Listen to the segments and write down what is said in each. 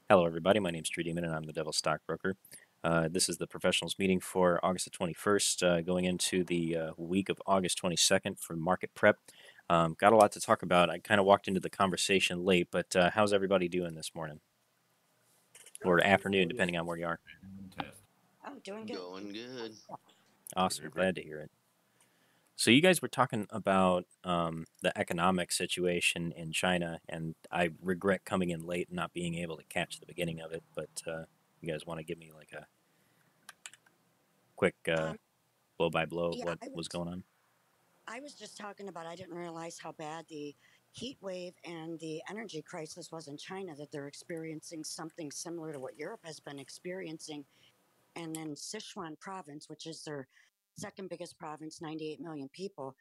Hello, everybody. My name is Drew Demon, and I'm the Devil's Stockbroker. This is the professionals meeting for August the 21st, going into the week of August 22nd for market prep. Got a lot to talk about. I kind of walked into the conversation late, but how's everybody doing this morning or afternoon, depending on where you are? Oh, doing good. Going good. Awesome. Glad to hear it. So you guys were talking about the economic situation in China, and I regret coming in late and not being able to catch the beginning of it. But you guys want to give me like a quick Um, blow by blow of yeah, what was going on? I was just talking about I didn't realize how bad the heat wave and the energy crisis was in China, that they're experiencing something similar to what Europe has been experiencing. And then Sichuan province, which is their second biggest province, 98 million people,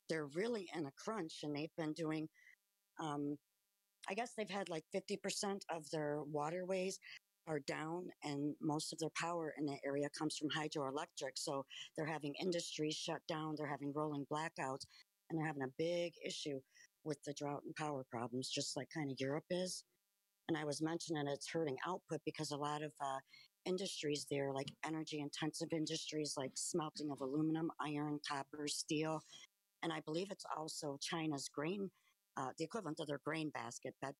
they're really in a crunch and they've been doing um, I guess they've had like 50% of their waterways are down, and most of their power in that area comes from hydroelectric. So they're having industries shut down, they're having rolling blackouts, and they're having a big issue with the drought and power problems, just like kind of Europe is. And I was mentioning it's hurting output because a lot of industries there, like energy intensive industries like smelting of aluminum, iron, copper, steel, and I believe it's also China's grain, the equivalent of their grain basket, bed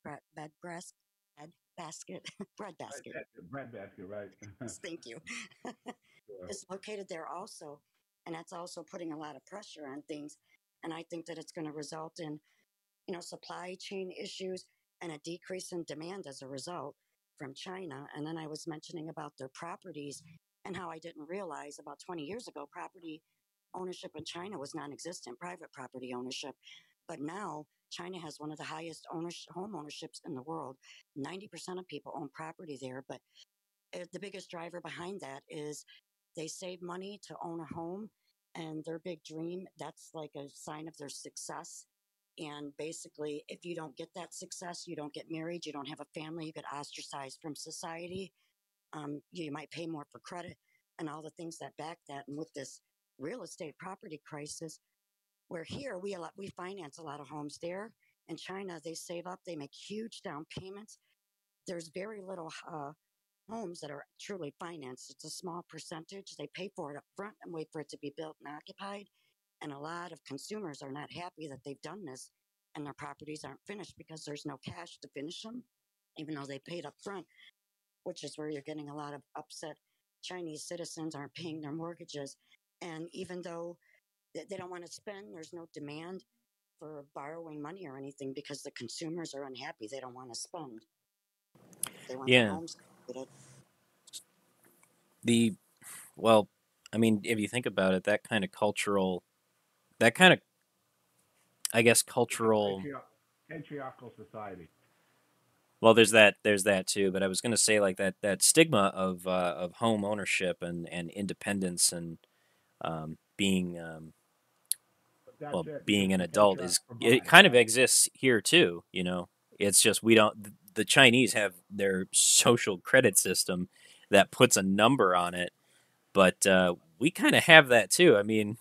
basket, bread basket. Bread basket, right? Thank you. Sure. Is located there also, and that's also putting a lot of pressure on things. And I think that it's going to result in supply chain issues and a decrease in demand as a result from China. And then I was mentioning about their properties and how I didn't realize about 20 years ago, property ownership in China was non existent, private property ownership. But now China has one of the highest home ownerships in the world. 90% of people own property there. But the biggest driver behind that is they save money to own a home, and their big dream, that's like a sign of their success. And basically, if you don't get that success, you don't get married, you don't have a family, you get ostracized from society. You might pay more for credit and all the things that back that. And with this real estate property crisis, where here we finance a lot of homes there. In China, they save up, they make huge down payments. There's very little homes that are truly financed. It's a small percentage. They pay for it up front and wait for it to be built and occupied. And a lot of consumers are not happy that they've done this and their properties aren't finished because there's no cash to finish them, even though they paid up front, which is where you're getting a lot of upset Chinese citizens aren't paying their mortgages. And even though they don't want to spend, there's no demand for borrowing money or anything because the consumers are unhappy. They don't want to spend. They want their Yeah. homes completed. The well, I mean, if you think about it, that kind of, I guess, It's a cultural. patriarchal society. Well, there's that too. But I was going to say like that stigma of home ownership and independence and being That's well, it, because being an the adult patriarchs is it provide. kind of exists here too, It's just we don't the Chinese have their social credit system that puts a number on it, but we kind of have that too. I mean,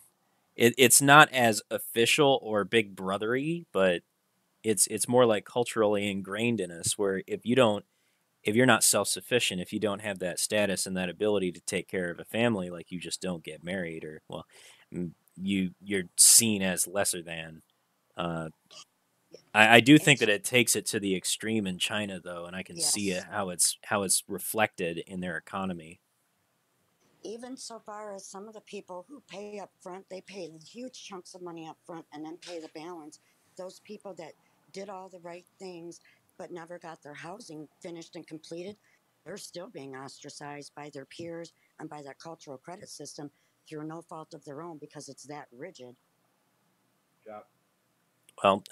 it's not as official or big brothery, but it's more like culturally ingrained in us where if you're not self-sufficient, if you don't have that status and that ability to take care of a family, like you just don't get married or well, you're seen as lesser than. Uh, I do And think that it takes it to the extreme in China though, and I can see it, yes, how it's reflected in their economy. even so far as some of the people who pay up front, they pay huge chunks of money up front and then pay the balance. Those people that did all the right things but never got their housing finished and completed, they're still being ostracized by their peers and by that cultural credit system through no fault of their own because it's that rigid. Yeah, Well,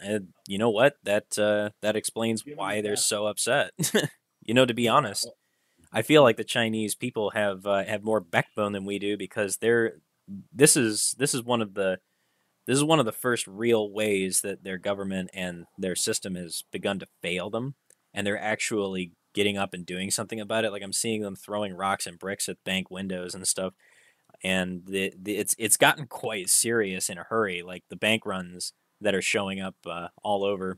you know what? That explains given the why they're fact, so upset. To be yeah, honest, I feel like the Chinese people have more backbone than we do because this is one of the this is one of the first real ways that their government and their system has begun to fail them, and they're actually getting up and doing something about it. Like I'm seeing them throwing rocks and bricks at bank windows and stuff, and it's gotten quite serious in a hurry. Like the bank runs that are showing up all over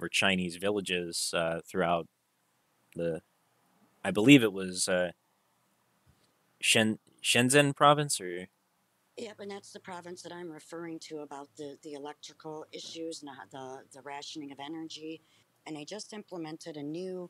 Chinese villages throughout. The I believe it was Shenzhen province or Yep, and that's the province that I'm referring to about the electrical issues, not the rationing of energy. And they just implemented a new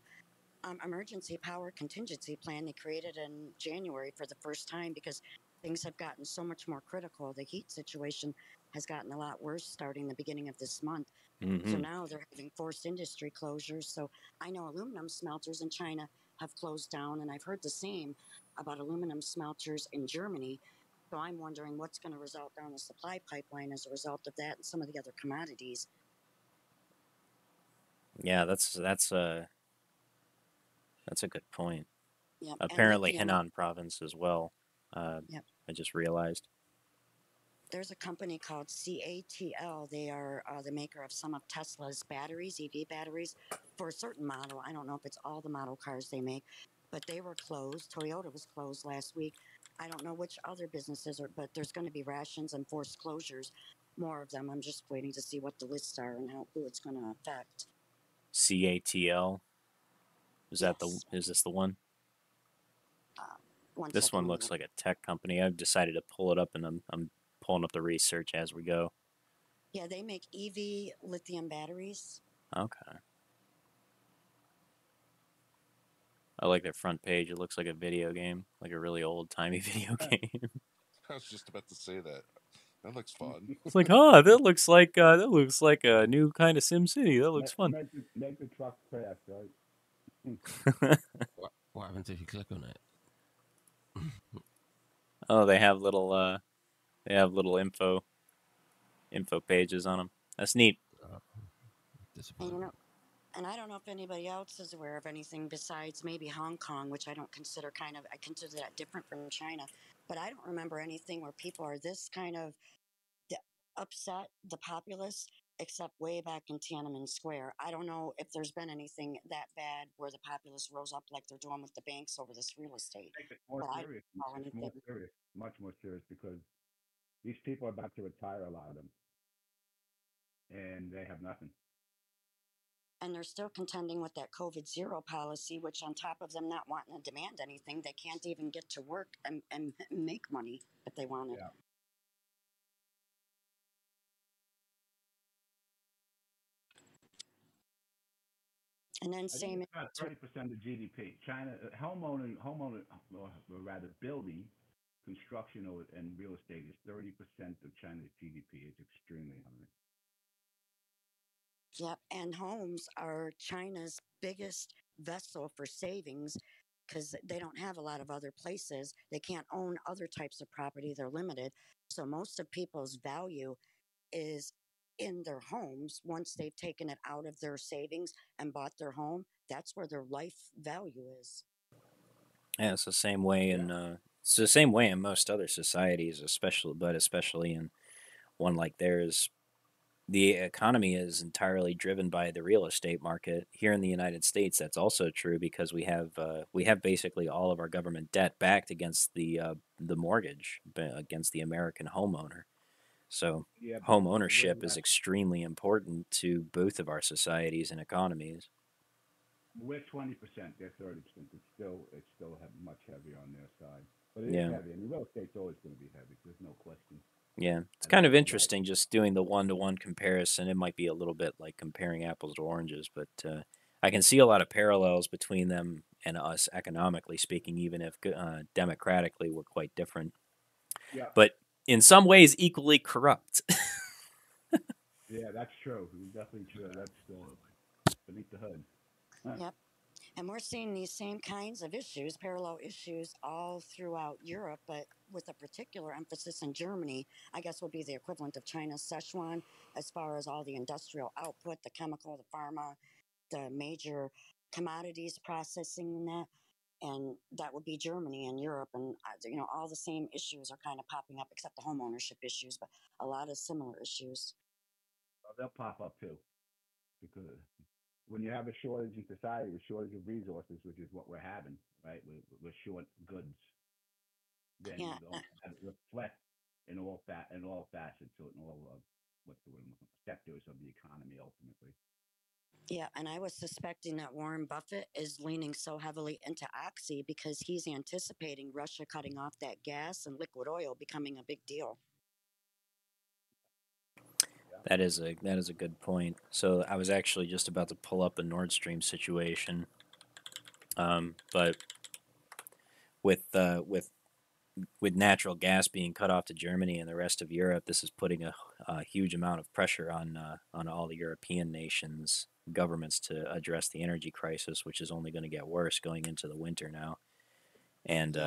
emergency power contingency plan they created in January for the first time because things have gotten so much more critical. The heat situation has gotten a lot worse starting the beginning of this month. So mm-hmm. now they're having forced industry closures. So I know aluminum smelters in China have closed down, and I've heard the same about aluminum smelters in Germany. So I'm wondering what's going to result down the supply pipeline as a result of that and some of the other commodities. Yeah, that's a good point. Yep, and Apparently, lithium. Henan province as well. Uh, Yep. I just realized. There's a company called CATL. They are the maker of some of Tesla's batteries, EV batteries, for a certain model. I don't know if it's all the model cars they make, but they were closed. Toyota was closed last week. I don't know which other businesses are, but there's going to be rations and forced closures, more of them. I'm just waiting to see what the lists are and who it's going to affect. CATL. Yes. Is this the one? Uh, one This second. one Let me looks look. like a tech company. I've decided to pull it up and I'm pulling up the research as we go. Yeah, they make EV lithium batteries. Okay. I like their front page. It looks like a video game, like a really old timey video game. I was just about to say that. That looks fun. It's like, that looks like a new kind of Sim City. That looks fun. Make the truck crash, right? What happens if you click on it? Oh, they have little info pages on them. That's neat. Uh, And, disappointing. and I don't know if anybody else is aware of anything besides maybe Hong Kong, which I don't consider I consider that different from China. But I don't remember anything where people are this kind of upset, the populace, except way back in Tiananmen Square. I don't know if there's been anything that bad where the populace rose up like they're doing with the banks over this real estate. Make it more But I don't serious. recall It's more anything. serious, much more serious, because these people are about to retire, a lot of them, and they have nothing. And they're still contending with that COVID zero policy, which on top of them not wanting to demand anything, they can't even get to work and make money if they wanted. Yeah. And then I think same it's about 30% of GDP. China, or rather building, construction, and real estate is 30% of China's GDP. It's extremely high. Yep, and homes are China's biggest vessel for savings because they don't have a lot of other places. They can't own other types of property, they're limited. So most of people's value is in their homes. Once they've taken it out of their savings and bought their home, that's where their life value is. Yeah, it's the same way Yeah. it's the same way in most other societies, especially in one like theirs. The economy is entirely driven by the real estate market. Here in the United States, that's also true because we have basically all of our government debt backed against the mortgage, against the American homeowner. So Yeah, but home we're ownership is less. extremely important to both of our societies and economies. We're 20%. They're 30%. It's still much heavier on their side, but it is Yeah. heavy. I mean, real estate's always going to be heavy. There's no question. Yeah, it's I don't kind of know about. interesting just doing the one-to-one comparison. It might be a little bit like comparing apples to oranges, but I can see a lot of parallels between them and us economically speaking, even if democratically we're quite different. Yeah, But in some ways, equally corrupt. yeah, that's true. Definitely true. That's beneath the hood. Huh. Yep. And we're seeing these same kinds of issues, parallel issues, all throughout Europe, but with a particular emphasis in Germany. I guess would be the equivalent of China's Sichuan as far as all the industrial output, the chemical, the pharma, the major commodities processing and that. And that would be Germany and Europe. And, all the same issues are kind of popping up, except the home ownership issues, but a lot of similar issues. Well, they'll pop up too, because when you have a shortage in society, a shortage of resources, which is what we're having, right? We're short goods. Then Yeah. you're going to have it reflect in all facets, or in all what's the word, sectors of the economy ultimately. Yeah, and I was suspecting that Warren Buffett is leaning so heavily into Oxy because he's anticipating Russia cutting off that gas and liquid oil becoming a big deal. That is a good point. So I was actually just about to pull up the Nord Stream situation, but with natural gas being cut off to Germany and the rest of Europe, this is putting a huge amount of pressure on all the European nations governments to address the energy crisis, which is only going to get worse going into the winter now. And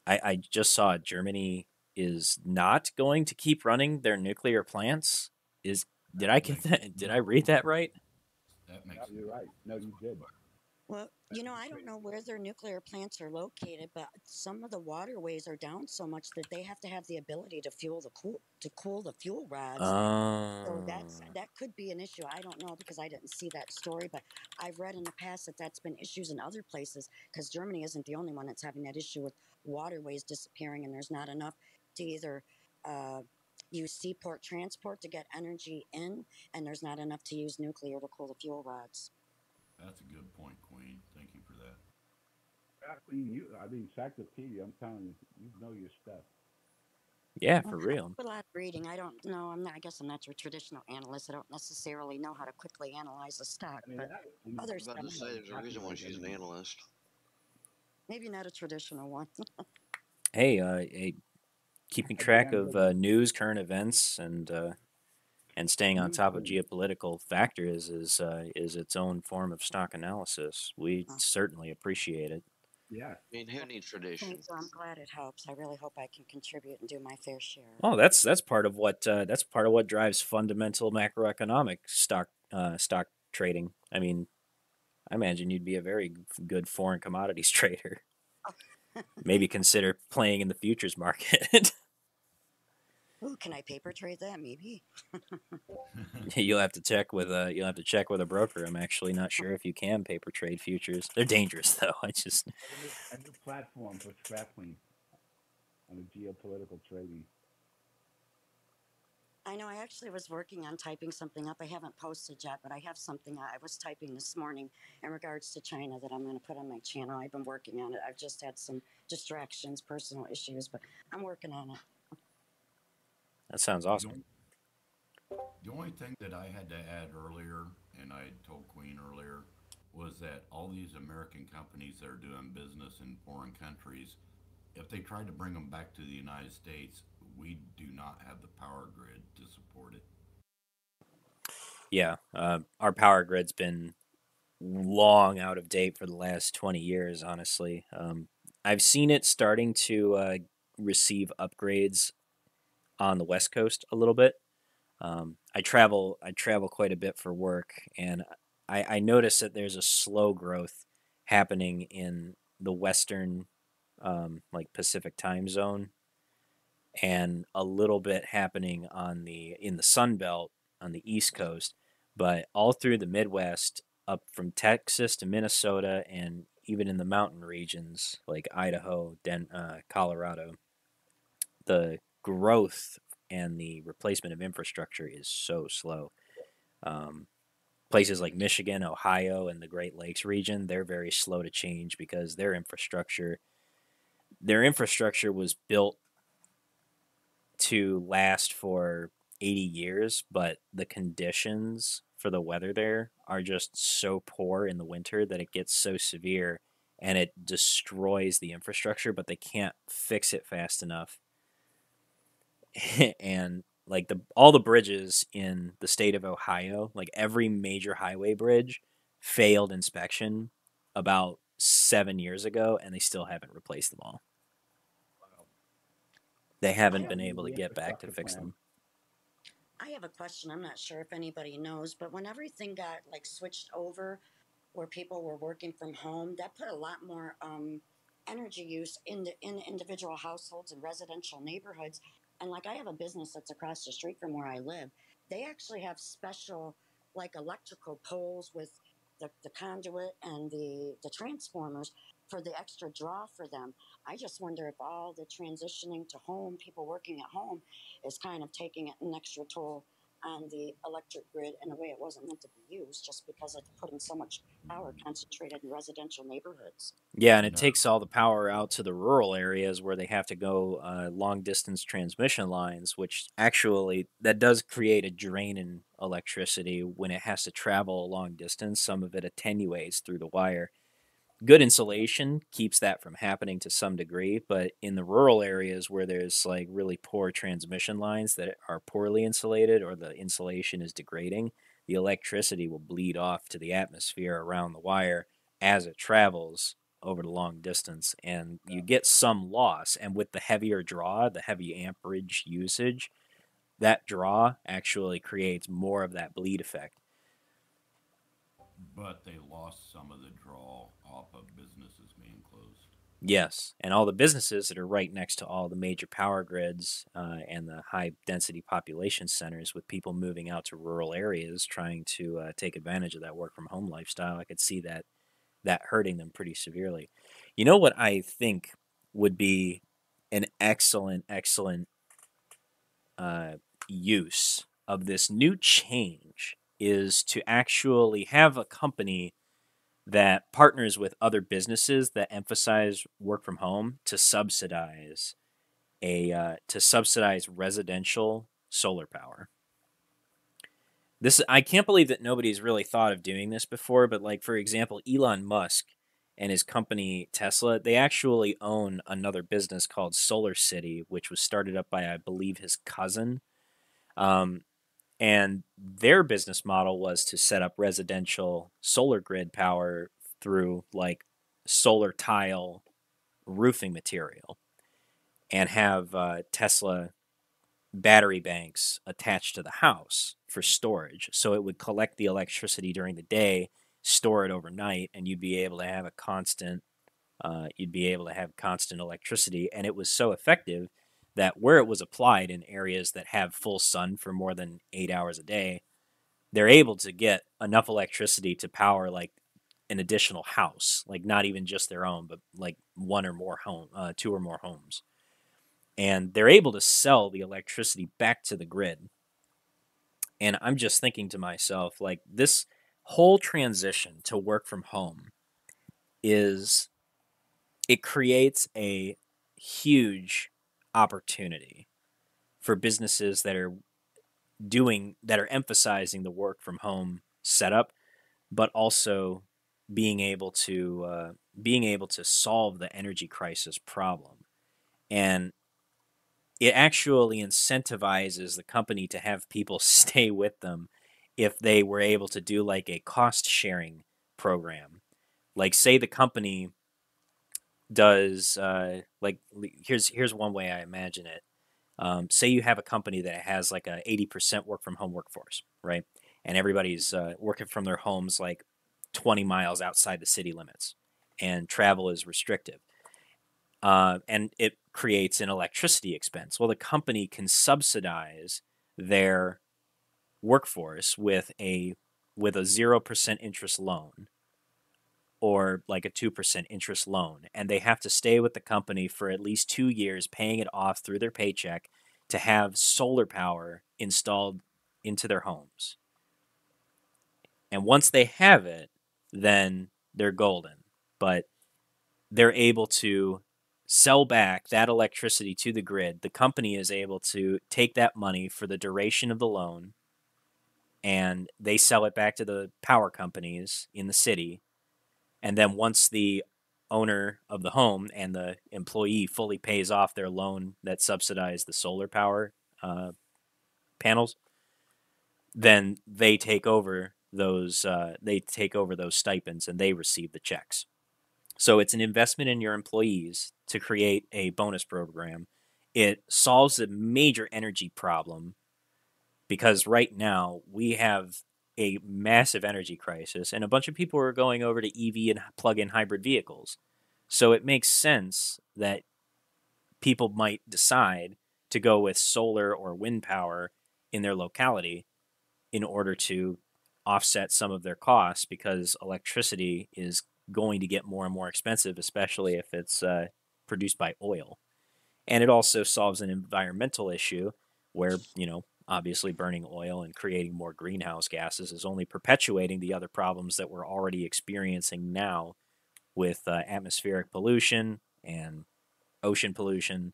I just saw Germany is not going to keep running their nuclear plants. Is did I get that? Did I read that right? That No, makes you're right. No, you did. Well, That is I don't crazy. know where their nuclear plants are located, but some of the waterways are down so much that they have to have the ability to cool the fuel rods. So Oh, that could be an issue. I don't know because I didn't see that story, but I've read in the past that that's been issues in other places because Germany isn't the only one that's having that issue with waterways disappearing, and there's not enough to either uh, use seaport transport to get energy in, and there's not enough to use nuclear to cool the fuel rods. That's a good point, Queen. Thank you for that. I mean, encyclopedia. I'm telling you, you know your stuff. yeah, Well, for I real. do a lot of reading. I don't know. I'm not. I guess I'm not your traditional analyst. I don't necessarily know how to quickly analyze a stock, I mean, but you I other was about stuff, to say, there's a reason why document she's an everything. analyst. maybe not a traditional one. Hey, keeping I do track one of good one. news, current events, and staying on News top of thing. geopolitical factors is its own form of stock analysis. We Uh, certainly appreciate it. Yes. I mean, who well, needs thank tradition? you. I'm glad it helps. I really hope I can contribute and do my fair share. Oh, that's part of what drives fundamental macroeconomic stock trading. I mean, I imagine you'd be a very good foreign commodities trader. Maybe consider playing in the futures market. Ooh, can I paper trade that? Maybe. You'll have to check with a broker. I'm actually not sure if you can paper trade futures. They're dangerous though. I just Like a new platform for scrapping on the geopolitical trading. I know I actually was working on typing something up. I haven't posted yet, but I have something I was typing this morning in regards to China that I'm going to put on my channel. I've been working on it. I've just had some distractions, personal issues, but I'm working on it. that sounds The awesome. only, the only thing that I had to add earlier, and I told Queen earlier, was that all these American companies that are doing business in foreign countries, if they tried to bring them back to the United States, we do not have the power grid to support it. Yeah, our power grid's been long out of date for the last 20 years. Honestly, I've seen it starting to receive upgrades on the West Coast a little bit. I travel quite a bit for work, and I notice that there's a slow growth happening in the Western, like Pacific time zone, and a little bit happening in the Sun Belt on the East Coast, but all through the Midwest, up from Texas to Minnesota, and even in the mountain regions like Idaho, Colorado, the growth and the replacement of infrastructure is so slow. Um, Places like Michigan, Ohio, and the Great Lakes region, they're very slow to change because their infrastructure was built to last for 80 years, but the conditions for the weather there are just so poor in the winter that it gets so severe and it destroys the infrastructure, but they can't fix it fast enough. And like all the bridges in the state of Ohio, like every major highway bridge failed inspection about 7 years ago, and they still haven't replaced them all. Wow. They I haven't have been Need able to the get back to infrastructure fix plan. them. I have a question. I'm not sure if anybody knows, but when everything got like switched over where people were working from home, that put a lot more energy use in individual households and residential neighborhoods. And like I have a business that's across the street from where I live. They actually have special like electrical poles with the conduit and the transformers for the extra draw for them. I just wonder if all the transitioning to home, people working at home, is kind of taking an extra toll on the electric grid in a way it wasn't meant to be used, just because it's putting so much power concentrated in residential neighborhoods. Yeah, and it No. takes all the power out to the rural areas where they have to go long distance transmission lines, which actually that does create a drain in electricity when it has to travel a long distance. Some of it attenuates through the wire. Good insulation keeps that from happening to some degree, but in the rural areas where there's like really poor transmission lines that are poorly insulated or the insulation is degrading, the electricity will bleed off to the atmosphere around the wire as it travels over the long distance, and you get some loss. And with the heavier draw, the heavy amperage usage, that draw actually creates more of that bleed effect. But they lost some of the draw off of businesses being closed. Yes, and all the businesses that are right next to all the major power grids and the high density population centers, with people moving out to rural areas trying to take advantage of that work from home lifestyle, I could see that hurting them pretty severely. You know what I think would be an excellent use of this new change is to actually have a company that partners with other businesses that emphasize work from home to subsidize residential solar power. This I can't believe that nobody's really thought of doing this before, but like for example, Elon Musk and his company Tesla, they actually own another business called Solar City, which was started up by I believe his cousin. Um, and their business model was to set up residential solar grid power through like solar tile roofing material and have Tesla battery banks attached to the house for storage. So it would collect the electricity during the day, store it overnight, and you'd be able to have constant electricity. And it was so effective that where it was applied in areas that have full sun for more than 8 hours a day, they're able to get enough electricity to power like an additional house, like not even just their own, but like two or more homes. And they're able to sell the electricity back to the grid. And I'm just thinking to myself, like this whole transition to work from home is it creates a huge opportunity for businesses that are emphasizing the work from home setup, but also being able to solve the energy crisis problem. And it actually incentivizes the company to have people stay with them if they were able to do like a cost sharing program. Like say the company does here's one way I imagine it. Say you have a company that has like a 80% work from home workforce, right? And everybody's working from their homes like 20 miles outside the city limits, and travel is restrictive. And it creates an electricity expense. Well, the company can subsidize their workforce with a 0% interest loan or like a 2% interest loan, and they have to stay with the company for at least 2 years, paying it off through their paycheck to have solar power installed into their homes. And once they have it, then they're golden. But they're able to sell back that electricity to the grid. The company is able to take that money for the duration of the loan, and they sell it back to the power companies in the city. And then once the owner of the home and the employee fully pays off their loan that subsidized the solar power panels, then they take over those stipends and they receive the checks. So it's an investment in your employees to create a bonus program. It solves a major energy problem because right now we have a massive energy crisis and a bunch of people are going over to EV and plug-in hybrid vehicles. So it makes sense that people might decide to go with solar or wind power in their locality in order to offset some of their costs, because electricity is going to get more and more expensive, especially if it's produced by oil. And it also solves an environmental issue where, obviously burning oil and creating more greenhouse gases is only perpetuating the other problems that we're already experiencing now with atmospheric pollution and ocean pollution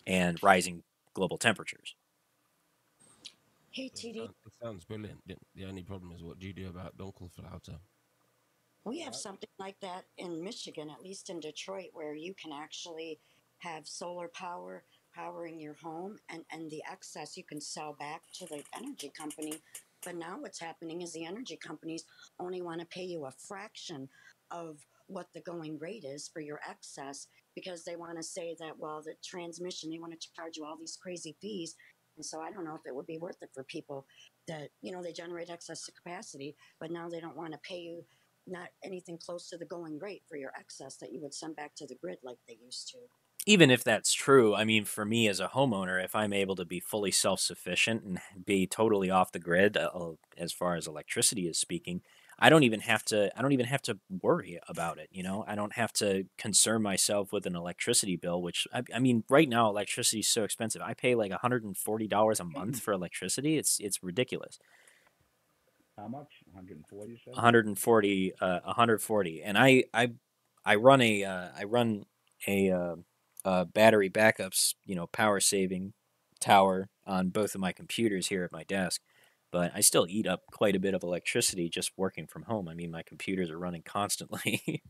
and rising global temperatures. Hey, Yeah, TD, it sounds brilliant. The only problem is what do you do about Dunkelflauter? we have What? something like that in Michigan, at least in Detroit, where you can actually have solar power powering your home, and the excess you can sell back to the energy company. But now what's happening is the energy companies only want to pay you a fraction of what the going rate is for your excess, because they want to say that, well, the transmission, they want to charge you all these crazy fees. And so I don't know if it would be worth it for people that, they generate excess capacity, but now they don't want to pay you not anything close to the going rate for your excess that you would send back to the grid like they used to. Even if that's true, I mean, for me as a homeowner, if I'm able to be fully self sufficient and be totally off the grid as far as electricity is speaking, I don't even have to. I don't even have to worry about it. I don't have to concern myself with an electricity bill. Which I mean, right now electricity is so expensive. I pay like $140 a month for electricity. It's ridiculous. How much? 140, you said? 140, 140, and I run a battery backups, power saving tower on both of my computers here at my desk, but I still eat up quite a bit of electricity just working from home. I mean, my computers are running constantly.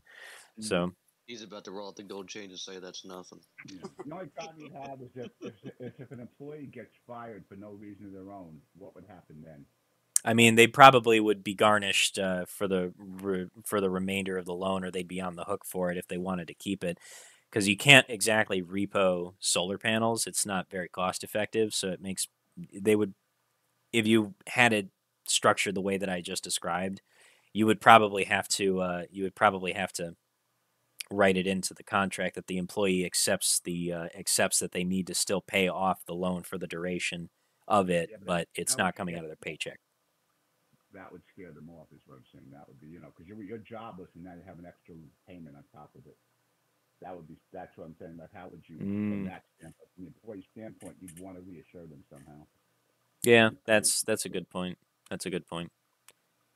Mm. So He's about to roll out the gold chain and say that's nothing. Yeah. The only problem you have is if an employee gets fired for no reason of their own, what would happen then? I mean, they probably would be garnished for for the remainder of the loan, or they'd be on the hook for it if they wanted to keep it, because you can't exactly repo solar panels. It's not very cost effective, so it makes they would if you had it structured the way that I just described, you would probably have to write it into the contract that the employee accepts that they need to still pay off the loan for the duration of it, Yeah, but but it's that would not coming scare out of their paycheck. that would scare them off, is what I'm saying. That would be, because you're jobless and now you have an extra payment on top of it. That's what I'm saying. Like, how would you, from Mm, that standpoint, from the employee standpoint, you'd want to reassure them somehow. yeah, You couldn't. that's a good point. That's a good point.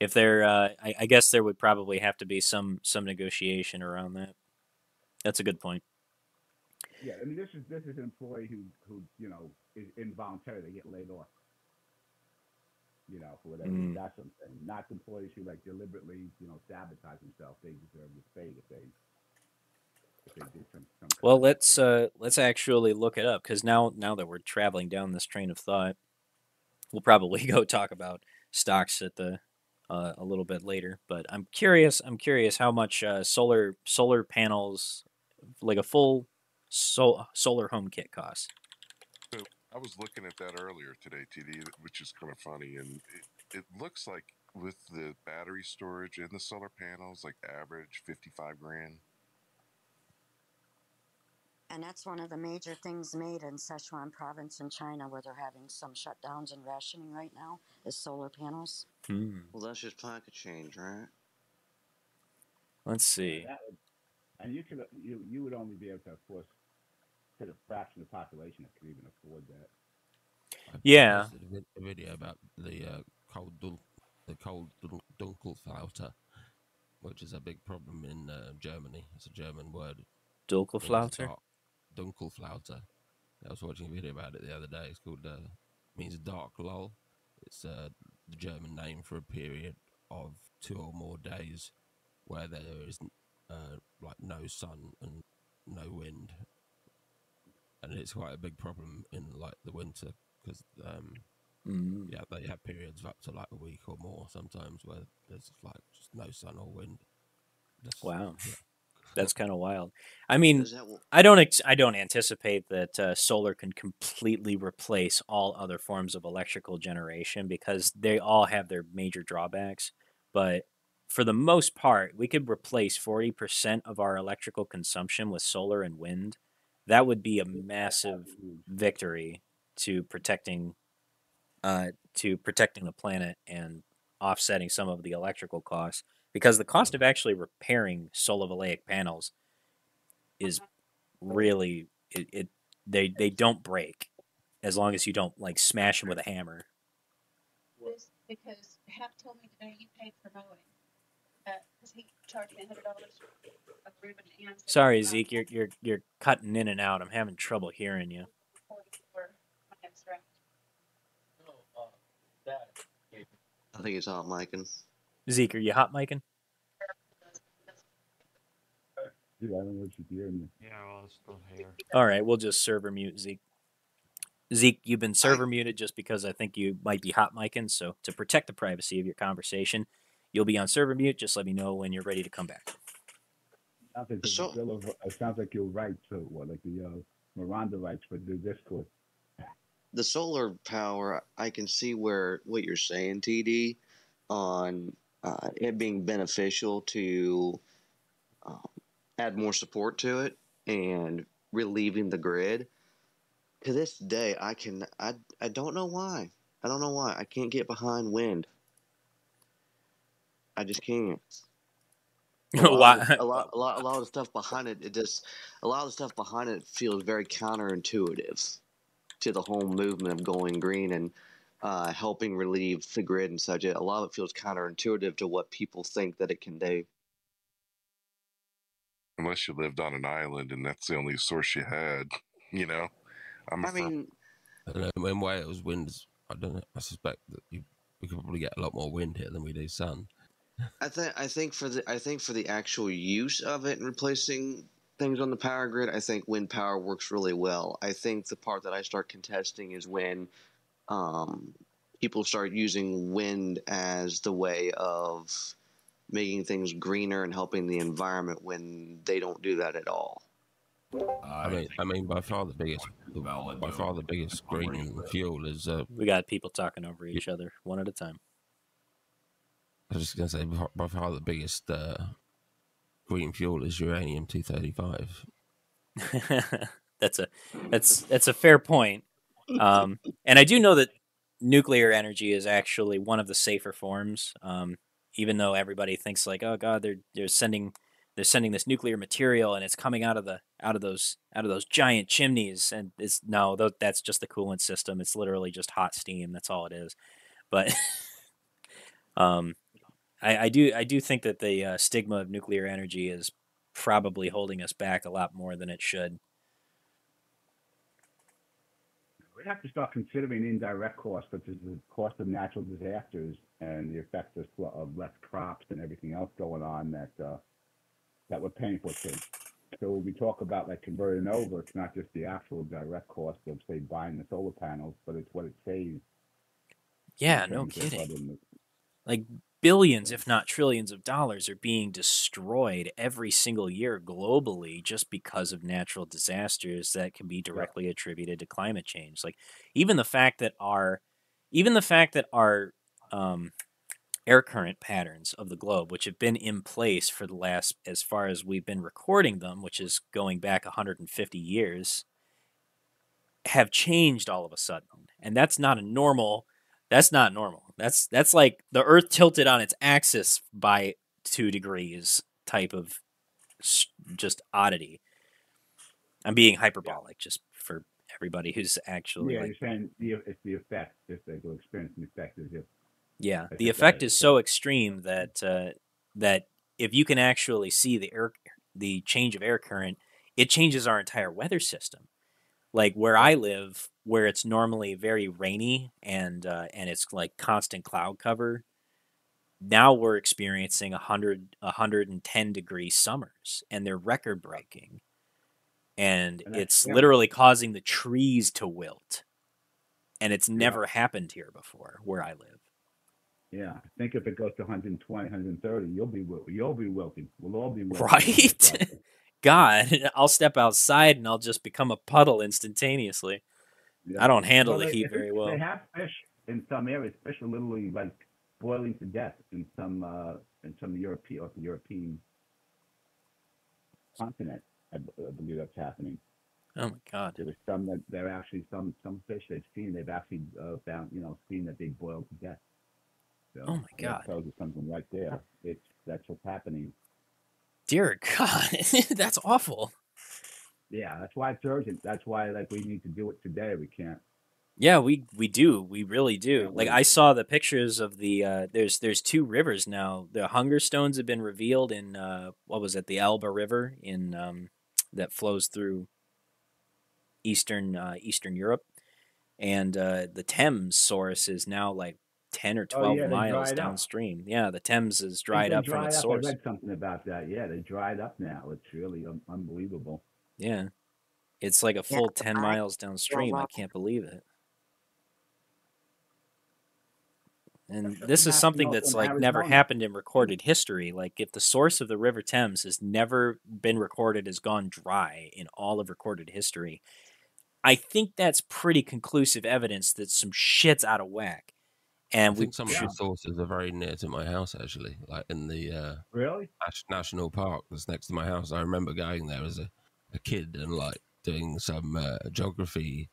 If there, I guess there would probably have to be some negotiation around that. That's a good point. Yeah, I mean, this is an employee who is involuntary. They get laid off, for whatever reason. Mm. That's what I'm saying. Not employees who like deliberately, sabotage themselves. They deserve the fate if they did some Well, kind of. let's actually look it up, because now that we're traveling down this train of thought, we'll probably go talk about stocks at the a little bit later. But I'm curious. I'm curious how much solar panels, like a full solar home kit, costs. So I was looking at that earlier today, TD, which is kind of funny, and it looks like with the battery storage and the solar panels, like average 55 grand. And that's one of the major things made in Sichuan province in China, where they're having some shutdowns and rationing right now, is solar panels. Hmm. Well, that's just pocket change, right? Let's Yeah, see. that would, and you would only be able to, of course, to the fraction of the population that could even afford that. I Yeah. posted a video about the cold Dunkelflauter, which is a big problem in Germany. It's a German word. Means Dunkelflauter. dark. Dunkelflauter. I was watching a video about it the other day. It's called means dark lull. It's the German name for a period of 2 or more days where there is like no sun and no wind, and it's quite a big problem in like the winter because Mm. yeah, they have periods of up to like a week or more sometimes where there's like just no sun or wind. Just Wow. yeah. That's kind of wild. I mean, Is that what? I don't anticipate that solar can completely replace all other forms of electrical generation, because they all have their major drawbacks. But for the most part, we could replace 40% of our electrical consumption with solar and wind. That would be a That'd massive be huge. victory to protecting the planet and offsetting some of the electrical costs, because the cost of actually repairing solar panels is really it they don't break. as long as you don't like smash them with a hammer. This because Hap told me today he paid for mowing. Because he charged me $100 of ribbon and Sorry, Zeke, you're cutting in and out. I'm having trouble hearing you. 40 for my next round. I think it's hot micing. Zeke, are you hot micing? Dude, I don't know what you're hearing. Yeah, well, it's still here. All right, we'll just server mute Zeke. Zeke, you've been server muted just because I think you might be hot micing. So to protect the privacy of your conversation, you'll be on server mute. Just let me know when you're ready to come back. It sounds like you're right, so like the Miranda rights for the Discord. The solar power, I can see what you're saying, TD, on it being beneficial to add more support to it and relieving the grid. To this day, I don't know why. I don't know why. I can't get behind wind. I just can't. A lot of the stuff behind it, a lot of the stuff behind it feels very counterintuitive to the whole movement of going green and helping relieve the grid and such. A lot of it feels counterintuitive to what people think that it can do. Unless you lived on an island and that's the only source you had, you know. I mean, I don't know, in Wales, winds, I don't know, I suspect that we could probably get a lot more wind here than we do sun. I think for the actual use of it and replacing things on the power grid, I think wind power works really well. I think the part that I start contesting is when people start using wind as the way of making things greener and helping the environment when they don't do that at all. I mean, by far the biggest green fuel is. We got people talking over each other one at a time. I was just gonna say, by far the biggest green fuel is uranium-235. That's a fair point, and I do know that nuclear energy is actually one of the safer forms. Even though everybody thinks like, oh god, they're sending this nuclear material and it's coming out of those giant chimneys, and that's just the coolant system. It's literally just hot steam. That's all it is. But I do think that the stigma of nuclear energy is probably holding us back a lot more than it should. We have to start considering indirect costs, such as the cost of natural disasters and the effect of less crops and everything else going on that we're paying for things. So when we talk about like converting over, it's not just the actual direct cost of, say, buying the solar panels, but it's what it saves. Yeah, no kidding. Like billions, if not trillions of dollars are being destroyed every single year globally just because of natural disasters that can be directly attributed to climate change. Like even the fact that our air current patterns of the globe, which have been in place for the last, as far as we've been recording them, which is going back 150 years, have changed all of a sudden. And that's not normal. That's like the Earth tilted on its axis by 2 degrees type of just oddity. I'm being hyperbolic just for everybody who's actually. Yeah, you're saying it's the effect. If they go experience the effect, is if. Yeah, the effect is so extreme that that if you can actually see the change of air current, it changes our entire weather system. Like where I live, where it's normally very rainy and it's like constant cloud cover, now we're experiencing 110 degree summers, and they're record breaking, and it's literally causing the trees to wilt, and it's never happened here before where I live. Yeah, I think if it goes to 120, 130, you'll be wilting. We'll all be wilting. Right? God, I'll step outside and I'll just become a puddle instantaneously. Yeah. I don't handle the heat very well. They have fish in some areas. Fish are literally like boiling to death in some European continent. I believe that's happening. Oh my God! There was some that they're actually some fish they've seen. They've actually found seen that they boiled to death. So oh my God! That tells you something right there. That's what's happening. Dear God, that's awful. Yeah, that's why it's urgent. That's why we need to do it today. We can't Yeah, we do. We really do. Can't Like wait. I saw the pictures of the there's two rivers now. The hunger stones have been revealed in what was it? The Elbe River in that flows through Eastern Europe, and the Thames source is now like 10 or Oh 12 yeah, they miles dried up. downstream. Yeah, the Thames is dried They up from dried its up. I source. read something about that. Yeah, they dried up now. It's really unbelievable. Yeah. It's like a Yeah, full the 10 mine miles still downstream. I low. can't believe it. And That's this something is happening something also that's in like never Arizona. happened in recorded history. Like if the source of the River Thames has never been recorded as gone dry in all of recorded history, I think that's pretty conclusive evidence that some shit's out of whack. I And we think some of the Yeah, should. sources are very near to my house, actually, like in the really? national park that's next to my house. I remember going there as a kid and like doing some geography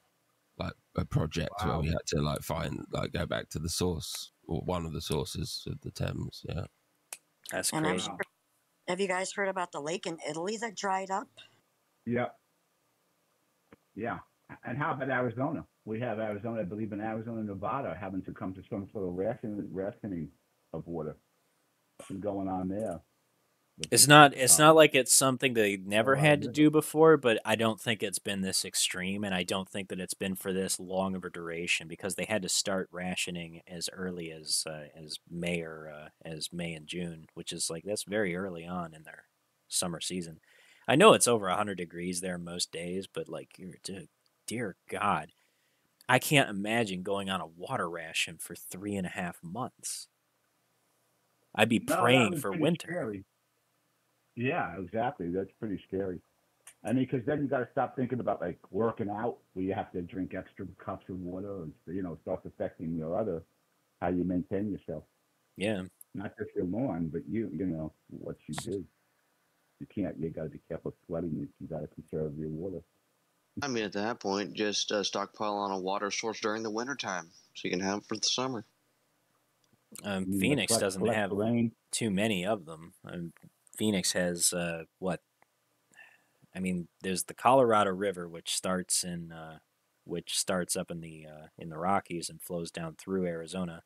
like projects where we Wow. had to like find like go back to the source or one of the sources of the Thames. Yeah, That's And I'm crazy. Wow. sure, have you guys heard about the lake in Italy that dried up? Yeah, yeah. And how about Arizona? We have Arizona, I believe, in Arizona and Nevada having to come to some sort of rationing of water. Something going on there. With It's the, not it's not like it's something they never Colorado had to River. do before, but I don't think it's been this extreme, and I don't think that it's been for this long of a duration because they had to start rationing as early as May or as May and June, which is like that's very early on in their summer season. I know it's over 100 degrees there most days, but like dear God, I can't imagine going on a water ration for 3.5 months. I'd be No, that praying was for pretty winter. scary. Yeah, exactly. That's pretty scary. I mean, because then you got to stop thinking about like working out, where you have to drink extra cups of water, and starts affecting your other how you maintain yourself. Yeah. Not just your lawn, but what you do. You can't. You got to be careful sweating. You got to conserve your water. I mean, at that point, just stockpile on a water source during the wintertime so you can have it for the summer. I mean, like Phoenix doesn't collect have the rain. too many of them. Phoenix has what? I mean, there's the Colorado River, which starts up in the Rockies and flows down through Arizona.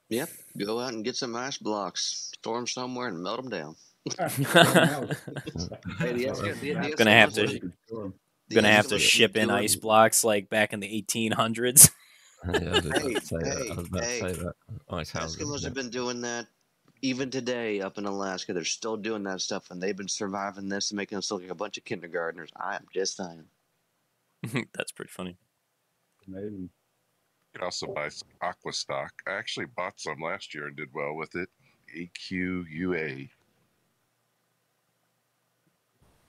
Yep, go out and get some ice blocks, store them somewhere, and melt them down. Or melt. Hey, the, Well, the gonna have Eskimos to would the gonna have to Eskimos would be ship in doing. ice blocks like back in the 1800s. yeah, I was about Hey, to say that. I hey, was about to hey! say that. Ice houses. Eskimos Yeah. have been doing that even today up in Alaska. They're still doing that stuff, and they've been surviving this and making us look like a bunch of kindergartners. I am just saying. That's pretty funny. Maybe. You can also buy aqua stock. I actually bought some last year and did well with it. AQUA.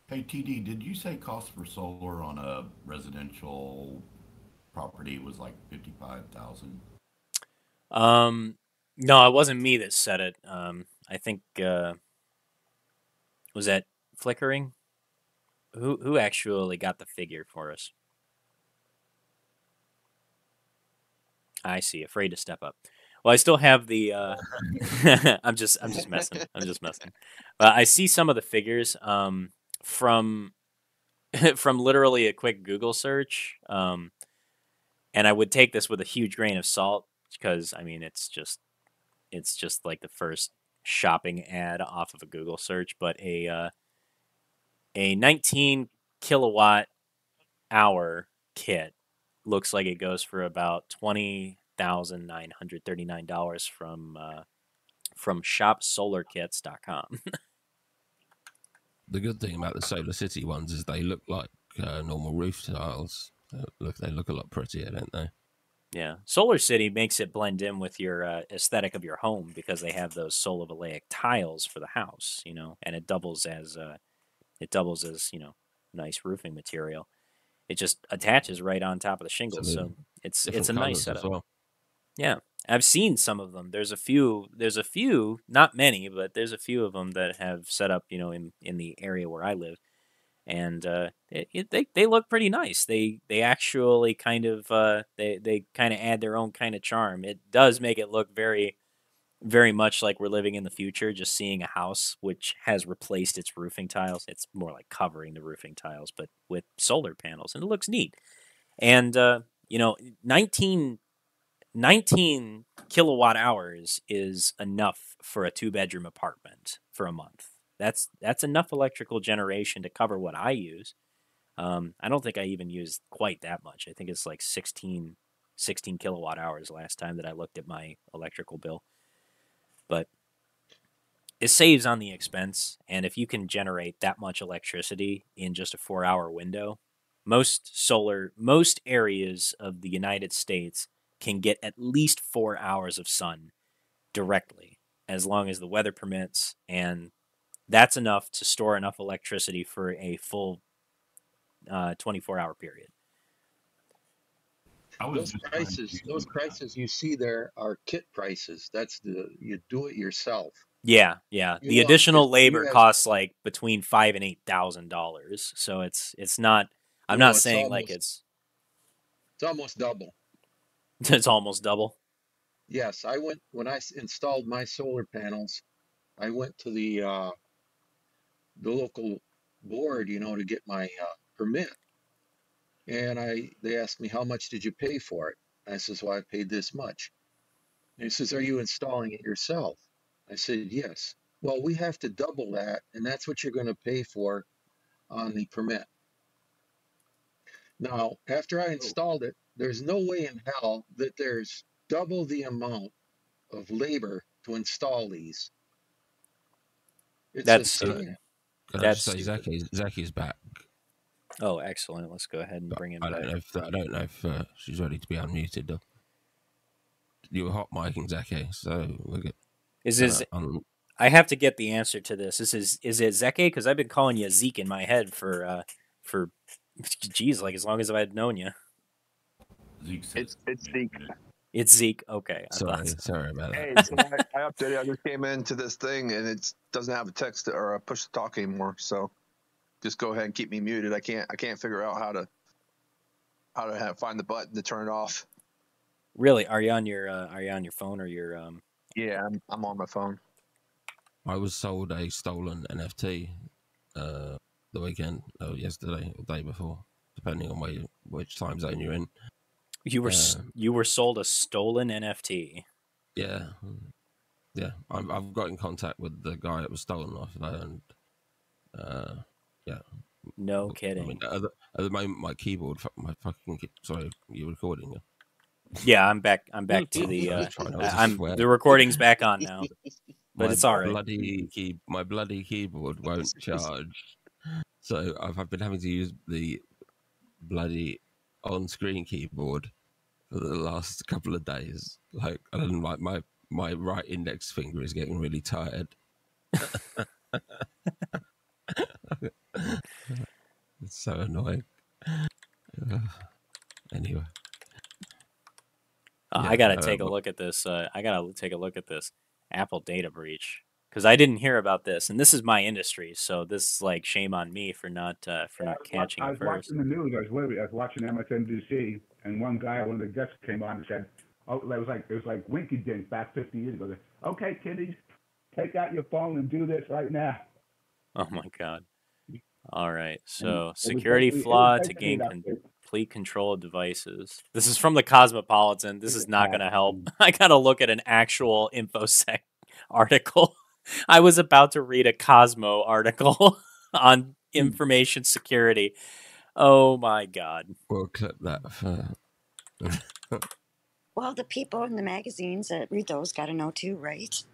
Hey, TD, did you say cost for solar on a residential property was like 55,000? No, it wasn't me that said it. I think was that Flickering? Who actually got the figure for us? I see. Afraid to step up. Well, I still have the. I'm just messing. I'm just messing. I see some of the figures from from literally a quick Google search, and I would take this with a huge grain of salt because I mean it's just like the first shopping ad off of a Google search, but a 19 kilowatt hour kit looks like it goes for about $20,939 from shopsolarkits.com. The good thing about the Solar City ones is they look like normal roof tiles. They look a lot prettier, don't they? Yeah, Solar City makes it blend in with your aesthetic of your home because they have those solovolic tiles for the house, and it doubles as nice roofing material. It just attaches right on top of the So shingles, the so it's different a nice colours as setup. well. Yeah, I've seen some of them. There's a few. There's a few, not many, but there's a few of them that have set up, in the area where I live, and they look pretty nice. They actually kind of they kind of add their own kind of charm. It does make it look very very much like we're living in the future, just seeing a house which has replaced its roofing tiles. It's more like covering the roofing tiles, but with solar panels, and it looks neat. And, 19, 19 kilowatt hours is enough for a 2-bedroom apartment for a month. That's enough electrical generation to cover what I use. I don't think I even use quite that much. I think it's like 16 kilowatt hours last time that I looked at my electrical bill. But it saves on the expense, and if you can generate that much electricity in just a 4-hour window, most areas of the United States can get at least 4 hours of sun directly, as long as the weather permits, and that's enough to store enough electricity for a full 24-hour period. Those prices you see there are kit prices. That's you do it yourself. Yeah. The additional labor costs like between $5,000 and $8,000. So it's not. I'm not saying like it's almost double. It's almost double. Yes, when I installed my solar panels, I went to the local board, to get my permit, and they asked me, how much did you pay for it? I says, well, I paid this much. And he says, are you installing it yourself? I said, yes. Well, we have to double that, and that's what you're going to pay for on the permit. Now, after I installed it, there's no way in hell that there's double the amount of labor to install these. That's stupid. That's stupid. Zaki's back. Oh, excellent. Let's go ahead and bring him back. I don't know if she's ready to be unmuted, though. You were hot micing Zaki, so we'll get... I have to get the answer to this. Is it Zeke? Because I've been calling you Zeke in my head for geez, like as long as I've known you. It's Zeke. It's Zeke. Okay. Sorry about that. Hey, so I updated. I just came into this thing and it doesn't have a text or a push to talk anymore. So just go ahead and keep me muted. I can't figure out how to find the button to turn it off. Really? Are you on your phone or your Yeah, I'm on my phone. I was sold a stolen NFT the weekend, yesterday or the day before, depending on which time zone you're in. You were sold a stolen NFT. Yeah. I've got in contact with the guy that was stolen off, and yeah. No kidding. I mean, at the moment, my keyboard, sorry, you're recording. Yeah, I'm back. I'm back to the. The recording's back on now, but it's all right. My bloody keyboard won't charge, so I've been having to use the bloody on-screen keyboard for the last couple of days. Like, I don't like my right index finger is getting really tired. It's so annoying. Anyway. I gotta take a look at this. Apple data breach, because I didn't hear about this, and this is my industry, so this is like shame on me for not catching it first. I was watching the news. I was watching MSNBC, and one of the guests came on and said, "Oh, it was like Winky Dink back 50 years ago. Okay, kiddies, take out your phone and do this right now." Oh my God! All right, so security flaw to gain complete control of devices. This is from the Cosmopolitan. This is not going to help. I got to look at an actual InfoSec article. I was about to read a Cosmo article on information security. Oh my God. We'll clip that. Well, the people in the magazines that read those got to know too, right?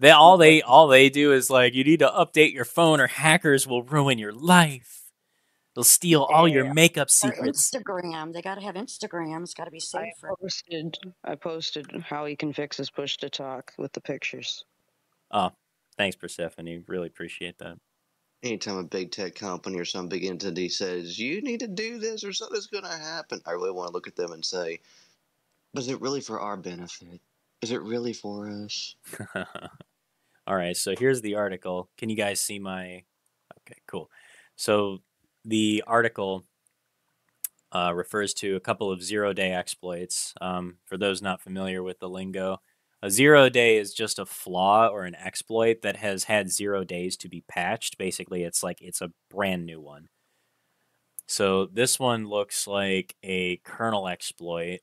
All they do is like, you need to update your phone or hackers will ruin your life. They'll steal all your makeup secrets. Or Instagram. They got to have Instagram. It's got to be safer. I posted how he can fix his push to talk with the pictures. Oh, thanks, Persephone. Really appreciate that. Anytime a big tech company or some big entity says, you need to do this or something's going to happen, I really want to look at them and say, is it really for our benefit? Is it really for us? All right, so here's the article. Can you guys see my... Okay, cool. So the article refers to a couple of zero-day exploits. For those not familiar with the lingo, A 0-day is just a flaw or an exploit that has had 0 days to be patched. Basically, it's like it's a brand new one. So this one looks like a kernel exploit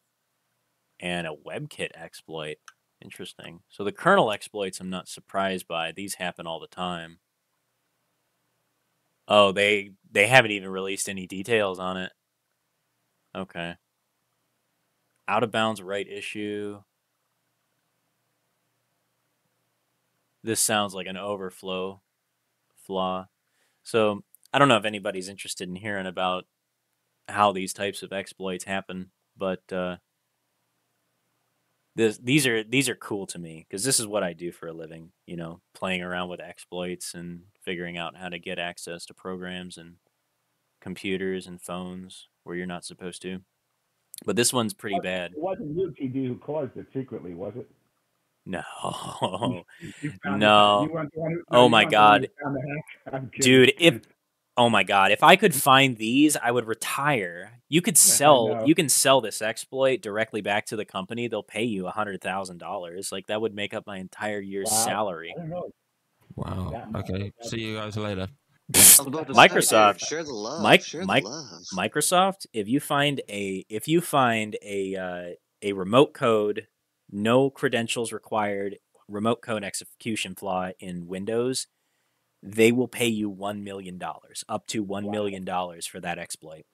and a WebKit exploit. Interesting. So the kernel exploits I'm not surprised by. These happen all the time. Oh, they haven't even released any details on it. Okay. Out of bounds write issue. This sounds like an overflow flaw. So I don't know if anybody's interested in hearing about how these types of exploits happen, but these are cool to me because this is what I do for a living. You know, playing around with exploits and figuring out how to get access to programs and computers and phones where you're not supposed to. But this one's pretty bad. It wasn't you, TD, who caused it secretly, was it? No, You found no. You weren't the one Oh you my weren't the one who God, found the hack. I'm kidding. dude! Oh my God, if I could find these, I would retire. You could I sell. know. You can sell this exploit directly back to the company. They'll pay you $100,000. Like that would make up my entire year's Wow. salary. I don't know. Wow. That much. Okay. See you guys later. I was about to say, Microsoft, dude, share the love. Mike, Share the Mike, love. Microsoft. If you find a remote code, no credentials required, remote code execution flaw in Windows, they will pay you $1 million, up to $1 million for that exploit.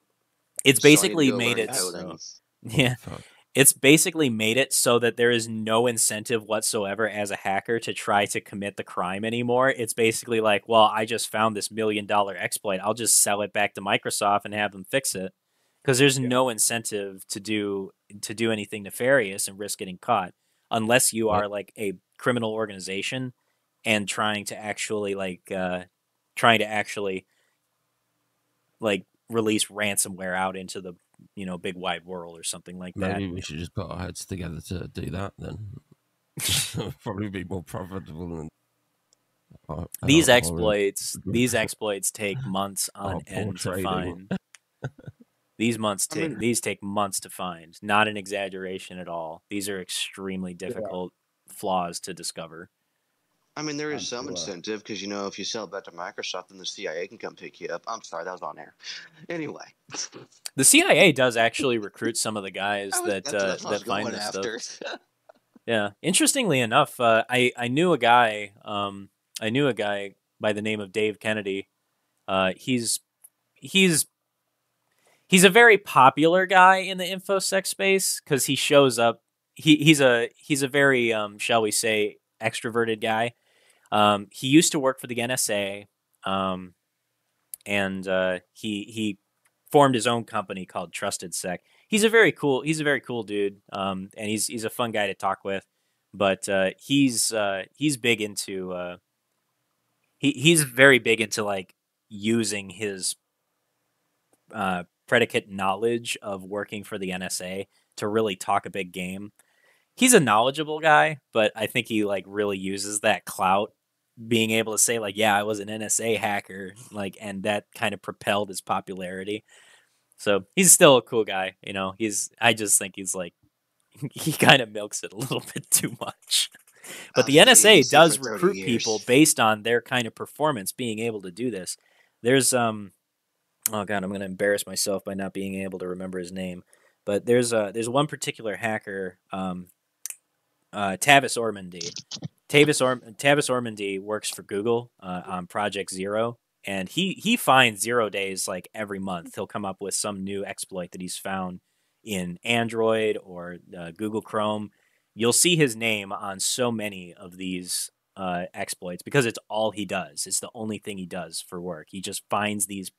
It's So I need to basically go made learn it coding. so. Yeah. Fuck. It's basically made it so that there is no incentive whatsoever as a hacker to try to commit the crime anymore. It's basically like, well, I just found this $1 million exploit. I'll just sell it back to Microsoft and have them fix it. Because there's no incentive to do anything nefarious and risk getting caught unless you are like a criminal organization and trying to actually release ransomware out into the big wide world or something like that. Maybe we should just put our heads together to do that then. Probably be more profitable than These exploits take months on end to trading. find. These take months to find. Not an exaggeration at all. These are extremely difficult flaws to discover. I mean, there is I'm some sure. incentive because, you know, if you sell it back to Microsoft, then the CIA can come pick you up. I'm sorry, that was on air. Anyway. The CIA does actually recruit some of the guys that's what I was that find going this after. stuff. Yeah. Interestingly enough, I knew a guy. I knew a guy by the name of Dave Kennedy. He's a very popular guy in the infosec space because he shows up. He's a very shall we say extroverted guy. He used to work for the NSA, and he formed his own company called Trusted Sec. He's a very cool dude, and he's a fun guy to talk with. But he's big into he's very big into like using his predicate knowledge of working for the NSA to really talk a big game. He's a knowledgeable guy, but I think he like really uses that clout, being able to say like, yeah, I was an NSA hacker, like, and that kind of propelled his popularity. So he's still a cool guy, you know. I just think he's like, he kind of milks it a little bit too much. But the NSA does recruit people based on their kind of performance, being able to do this. There's oh god, I'm going to embarrass myself by not being able to remember his name. But there's one particular hacker, Tavis Ormandy. Tavis Ormandy works for Google on Project Zero, and he finds 0 days like every month. He'll come up with some new exploit that he's found in Android or Google Chrome. You'll see his name on so many of these exploits because it's all he does. It's the only thing he does for work. He just finds these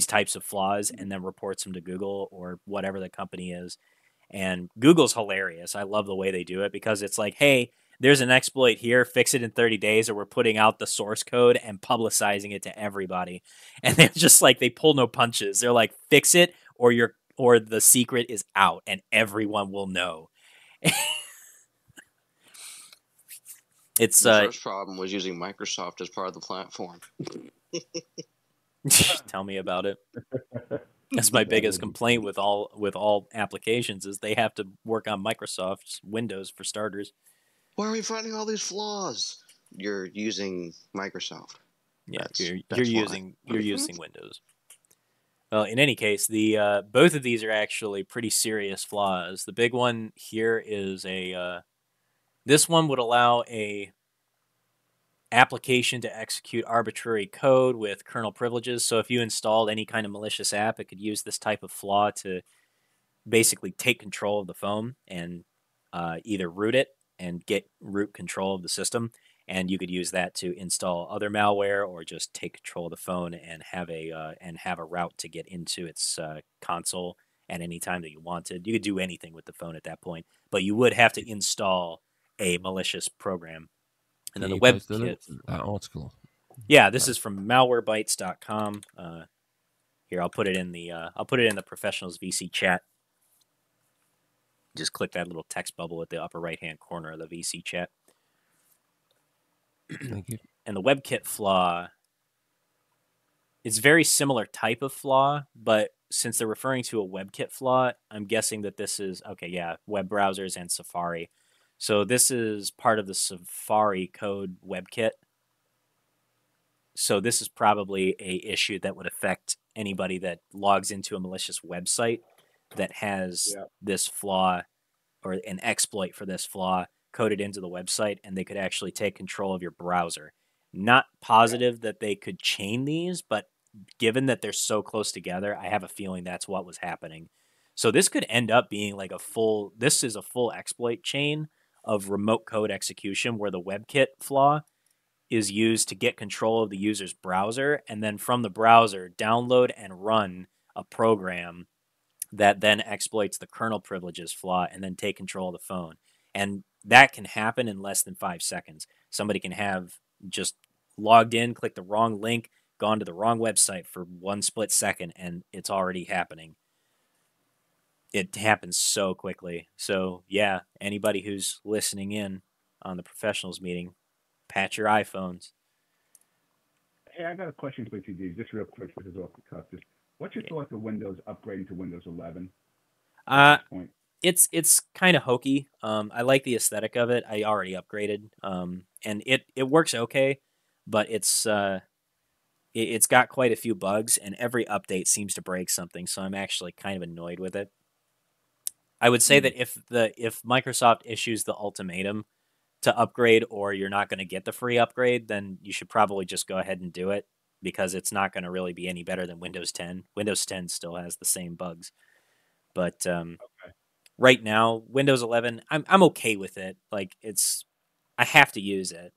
types of flaws and then reports them to Google or whatever the company is. And Google's hilarious. I love the way they do it because it's like, hey, there's an exploit here, fix it in 30 days, or we're putting out the source code and publicizing it to everybody. And they're just like, they pull no punches. They're like, fix it or the secret is out and everyone will know. It's the first problem was using Microsoft as part of the platform. Tell me about it. That's my biggest complaint with all applications is they have to work on Microsoft's Windows for starters. Why are we finding all these flaws? You're using Microsoft. Yeah, That's you're why. using Windows. Well, in any case, the both of these are actually pretty serious flaws. The big one here is this one would allow a application to execute arbitrary code with kernel privileges. So if you installed any kind of malicious app, it could use this type of flaw to basically take control of the phone and either root it and get root control of the system. And you could use that to install other malware or just take control of the phone and have a route to get into its console at any time that you wanted. You could do anything with the phone at that point, but you would have to install a malicious program. And Can then the you post the WebKit. link to that article? Yeah, this is from malwarebytes.com. Here, I'll put it in the professionals VC chat. Just click that little text bubble at the upper right-hand corner of the VC chat. Thank you. And the WebKit flaw, it's very similar type of flaw, but since they're referring to a WebKit flaw, I'm guessing that this is, okay, yeah, web browsers and Safari. So this is part of the Safari code WebKit. So this is probably a issue that would affect anybody that logs into a malicious website that has this flaw or an exploit for this flaw coded into the website, and they could actually take control of your browser. Not positive that they could chain these, but given that they're so close together, I have a feeling that's what was happening. So this could end up being like this is a full exploit chain of remote code execution where the WebKit flaw is used to get control of the user's browser, and then from the browser, download and run a program that then exploits the kernel privileges flaw and then take control of the phone. And that can happen in less than 5 seconds. Somebody can have just logged in, clicked the wrong link, gone to the wrong website for 1 split second, and it's already happening. It happens so quickly. So, yeah, anybody who's listening in on the professionals meeting, patch your iPhones. Hey, I got a question for you, just real quick. This is off the cuff. What's your thoughts of Windows upgrading to Windows 11? It's kind of hokey. I like the aesthetic of it. I already upgraded, and it works okay, but it's got quite a few bugs, and every update seems to break something. So I'm actually kind of annoyed with it. I would say that if Microsoft issues the ultimatum to upgrade, or you're not going to get the free upgrade, then you should probably just go ahead and do it, because it's not going to really be any better than Windows 10. Windows 10 still has the same bugs. But right now, Windows 11, I'm okay with it. Like, I have to use it.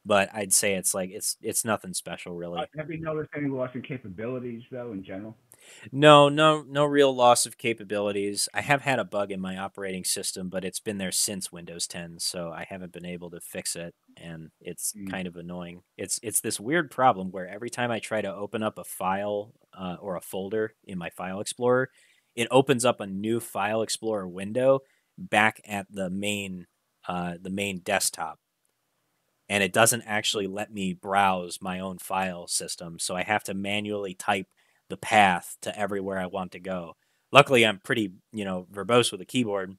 But I'd say it's nothing special, really. Have you noticed any loss in capabilities, though, in general? No real loss of capabilities. I have had a bug in my operating system, but it's been there since Windows 10, so I haven't been able to fix it, and it's kind of annoying. It's this weird problem where every time I try to open up a file or a folder in my File Explorer, it opens up a new File Explorer window back at the main desktop. And it doesn't actually let me browse my own file system, so I have to manually type the path to everywhere I want to go. Luckily, I'm pretty, verbose with a keyboard,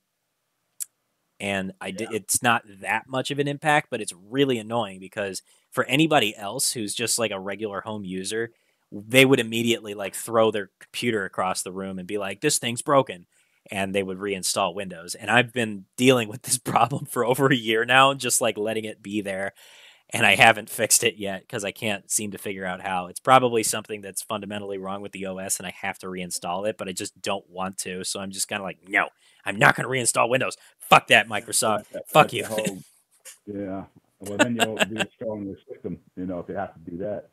and it's not that much of an impact, but it's really annoying because for anybody else who's just like a regular home user, they would immediately like throw their computer across the room and be like, "This thing's broken," and they would reinstall Windows. And I've been dealing with this problem for over a year now, just like letting it be there. And I haven't fixed it yet because I can't seem to figure out how. It's probably something that's fundamentally wrong with the OS, and I have to reinstall it, but I just don't want to. So I'm just kind of like, no, I'm not going to reinstall Windows. Fuck that, Microsoft. Fuck you. Yeah. Well, then you'll be installing the system. If you have to do that,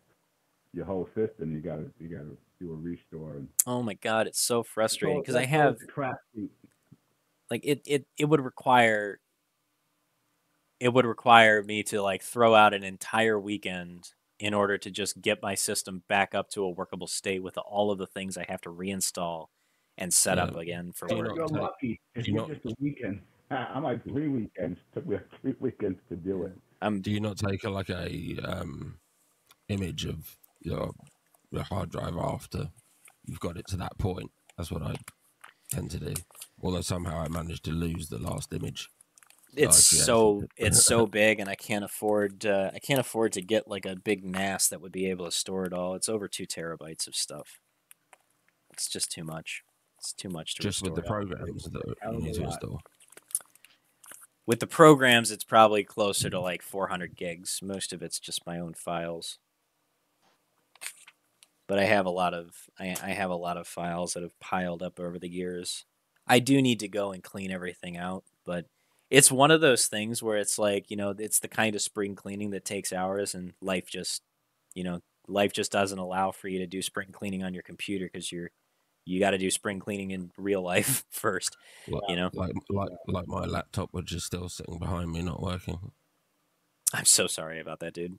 your whole system, you got to do a restore. Oh my God, it's so frustrating because I have like it would require. It would require me to like throw out an entire weekend in order to just get my system back up to a workable state with all of the things I have to reinstall and set up again for work. You're lucky. It's just a weekend. I'm like 3 weekends. It took me 3 weekends to do it. Do you not take a image of your hard drive after you've got it to that point? That's what I entity. Although somehow I managed to lose the last image. It's so big, and I can't afford to get like a big NAS that would be able to store it all. It's over 2 terabytes of stuff. It's just too much. It's too much to just with the restore. programs that you need to install. With the programs, it's probably closer to like 400 gigs. Most of it's just my own files. But I have a lot of files that have piled up over the years. I do need to go and clean everything out, but it's one of those things where it's like, it's the kind of spring cleaning that takes hours, and life just doesn't allow for you to do spring cleaning on your computer because you got to do spring cleaning in real life first. Like my laptop, which is still sitting behind me, not working. I'm so sorry about that, dude.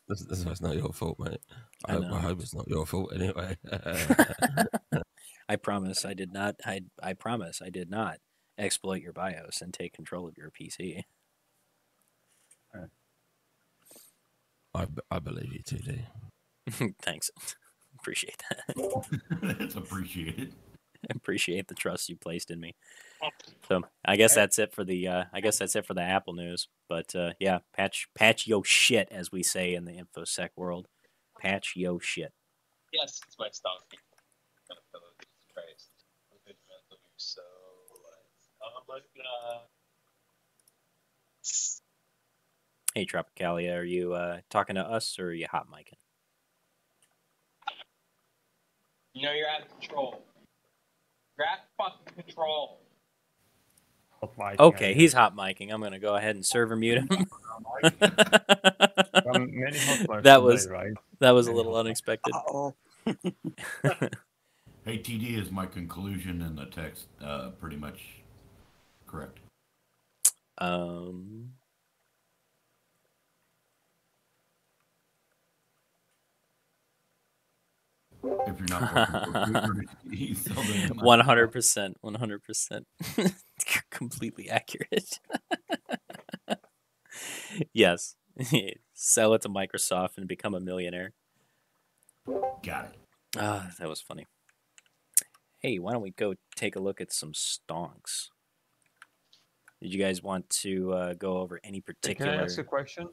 That's not your fault, mate. I hope it's not your fault anyway. I promise I did not. I promise I did not exploit your BIOS and take control of your PC. I believe you, TD. Thanks. Appreciate that. It's appreciated. Appreciate the trust you placed in me. So I guess that's it for the Apple news. But yeah, patch yo shit, as we say in the InfoSec world. Patch yo shit. Yes, it's my stocking. Kind of fellow Jesus Christ. Good mental use. So Hey Tropicalia, are you talking to us or are you hot micing? You know you're out of control. You're out of fucking control. Okay, he's hot micing. I'm gonna go ahead and server mute him. That was a little unexpected. Uh-oh. Hey, TD, is my conclusion in the text pretty much correct? If you're not 100%, 100%, completely accurate. Yes, sell it to Microsoft and become a millionaire. Got it. That was funny. Hey, why don't we go take a look at some stonks? Did you guys want to go over any particular? Can I ask a question?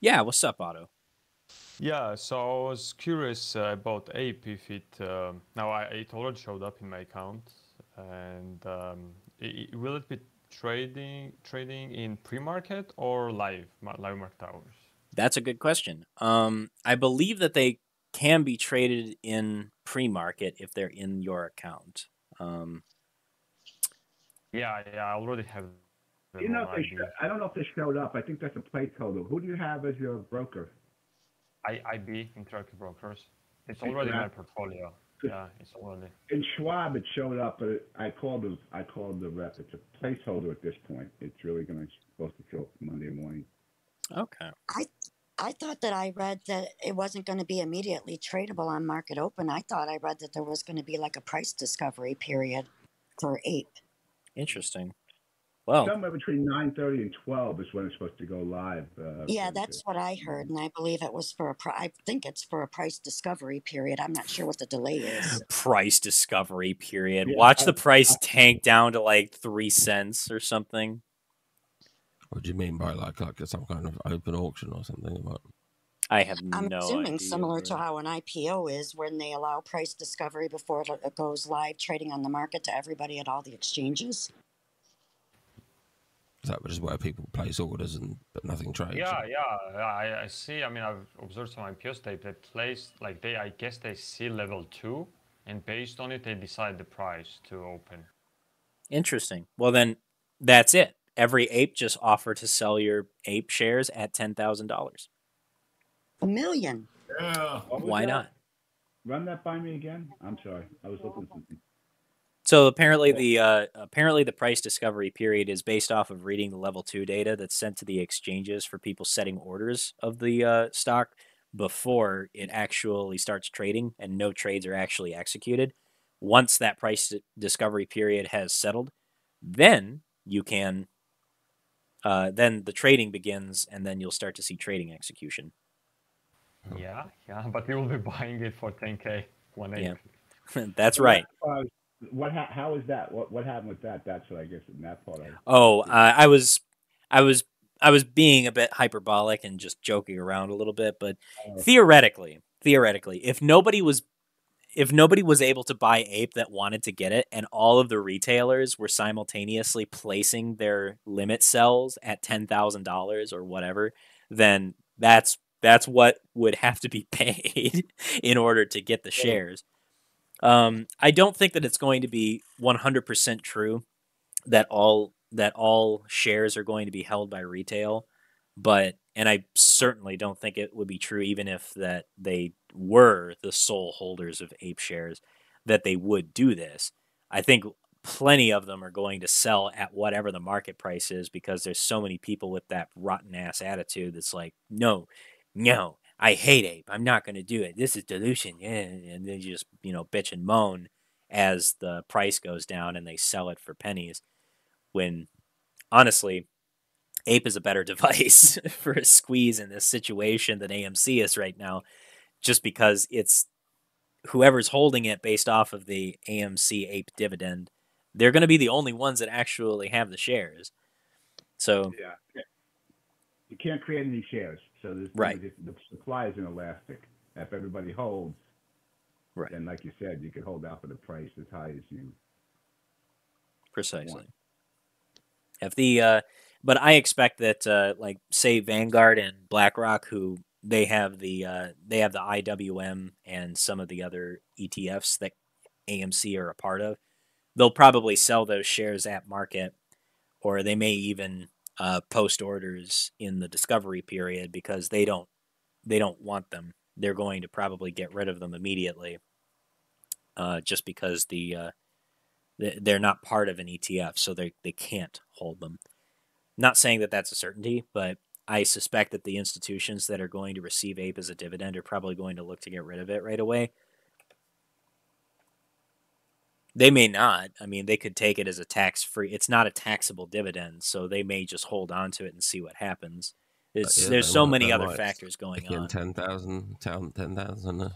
Yeah, what's up, Otto? Yeah, so I was curious about Ape. If it it already showed up in my account, and will it be trading in pre-market or live market hours? That's a good question. I believe that they can be traded in pre-market if they're in your account. Yeah, I already have. I don't know if they showed up. I think that's a placeholder. Who do you have as your broker? IB, Interactive Brokers. It's already in my portfolio. Yeah, it's already. In Schwab, it showed up, but I called the rep. It's a placeholder at this point. It's really supposed to show up Monday morning. Okay. I thought that I read that it wasn't going to be immediately tradable on market open. I thought I read that there was going to be like a price discovery period for Ape. Interesting. Well, somewhere between 9:30 and 12 is when it's supposed to go live. Yeah, that's what I heard, and I believe it was for I think it's for a price discovery period. I'm not sure what the delay is. Price discovery period. Yeah, watch the price tank down to like 3 cents or something. What do you mean by like some kind of open auction or something? I have I'm no assuming idea. Similar to how an IPO is when they allow price discovery before it goes live trading on the market to everybody at all the exchanges. Is that just where people place orders but nothing trades? Yeah, I see. I mean, I've observed some IPOs. They place I guess they see level 2, and based on it, they decide the price to open. Interesting. Well, then that's it. Every ape just offer to sell your ape shares at $10,000. $1 million. Yeah. Why not? Run that by me again. I'm sorry, I was looking at something. So apparently the price discovery period is based off of reading the level 2 data that's sent to the exchanges for people setting orders of the stock before it actually starts trading, and no trades are actually executed. Once that price discovery period has settled, then you can then the trading begins, and then you'll start to see trading execution. Yeah, but you will be buying it for $10K one ape. Yeah. That's right. How is that? What happened with that? That's what I guess in that part. Oh, I was, I was being a bit hyperbolic and just joking around a little bit, but Uh, theoretically, if nobody was able to buy Ape that wanted to get it, and all of the retailers were simultaneously placing their limit sells at $10,000 or whatever, then that's what would have to be paid in order to get the shares. I don't think that it's going to be 100% true that all shares are going to be held by retail, but and I certainly don't think it would be true even if that they were the sole holders of Ape shares that they would do this. I think plenty of them are going to sell at whatever the market price is because there's so many people with that rotten ass attitude that's like, no, no, I hate Ape. I'm not going to do it. This is dilution. Yeah. And they just, bitch and moan as the price goes down and they sell it for pennies. When honestly, Ape is a better device for a squeeze in this situation than AMC is right now, just because it's whoever's holding it based off of the AMC Ape dividend. They're going to be the only ones that actually have the shares. So yeah, you can't create any shares, so right. The supply is inelastic. If everybody holds, right, then like you said, you could hold out for the price as high as you precisely. want. If the but I expect that like say Vanguard and BlackRock, who they have the IWM and some of the other ETFs that AMC are a part of, they'll probably sell those shares at market, or they may even post orders in the discovery period because they don't want them. They're going to probably get rid of them immediately, just because they're not part of an ETF, so they can't hold them. Not saying that that's a certainty, but I suspect that the institutions that are going to receive Ape as a dividend are probably going to look to get rid of it right away. They may not. I mean, they could take it as a tax-free. It's not a taxable dividend, so they may just hold on to it and see what happens. There's so many other factors going on. 10,000 a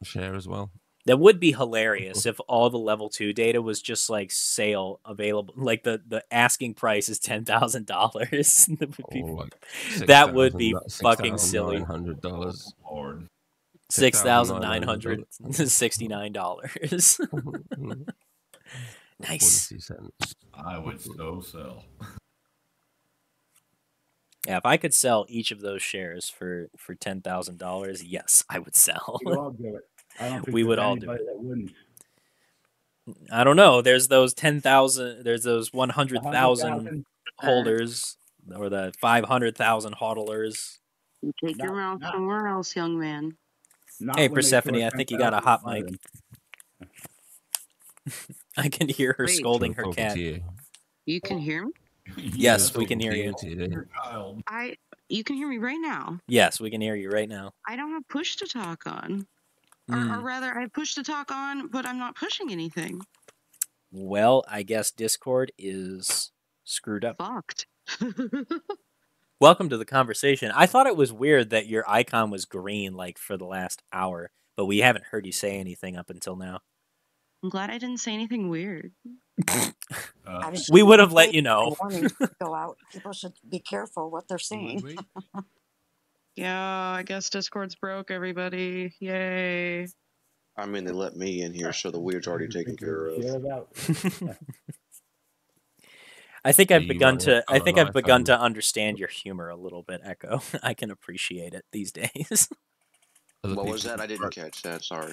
share as well. That would be hilarious if all the level 2 data was just like sale available, like the asking price is $10,000. That would be fucking silly. $6,900. $6,969. Nice. I would so sell. Yeah, if I could sell each of those shares for $10,000, yes, I would sell. We'd all do it. I don't think we would all do it. That wouldn't. I don't know. There's those 10,000. There's those 100,000 holders, or the 500,000 hodlers. You take your mouth somewhere else, young man. Hey, Persephone, I think you got a hot mic. I can hear her scolding her cat. You can hear me? Yes, we can hear you. You can hear me right now. Yes, we can hear you right now. I don't have push to talk on. Or rather, I have push to talk on, but I'm not pushing anything. Well, I guess Discord is screwed up. Fucked. Welcome to the conversation. I thought it was weird that your icon was green like for the last hour, but we haven't heard you say anything up until now. I'm glad I didn't say anything weird. We would have let you know. Go out. People should be careful what they're saying. Yeah, I guess Discord's broke, everybody. Yay. I mean, they let me in here, so the weird's already taken care of. I think I've begun to understand your humor a little bit, Echo. I can appreciate it these days. What was that? I didn't catch that. Sorry.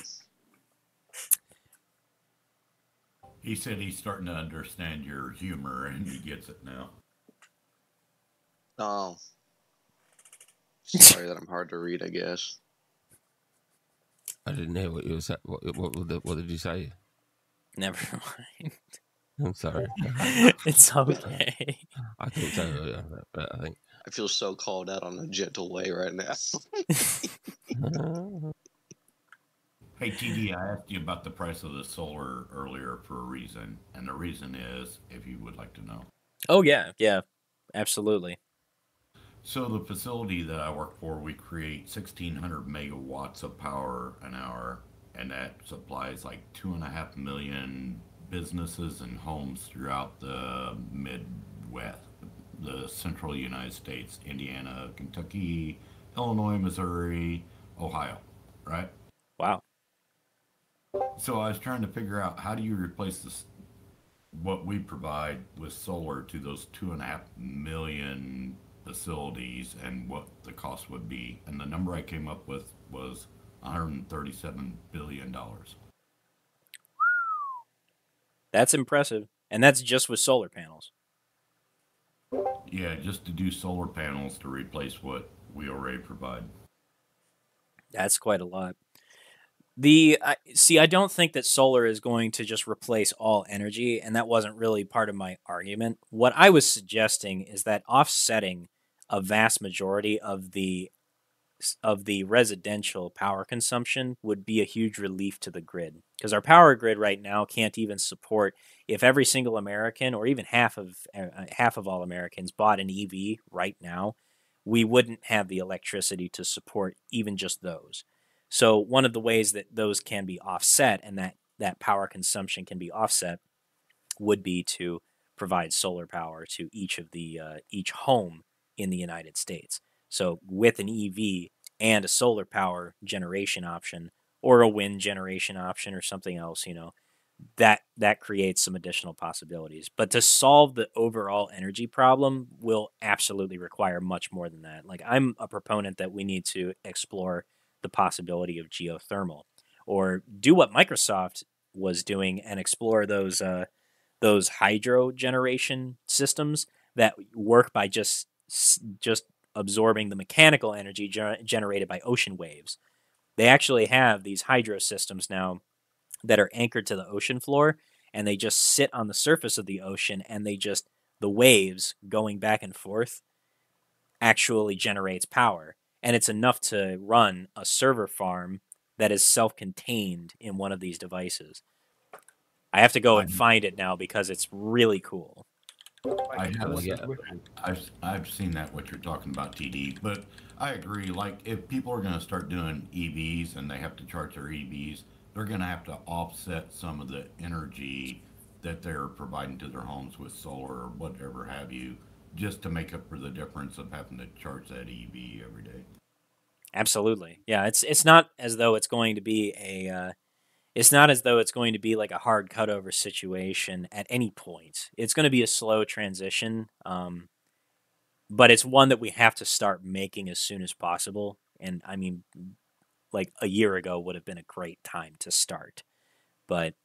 He said he's starting to understand your humor, and he gets it now. Oh. Sorry that I'm hard to read, I guess. I didn't hear what you said. What did you say? Never mind. I'm sorry. It's okay. I thought so, but I think... I feel so called out on a gentle way right now. Hey, TD, I asked you about the price of the solar earlier for a reason, and the reason is, if you would like to know. Oh, yeah, absolutely. So the facility that I work for, we create 1,600 megawatts of power an hour, and that supplies like 2.5 million businesses and homes throughout the Midwest, the central United States, Indiana, Kentucky, Illinois, Missouri, Ohio, right? Wow. So I was trying to figure out how do you replace this, what we provide with solar to those 2.5 million facilities and what the cost would be. And the number I came up with was $137 billion. That's impressive. And that's just with solar panels. Yeah, just to do solar panels to replace what we already provide. That's quite a lot. I don't think that solar is going to just replace all energy, and that wasn't really part of my argument. What I was suggesting is that offsetting a vast majority of the residential power consumption would be a huge relief to the grid, because our power grid right now can't even support, if every single American or even half of all Americans bought an EV right now, we wouldn't have the electricity to support even just those. So one of the ways that those can be offset, and that power consumption can be offset, would be to provide solar power to each home in the United States. So with an EV and a solar power generation option, or a wind generation option, or something else, that creates some additional possibilities. But to solve the overall energy problem will absolutely require much more than that. Like, I'm a proponent that we need to explore the possibility of geothermal, or do what Microsoft was doing and explore those hydro generation systems that work by just absorbing the mechanical energy generated by ocean waves. They actually have these hydro systems now that are anchored to the ocean floor, and they just sit on the surface of the ocean, and the waves going back and forth actually generates power. And it's enough to run a server farm that is self-contained in one of these devices. I have to go and find it now because it's really cool. I've seen that, what you're talking about, TD. But I agree. Like, if people are going to start doing EVs and they have to charge their EVs, they're going to have to offset some of the energy that they're providing to their homes with solar or whatever have you, just to make up for the difference of having to charge that EV every day. Absolutely. Yeah, it's not as though it's going to be it's not as though it's going to be like a hard cutover situation at any point. It's going to be a slow transition, but it's one that we have to start making as soon as possible. And I mean, like a year ago would have been a great time to start, but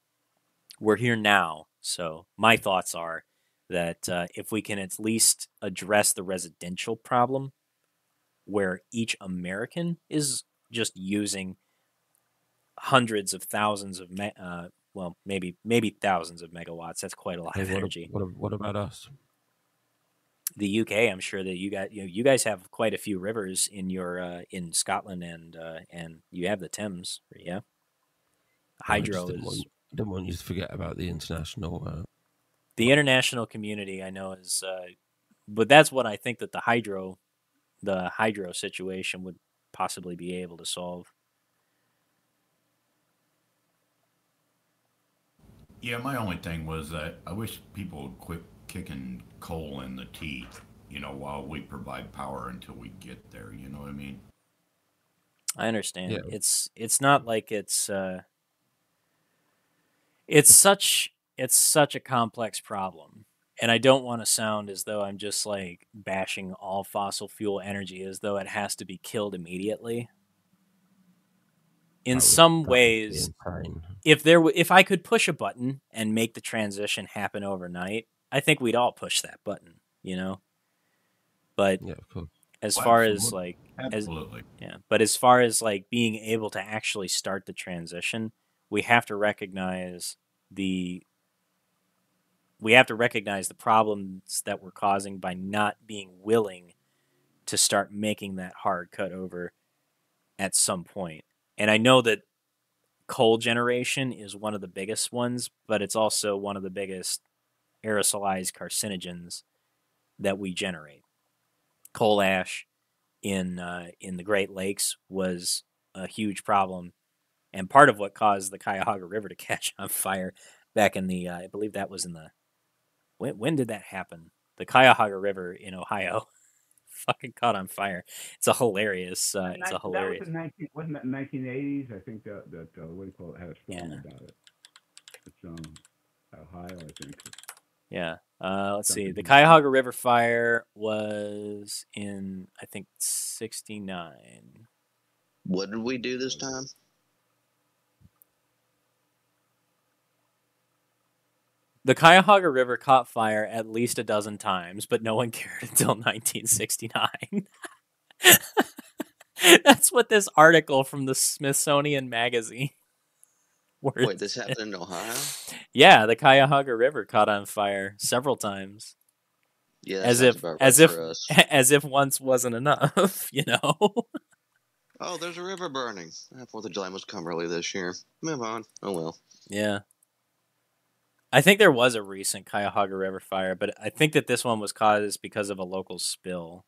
we're here now. So my thoughts are that if we can at least address the residential problem, where each American is just using hundreds of thousands of maybe thousands of megawatts. That's quite a lot of energy. What about us? The UK, I'm sure that you guys have quite a few rivers in your in Scotland, and you have the Thames, yeah. Hydro is. Didn't want you to forget about the international. The international community, I know, is, but that's what I think that the hydro situation would possibly be able to solve. Yeah, my only thing was that I wish people would quit kicking coal in the teeth, while we provide power until we get there. You know what I mean? I understand. Yeah. It's not like it's such a complex problem. And I don't want to sound as though I'm just like bashing all fossil fuel energy as though it has to be killed immediately. In some ways, if I could push a button and make the transition happen overnight, I think we'd all push that button, But yeah, of course. As far as like, absolutely, but as far as like being able to actually start the transition, we have to recognize the problems that we're causing by not being willing to start making that hard cut over at some point. And I know that coal generation is one of the biggest ones, but it's also one of the biggest aerosolized carcinogens that we generate. Coal ash in the Great Lakes was a huge problem, and part of what caused the Cuyahoga River to catch on fire. back in the I believe that was in the when did that happen? The Cuyahoga River in Ohio fucking caught on fire. It's a hilarious. It's a That was hilarious. in 19, wasn't that 1980s? I think that what do you call it, had a song Yeah. about it. It's Ohio, I think. Yeah. Let's see. Something The to- Cuyahoga River fire was in I think 69. What did we do this time? The Cuyahoga River caught fire at least a dozen times, but no one cared until 1969. That's what this article from the Smithsonian Magazine. Wait, this happened in Ohio? Yeah, the Cuyahoga River caught on fire several times. Yeah, that as sounds if about as right if for us. as if once wasn't enough, you know. Oh, there's a river burning. 4th of July must come early this year. Move on. Oh well. Yeah. I think there was a recent Cuyahoga River fire, but I think that this one was caused because of a local spill.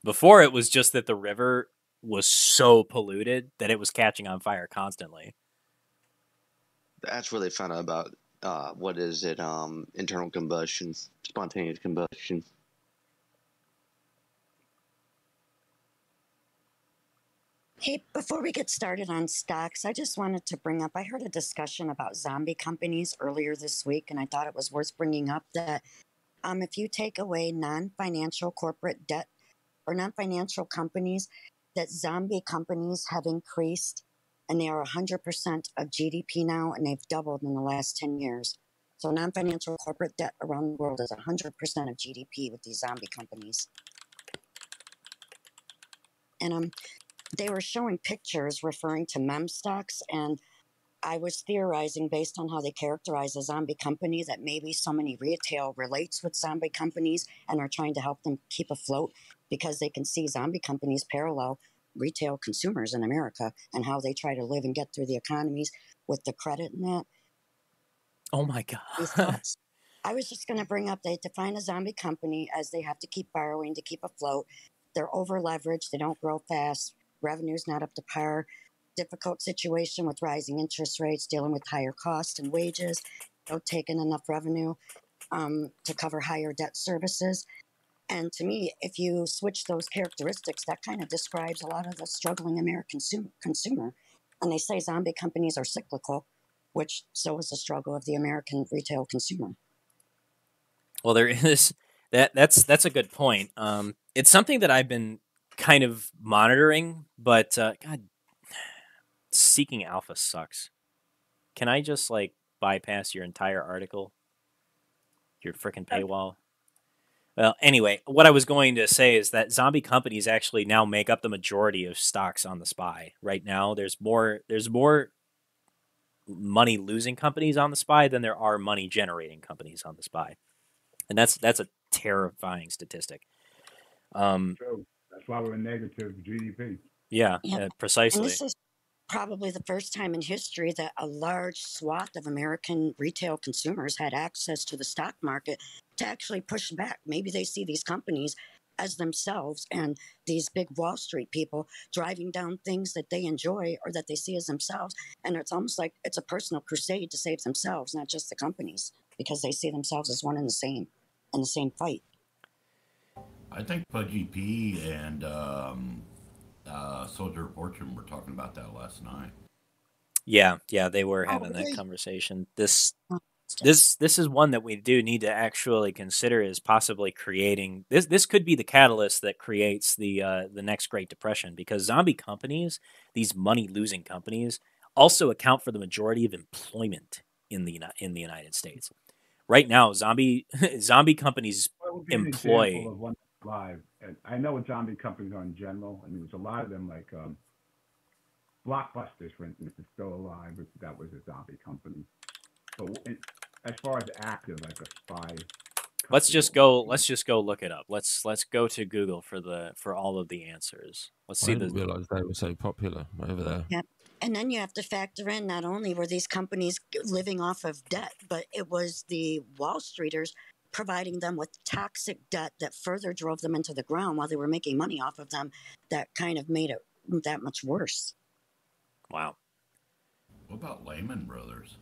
Before, it was just that the river was so polluted that it was catching on fire constantly. That's where they found out about what is it? Internal combustion, spontaneous combustion. Hey, before we get started on stocks, I just wanted to bring up, I heard a discussion about zombie companies earlier this week, and I thought it was worth bringing up that if you take away non-financial corporate debt or non-financial companies, that zombie companies have increased, and they are 100% of GDP now, and they've doubled in the last 10 years. So non-financial corporate debt around the world is 100% of GDP with these zombie companies. And they were showing pictures referring to meme stocks, and I was theorizing based on how they characterize a zombie company that maybe so many retail relates with zombie companies and are trying to help them keep afloat because they can see zombie companies parallel retail consumers in America and how they try to live and get through the economies with the credit and that. Oh my god. I was just going to bring up, they define a zombie company as they have to keep borrowing to keep afloat. They're over leveraged. They don't grow fast. Revenue's not up to par. Difficult situation with rising interest rates, dealing with higher costs and wages, don't take in enough revenue to cover higher debt services. And to me, if you switch those characteristics, that kind of describes a lot of the struggling American consumer. And they say zombie companies are cyclical, which so is the struggle of the American retail consumer. Well, there is that's a good point. It's something that I've been kind of monitoring, but God, Seeking Alpha sucks. Can I just like bypass your entire article? Your freaking paywall. Well, anyway, what I was going to say is that zombie companies actually now make up the majority of stocks on the SPY. Right now, there's more money losing companies on the SPY than there are money generating companies on the SPY, and that's a terrifying statistic. True. That's why we're in negative GDP. Yeah, precisely. And this is probably the first time in history that a large swath of American retail consumers had access to the stock market to actually push back. Maybe they see these companies as themselves and these big Wall Street people driving down things that they enjoy or that they see as themselves. And it's almost like it's a personal crusade to save themselves, not just the companies, because they see themselves as one and the same fight. I think Pudgy P and Soldier of Fortune were talking about that last night. Yeah, they were having that conversation. This is one that we do need to actually consider as possibly creating this. This could be the catalyst that creates the next Great Depression, because zombie companies, these money losing companies, also account for the majority of employment in the United States. Right now, zombie companies employ. Of one live, and I know what zombie companies are in general. I mean, there's a lot of them, like Blockbusters, for instance, is still alive. That was a zombie company. But as far as active, like a SPY. Let's just go look it up. Let's go to Google for all of the answers. Let's see. I didn't realize they were so popular over there. Yep. And then you have to factor in, not only were these companies living off of debt, but it was the Wall Streeters providing them with toxic debt that further drove them into the ground while they were making money off of them. That kind of made it that much worse. Wow. What about Lehman Brothers?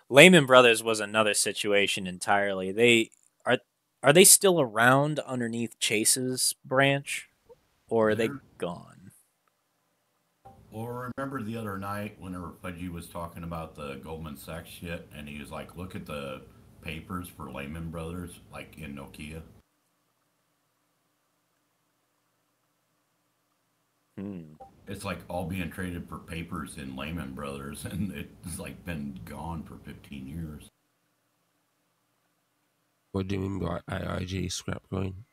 Lehman Brothers was another situation entirely. Are they still around underneath Chase's branch, or are they There. gone? Well, remember the other night whenever Pudgy was talking about the Goldman Sachs shit, and he was like, "Look at the papers for Lehman Brothers, like in Nokia." It's like all being traded for papers in Lehman Brothers, and it's like been gone for 15 years. What do you mean by AIG scrap coin?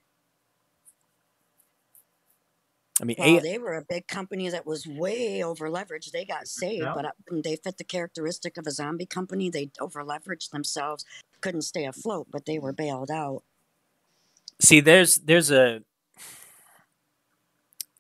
I mean, Well, they were a big company that was way over leveraged. They got saved, but they fit the characteristic of a zombie company. They over leveraged themselves, couldn't stay afloat, but they were bailed out. see, there's a.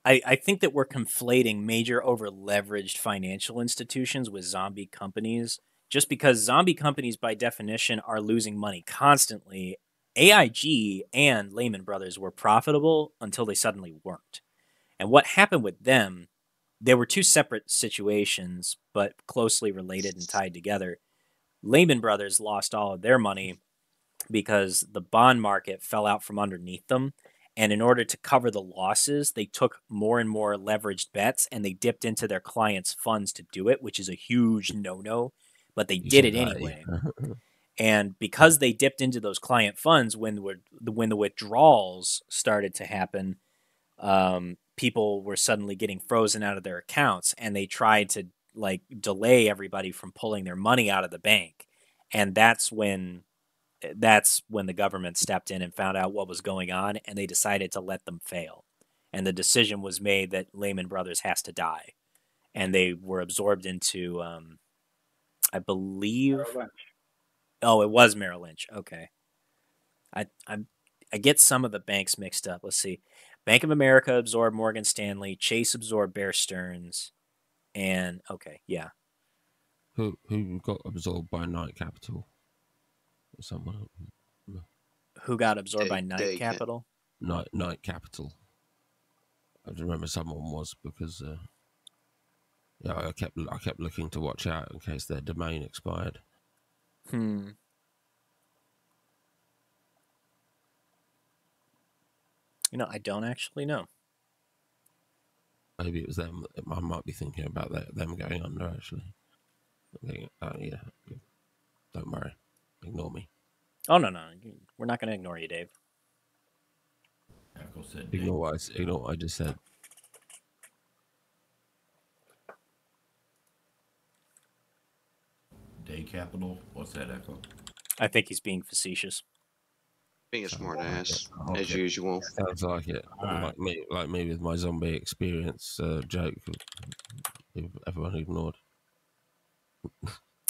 I think that we're conflating major over leveraged financial institutions with zombie companies. Just because zombie companies, by definition, are losing money constantly, AIG and Lehman Brothers were profitable until they suddenly weren't. And what happened with them, they were two separate situations, but closely related and tied together. Lehman Brothers lost all of their money because the bond market fell out from underneath them. And in order to cover the losses, they took more and more leveraged bets and they dipped into their clients' funds to do it, which is a huge no-no, but they did it anyway. And because they dipped into those client funds when the withdrawals started to happen, people were suddenly getting frozen out of their accounts, and they tried to like delay everybody from pulling their money out of the bank. And that's when the government stepped in and found out what was going on, and they decided to let them fail. And the decision was made that Lehman Brothers has to die, and they were absorbed into, I believe. Oh, it was Merrill Lynch. Okay, I get some of the banks mixed up. Let's see. Bank of America absorbed Morgan Stanley. Chase absorbed Bear Stearns, and okay, yeah. Who got absorbed by Knight Capital? Someone. Who got absorbed by Knight Capital? Knight Capital. I remember someone was because yeah, I kept looking to watch out in case their domain expired. You know, I don't actually know. Maybe it was them. I might be thinking about them going under, actually. Thinking, yeah. Don't worry. Ignore me. Oh, no. We're not going to ignore you, Dave. Echo said Ignore what I just said. Day Capital? What's that, Echo? I think he's being facetious. Being a smart ass, as usual. Sounds like it. Like me with my zombie experience joke. Everyone ignored.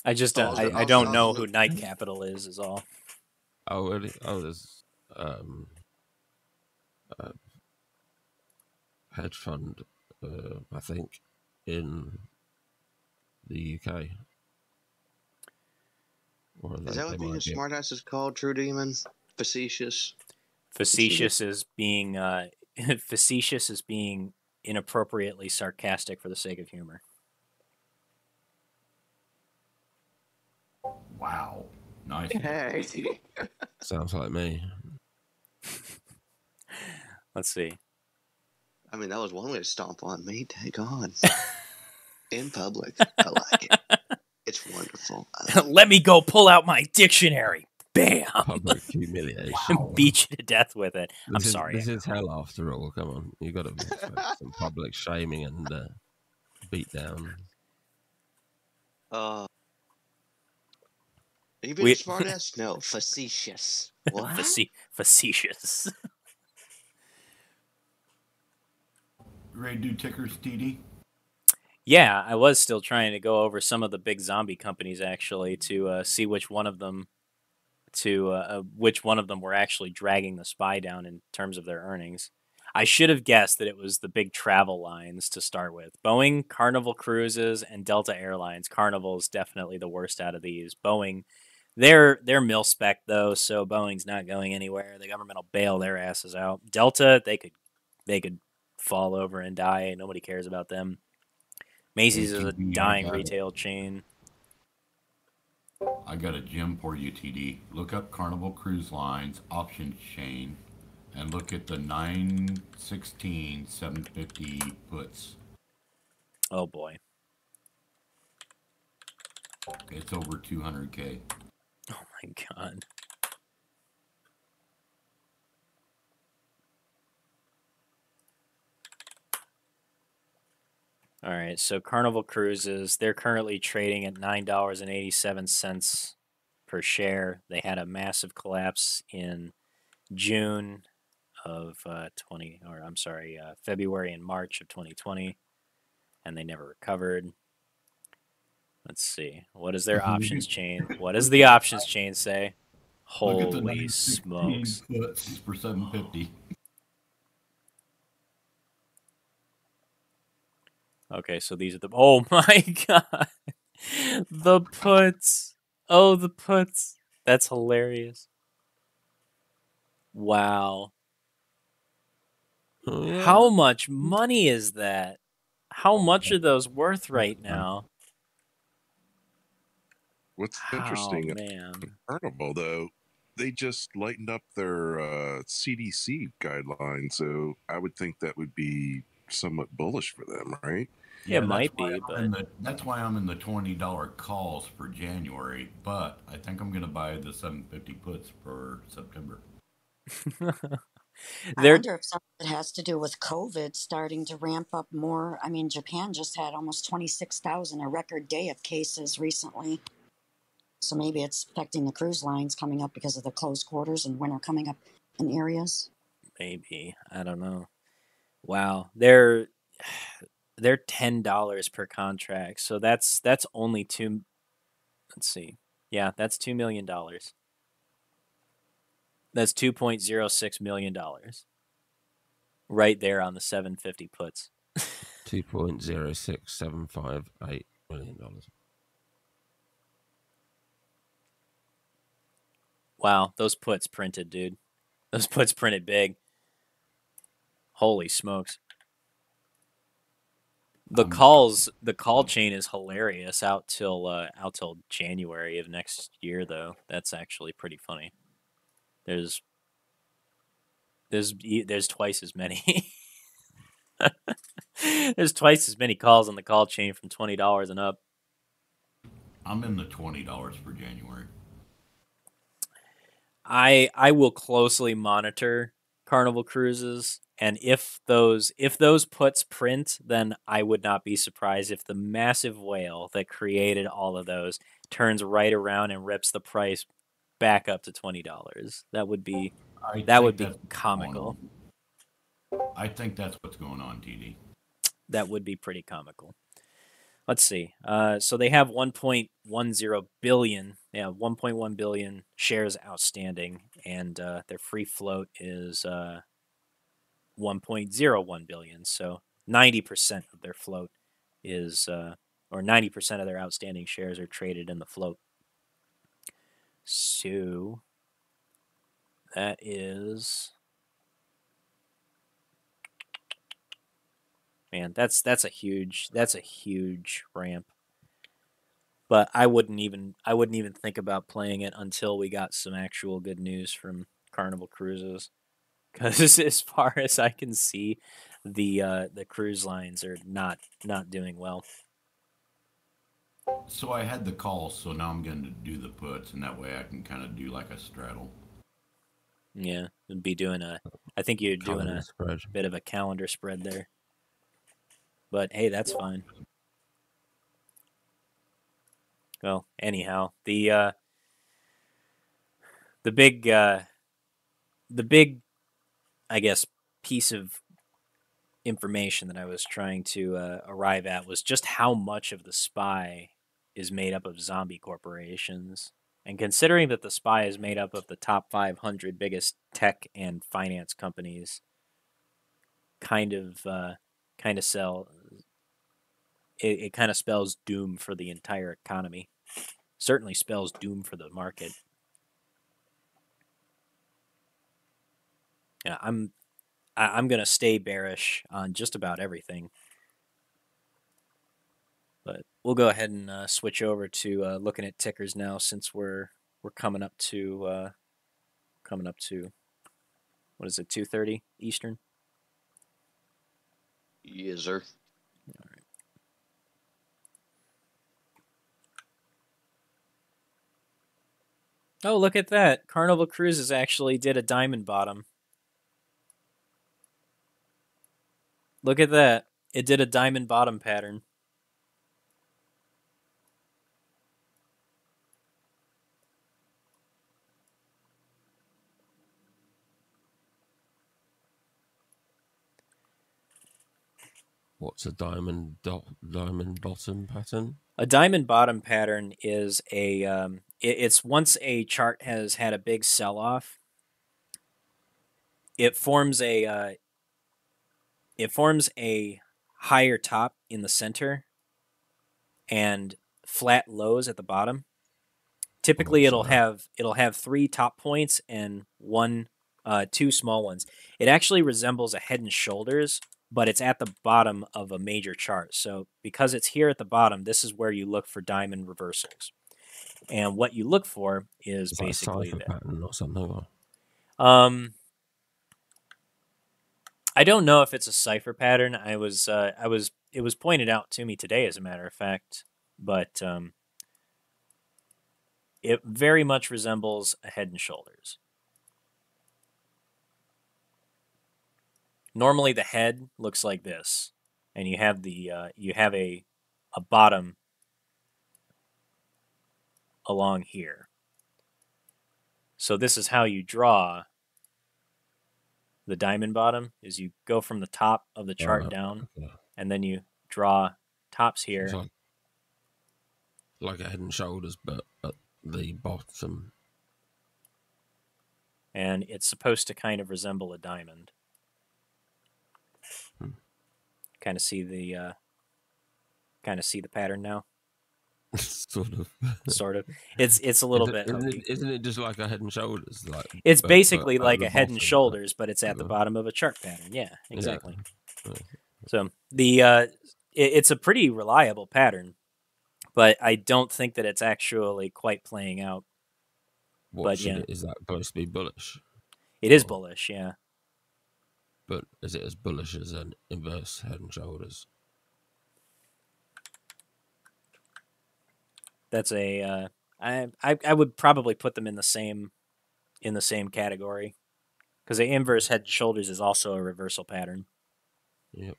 I just I don't know who Knight Capital is all. Oh really? Oh, there's hedge fund, I think, in the UK. Is that what being a smart ass is called, True Demon? Facetious. Facetious is being facetious is being inappropriately sarcastic for the sake of humor. Wow. Nice. Hey. Sounds like me. Let's see. I mean, that was one way to stomp on me. Take on. In public. I like it. It's wonderful. Let me go pull out my dictionary. Bam! Public humiliation. Wow. Beat you to death with it. I'm sorry. This is hell after all. Come on. You got to expect some public shaming and beat down. Are you being a smart ass? No, facetious. What? Facetious. Ready to do tickers, TD? Yeah, I was still trying to go over some of the big zombie companies actually to see which one of them were actually dragging the SPY down in terms of their earnings. I should have guessed that it was the big travel lines to start with. Boeing, Carnival Cruises, and Delta Airlines. Carnival is definitely the worst out of these. Boeing, they're mil-spec though, so Boeing's not going anywhere. The government will bail their asses out. Delta, they could fall over and die. Nobody cares about them. Macy's is a dying retail chain. I got a gem for you, TD. Look up Carnival Cruise Lines options chain and look at the 916 750 puts. Oh boy. It's over 200K. Oh my god. All right, so Carnival Cruises, they're currently trading at $9.87 per share. They had a massive collapse in June of February and March of 2020, and they never recovered. Let's see. What is their options chain? What does the options chain say? Look at the Holy 916 smokes. puts for 750. Okay, so these are the... Oh my god! The puts! Oh, the puts! That's hilarious. Wow. Oh, yeah. How much money is that? How much are those worth right now? What's Oh, interesting, man. Carnival, though, they just lightened up their CDC guidelines, so I would think that would be somewhat bullish for them, right? Yeah, it might be, but that's why I'm in the $20 calls for January. But I think I'm going to buy the 750 puts for September. I wonder if some of it has to do with COVID starting to ramp up more. I mean, Japan just had almost 26,000, a record day of cases recently. So maybe it's affecting the cruise lines coming up because of the closed quarters and winter coming up in areas. Maybe. I don't know. Wow. They're $10 per contract. So that's only two. Let's see. Yeah, that's $2 million. That's $2.06 million. Right there on the 750 puts. $2.06758 million. Wow, those puts printed, dude. Those puts printed big. Holy smokes. The call chain is hilarious out till January of next year though. That's actually pretty funny. There's twice as many. There's twice as many calls on the call chain from $20 and up. I'm in the $20 for January. I will closely monitor Carnival Cruises, and if those puts print, then I would not be surprised if the massive whale that created all of those turns right around and rips the price back up to $20. That would be comical. I think that's what's going on, TD. That would be pretty comical. Let's see. So they have 1.10 billion. Yeah, 1.1 billion shares outstanding, and their free float is 1.01 billion. So 90% of their float is, or 90% of their outstanding shares are traded in the float. So that is, man, that's a huge ramp. But I wouldn't even think about playing it until we got some actual good news from Carnival Cruises, because as far as I can see, the cruise lines are not doing well. So I had the calls, so now I'm going to do the puts, and that way I can kind of do like a straddle. Yeah, it'd be doing I think you're doing a spread. bit of a calendar spread there. But hey, that's fine. Well, anyhow, the big I guess piece of information that I was trying to arrive at was just how much of the SPY is made up of zombie corporations. And considering that the SPY is made up of the top 500 biggest tech and finance companies, kind of spells doom for the entire economy. Certainly spells doom for the market. Yeah, I'm gonna stay bearish on just about everything. But we'll go ahead and switch over to looking at tickers now, since we're coming up to what is it, 2:30 Eastern? Yes, sir. All right. Oh, look at that! Carnival Cruises actually did a diamond bottom. Look at that! It did a diamond bottom pattern. What's a diamond bottom pattern? A diamond bottom pattern is it's once a chart has had a big sell-off, it forms a higher top in the center and flat lows at the bottom. Typically, it'll have 3 top points and 2 small ones. It actually resembles a head and shoulders, but it's at the bottom of a major chart. So because it's here at the bottom, this is where you look for diamond reversals. And what you look for is basically that pattern or something. I don't know if it's a cipher pattern. It was pointed out to me today, as a matter of fact, but it very much resembles a head and shoulders. Normally, the head looks like this, and you have a bottom along here. So this is how you draw the diamond bottom: is you go from the top of the chart down, and then you draw tops here. So like a head and shoulders, but at the bottom. And it's supposed to kind of resemble a diamond. Kind of see the pattern now. Sort of. It's a little bit. Isn't it just like a head and shoulders? It's basically like a head and shoulders, but it's at the bottom of a chart pattern. Yeah, exactly. Yeah. So it's a pretty reliable pattern, but I don't think that it's actually quite playing out. Is that supposed to be bullish? It is bullish, yeah. But is it as bullish as an inverse head and shoulders? That's I would probably put them in the same category, because the inverse head and shoulders is also a reversal pattern. Yep.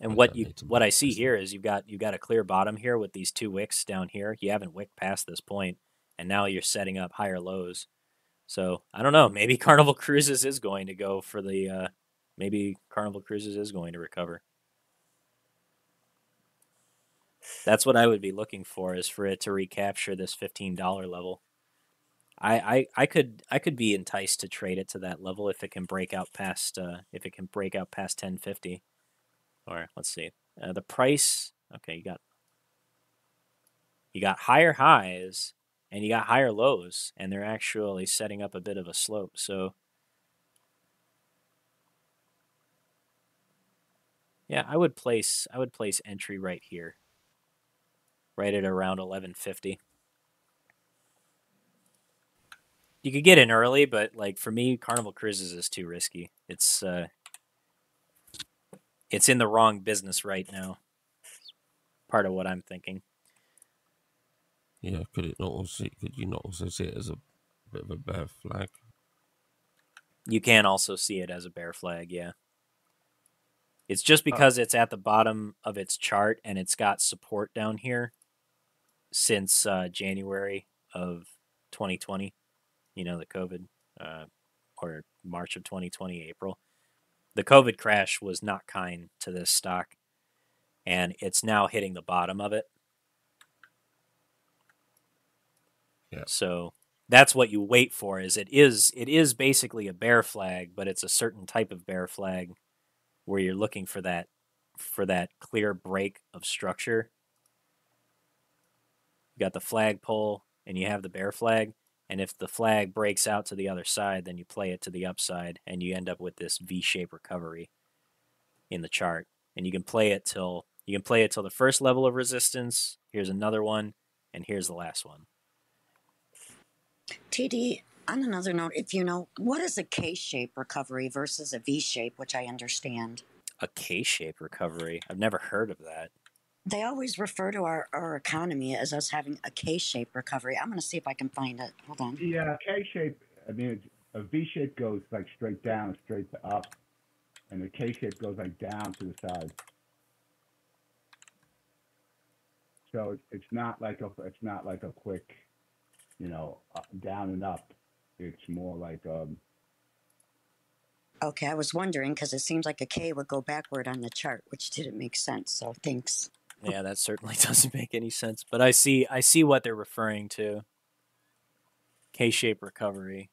And what I see here is you've got a clear bottom here with these 2 wicks down here. You haven't wicked past this point, and now you're setting up higher lows. So I don't know. Maybe Carnival Cruises is going to go for the. Maybe Carnival Cruises is going to recover. That's what I would be looking for, is for it to recapture this $15 level. I could be enticed to trade it to that level if it can break out past 1050. Or let's see, the price. Okay, you got higher highs and you got higher lows, and they're actually setting up a bit of a slope. So yeah, I would place entry right here, right at around 1150. You could get in early, but like for me, Carnival Cruises is too risky. It's in the wrong business right now. Part of what I'm thinking. Yeah, could you not also see it as a bit of a bear flag? You can also see it as a bear flag, yeah. It's just because it's at the bottom of its chart and it's got support down here since January of 2020. You know, the COVID, or March of 2020, April. The COVID crash was not kind to this stock, and it's now hitting the bottom of it. Yeah. So that's what you wait for. It is basically a bear flag, but it's a certain type of bear flag where you're looking for that clear break of structure. You got the flagpole and you have the bear flag, and if the flag breaks out to the other side, then you play it to the upside, and you end up with this V-shaped recovery in the chart. And you can play it till You can play it till the first level of resistance. Here's another one, and here's the last one. TD, on another note, if you know, what is a K-shape recovery versus a V-shape, which I understand? A K-shape recovery? I've never heard of that. They always refer to our economy as us having a K-shape recovery. I'm going to see if I can find it. Hold on. Yeah, K-shape, I mean, a V-shape goes like straight down, straight to up, and a K-shape goes like down to the side. So it's not like a quick, you know, down and up. It's more like Okay, I was wondering because it seems like a K would go backward on the chart, which didn't make sense. So thanks. Yeah, that certainly doesn't make any sense. But I see what they're referring to. K-shape recovery.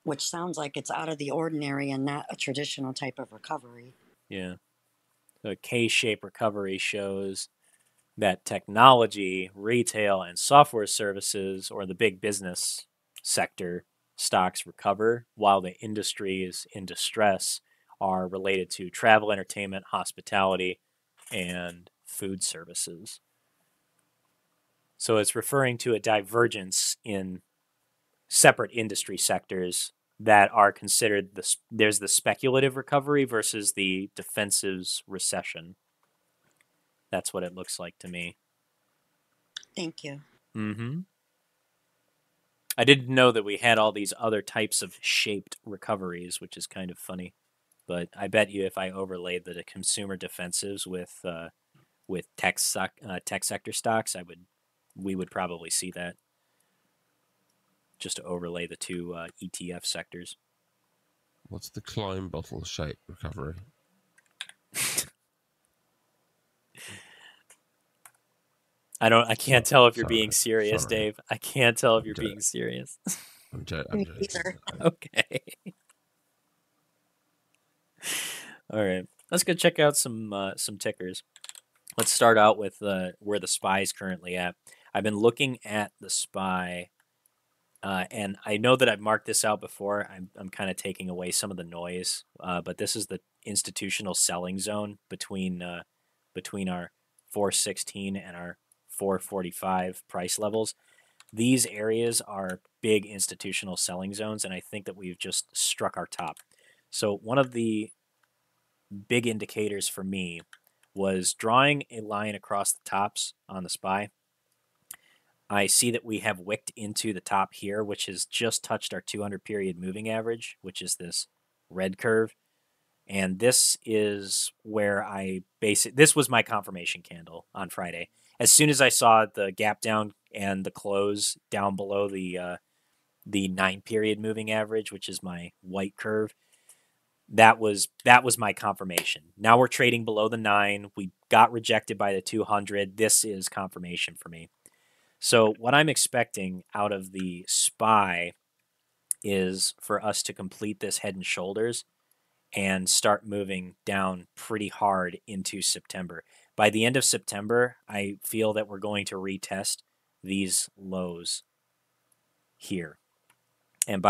Which sounds like it's out of the ordinary and not a traditional type of recovery. Yeah. So a K-shape recovery shows that technology, retail, and software services, or the big business sector stocks recover, while the industries in distress are related to travel, entertainment, hospitality, and food services. So it's referring to a divergence in separate industry sectors that are considered there's the speculative recovery versus the defensive recession. That's what it looks like to me. Thank you. Mm-hmm. I didn't know that we had all these other types of shaped recoveries, which is kind of funny. But I bet you if I overlaid the consumer defensives with tech sector stocks, we would probably see that. Just to overlay the two ETF sectors. What's the climb bottle shape recovery? I can't tell if you're being serious, Dave. I can't tell if you're being serious. I'm joking. Okay. All right. Let's go check out some tickers. Let's start out with where the SPY is currently at. I've been looking at the SPY, and I know that I've marked this out before. I'm kind of taking away some of the noise, but this is the institutional selling zone between our 416 and our 445 price levels. These areas are big institutional selling zones, and I think that we've just struck our top. So one of the big indicators for me was drawing a line across the tops on the SPY. I see that we have wicked into the top here, which has just touched our 200 period moving average, which is this red curve. And this is where this was my confirmation candle on Friday. As soon as I saw the gap down and the close down below the 9 period moving average, which is my white curve, that was my confirmation. Now we're trading below the 9. We got rejected by the 200. This is confirmation for me. So what I'm expecting out of the SPY is for us to complete this head and shoulders and start moving down pretty hard into September. By the end of September, I feel that we're going to retest these lows here. And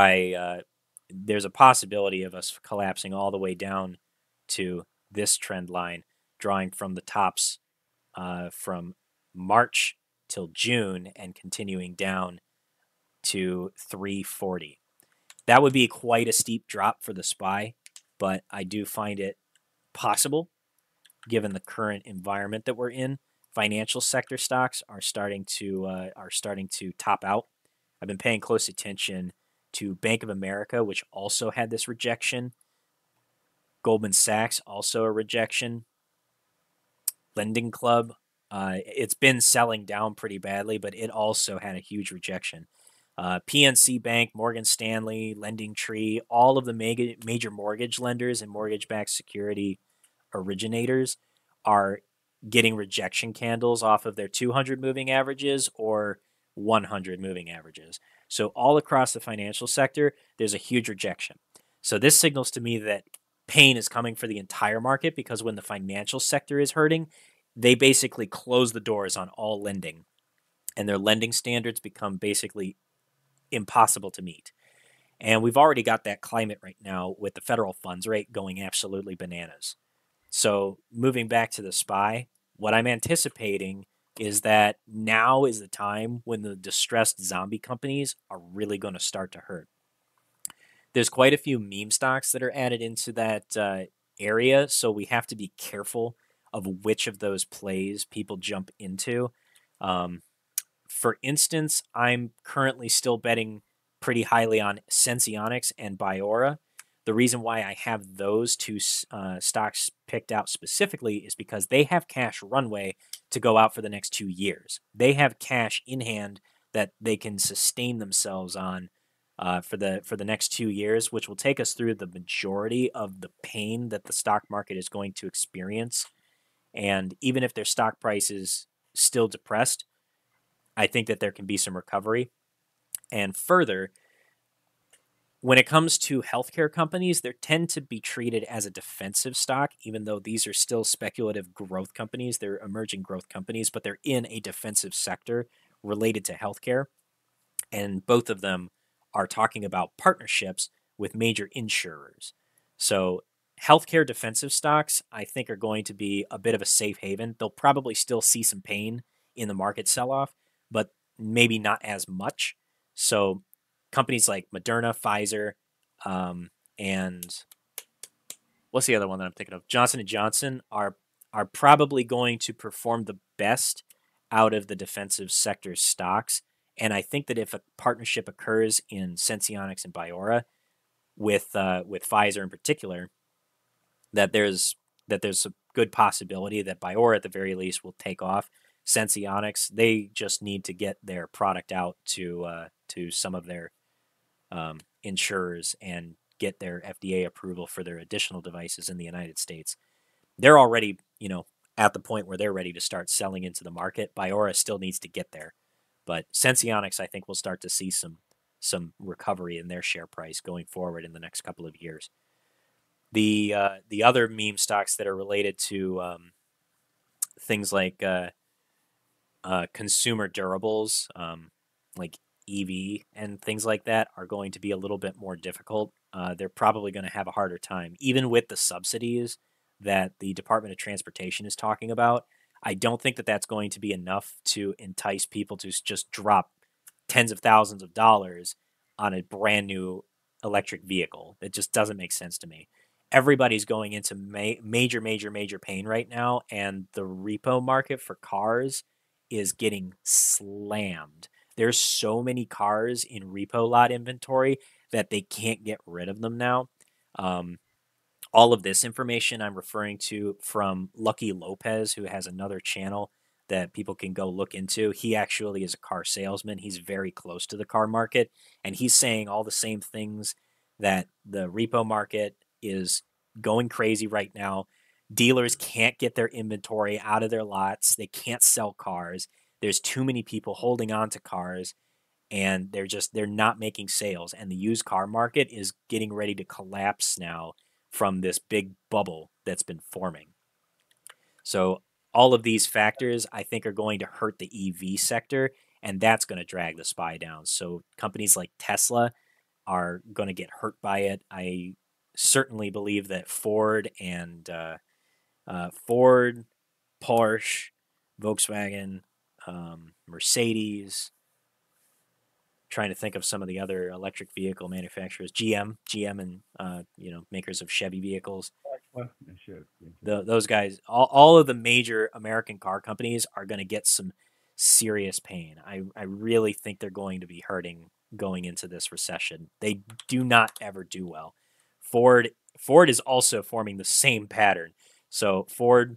there's a possibility of us collapsing all the way down to this trend line, drawing from the tops from March till June and continuing down to 340. That would be quite a steep drop for the SPY, but I do find it possible given the current environment that we're in. Financial sector stocks are starting to top out. I've been paying close attention to Bank of America, which also had this rejection. Goldman Sachs, also a rejection. Lending Club, it's been selling down pretty badly, but it also had a huge rejection. PNC Bank, Morgan Stanley, Lending Tree, all of the major mortgage lenders and mortgage-backed security originators are getting rejection candles off of their 200 moving averages or 100 moving averages. So all across the financial sector, there's a huge rejection. So this signals to me that pain is coming for the entire market, because when the financial sector is hurting, they basically close the doors on all lending, and their lending standards become basically impossible to meet. And we've already got that climate right now with the federal funds rate going absolutely bananas. So moving back to the SPY, what I'm anticipating is that now is the time when the distressed zombie companies are really going to start to hurt. There's quite a few meme stocks that are added into that area, so we have to be careful of which of those plays people jump into. For instance, I'm currently still betting pretty highly on Senseonics and Biora. The reason why I have those two stocks picked out specifically is because they have cash runway to go out for the next 2 years. They have cash in hand that they can sustain themselves on for the next 2 years, which will take us through the majority of the pain that the stock market is going to experience. And even if their stock price is still depressed, I think that there can be some recovery. And further, when it comes to healthcare companies, they tend to be treated as a defensive stock, even though these are still speculative growth companies. They're emerging growth companies, but they're in a defensive sector related to healthcare. And both of them are talking about partnerships with major insurers. So healthcare defensive stocks, I think, are going to be a bit of a safe haven. They'll probably still see some pain in the market sell-off, but maybe not as much. So companies like Moderna, Pfizer, and what's the other one that I'm thinking of? Johnson & Johnson are probably going to perform the best out of the defensive sector stocks. And I think that if a partnership occurs in Senseonics and Biora with Pfizer in particular, that there's a good possibility that Biora at the very least will take off. Senseonics, they just need to get their product out to some of their insurers and get their FDA approval for their additional devices in the United States. They're already, at the point where they're ready to start selling into the market. Biora still needs to get there. But Senseonics, I think, will start to see some recovery in their share price going forward in the next couple of years. The other meme stocks that are related to things like consumer durables, like EV and things like that, are going to be a little bit more difficult. They're probably going to have a harder time, even with the subsidies that the Department of Transportation is talking about. I don't think that that's going to be enough to entice people to just drop tens of thousands of dollars on a brand new electric vehicle. It just doesn't make sense to me. Everybody's going into major pain right now, and the repo market for cars is getting slammed. There's so many cars in repo lot inventory that they can't get rid of them now. All of this information I'm referring to from Lucky Lopez, who has another channel that people can go look into. He actually is a car salesman. He's very close to the car market, and he's saying all the same things, that the repo market is going crazy right now. Dealers can't get their inventory out of their lots. They can't sell cars. There's too many people holding on to cars, and they're not making sales. And the used car market is getting ready to collapse now from this big bubble that's been forming. So all of these factors, I think, are going to hurt the EV sector, and that's going to drag the SPY down. So companies like Tesla are going to get hurt by it. I certainly believe that Ford and Ford, Porsche, Volkswagen, Mercedes, trying to think of some of the other electric vehicle manufacturers, GM and makers of Chevy vehicles. Those guys, all of the major American car companies are going to get some serious pain. I really think they're going to be hurting going into this recession. They do not ever do well. Ford is also forming the same pattern. So Ford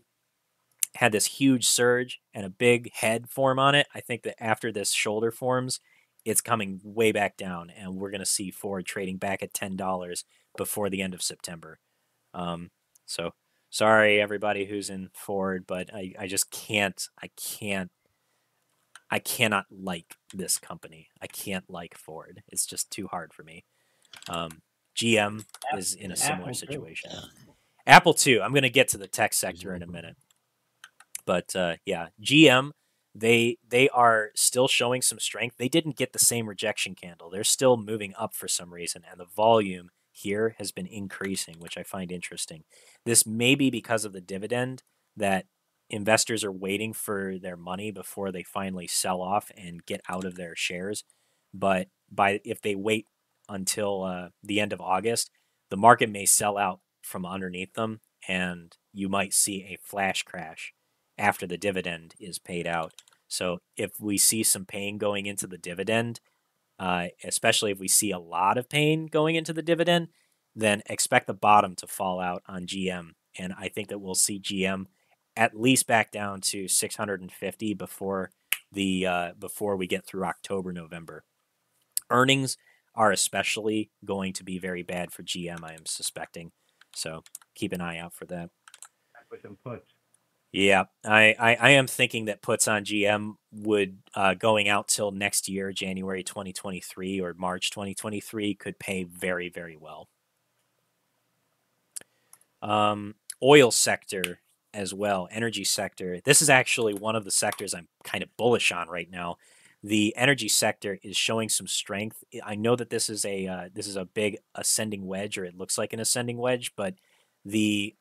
had this huge surge and a big head form on it. I think that after this shoulder forms, it's coming way back down, and we're going to see Ford trading back at $10 before the end of September. So sorry everybody who's in Ford, but I just can't. I cannot like this company. I can't like Ford. It's just too hard for me. GM is in a similar situation. Apple too. I'm going to get to the tech sector in a minute. But yeah, GM, they are still showing some strength. They didn't get the same rejection candle. They're still moving up for some reason, and the volume here has been increasing, which I find interesting. This may be because of the dividend that investors are waiting for their money before they finally sell off and get out of their shares. But if they wait until the end of August, the market may sell out from underneath them, and you might see a flash crash after the dividend is paid out. So if we see some pain going into the dividend, especially if we see a lot of pain going into the dividend, then expect the bottom to fall out on GM. And I think that we'll see GM at least back down to 650 before we get through October, November. Earnings are especially going to be very bad for GM, I am suspecting. So keep an eye out for that. With some puts. Yeah, I am thinking that puts on GM would going out till next year, January 2023 or March 2023, could pay very, very well. Oil sector as well, energy sector. This is actually one of the sectors I'm kind of bullish on right now. The energy sector is showing some strength. I know that this is a big ascending wedge, or it looks like an ascending wedge, but the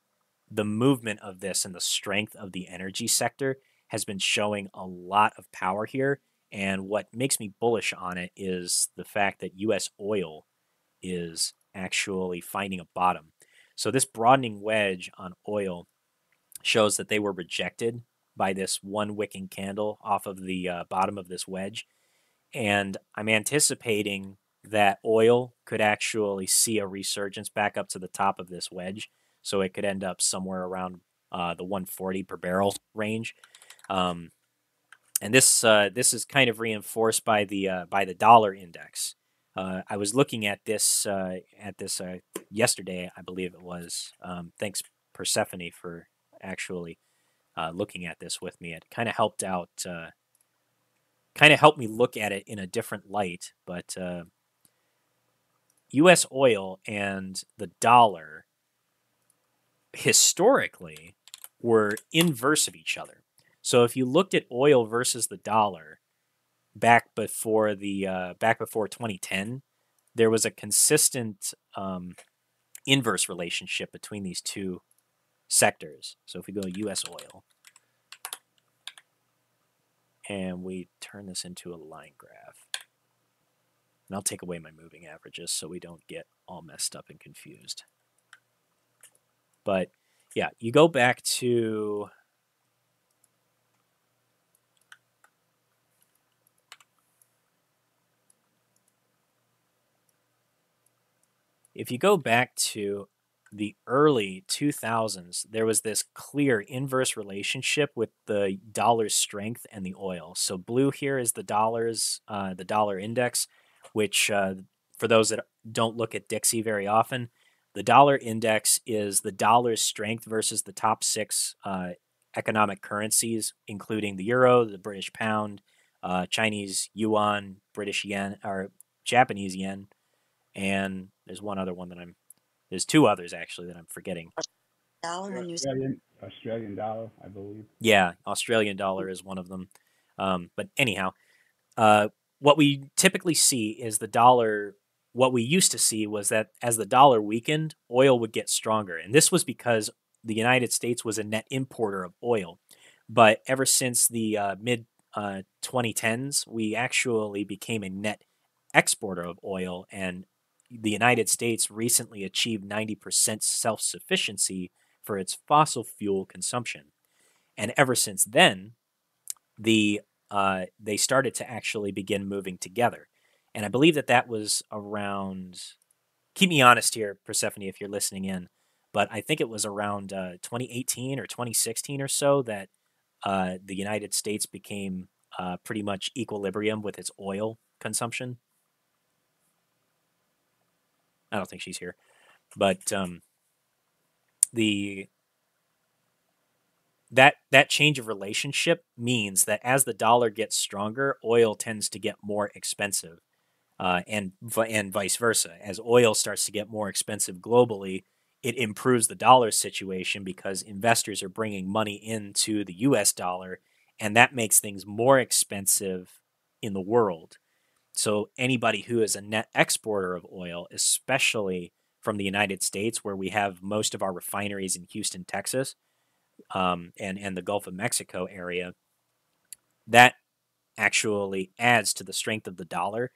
movement of this and the strength of the energy sector has been showing a lot of power here. And what makes me bullish on it is the fact that U.S. oil is actually finding a bottom. So this broadening wedge on oil shows that they were rejected by this one wicking candle off of the bottom of this wedge. And I'm anticipating that oil could actually see a resurgence back up to the top of this wedge. So it could end up somewhere around the 140 per barrel range. And this is kind of reinforced by the dollar index. I was looking at this yesterday, I believe it was. Thanks, Persephone, for actually looking at this with me. It kind of helped out, kind of helped me look at it in a different light. But U.S. oil and the dollar historically were inverse of each other. So if you looked at oil versus the dollar back before 2010, there was a consistent inverse relationship between these two sectors. So if we go U.S. oil and we turn this into a line graph, and I'll take away my moving averages so we don't get all messed up and confused. But yeah, you go back to the early 2000s, there was this clear inverse relationship with the dollar's strength and the oil. So blue here is the dollar index, which for those that don't look at Dixie very often, the dollar index is the dollar's strength versus the top 6 economic currencies, including the euro, the British pound, Chinese yuan, British yen, or Japanese yen, and there's one other one there's 2 others actually that I'm forgetting. Australian dollar, I believe. Yeah, Australian dollar is one of them. But anyhow, what we typically see is the dollar. What we used to see was that as the dollar weakened, oil would get stronger. And this was because the United States was a net importer of oil. But ever since the mid-2010s, we actually became a net exporter of oil. And the United States recently achieved 90% self-sufficiency for its fossil fuel consumption. And ever since then, they started to actually begin moving together. And I believe that was around, keep me honest here, Persephone, if you're listening in, but I think it was around 2018 or 2016 or so that the United States became pretty much equilibrium with its oil consumption. I don't think she's here. But that change of relationship means that as the dollar gets stronger, oil tends to get more expensive. And vice versa. As oil starts to get more expensive globally, it improves the dollar situation because investors are bringing money into the U.S. dollar and that makes things more expensive in the world. So anybody who is a net exporter of oil, especially from the United States, where we have most of our refineries in Houston, Texas, and the Gulf of Mexico area, that actually adds to the strength of the dollar.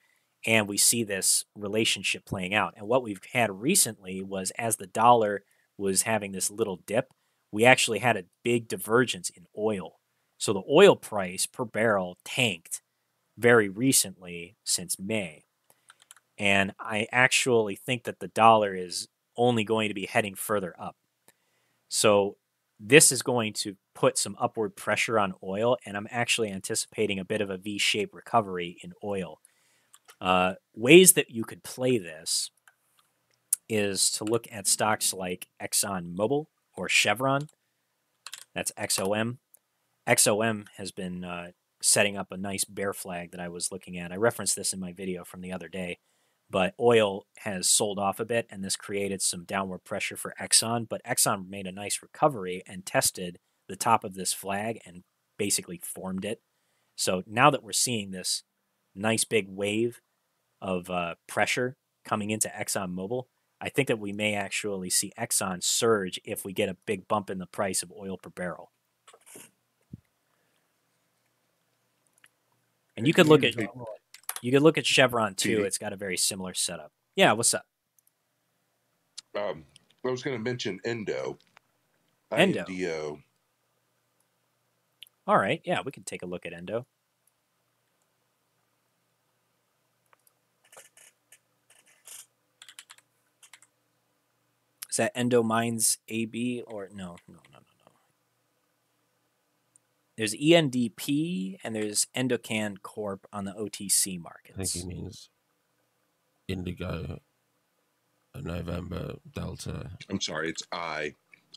And we see this relationship playing out. And what we've had recently was, as the dollar was having this little dip, we actually had a big divergence in oil. So the oil price per barrel tanked very recently since May. And I actually think that the dollar is only going to be heading further up. So this is going to put some upward pressure on oil, and I'm actually anticipating a bit of a V-shaped recovery in oil. Ways that you could play this is to look at stocks like ExxonMobil or Chevron. That's XOM. XOM has been setting up a nice bear flag that I was looking at. I referenced this in my video from the other day, but oil has sold off a bit, and this created some downward pressure for Exxon. But Exxon made a nice recovery and tested the top of this flag and basically formed it. So now that we're seeing this nice big wave of pressure coming into ExxonMobil, I think that we may actually see Exxon surge if we get a big bump in the price of oil per barrel. And you could look at Chevron too. It's got a very similar setup. Yeah, what's up? I was going to mention Endo. Endo. All right. Yeah, we can take a look at Endo. Is that Endo Mines AB or no? There's ENDP and there's Endocan Corp on the OTC markets. I think he means Indigo, November, Delta. I'm sorry, it's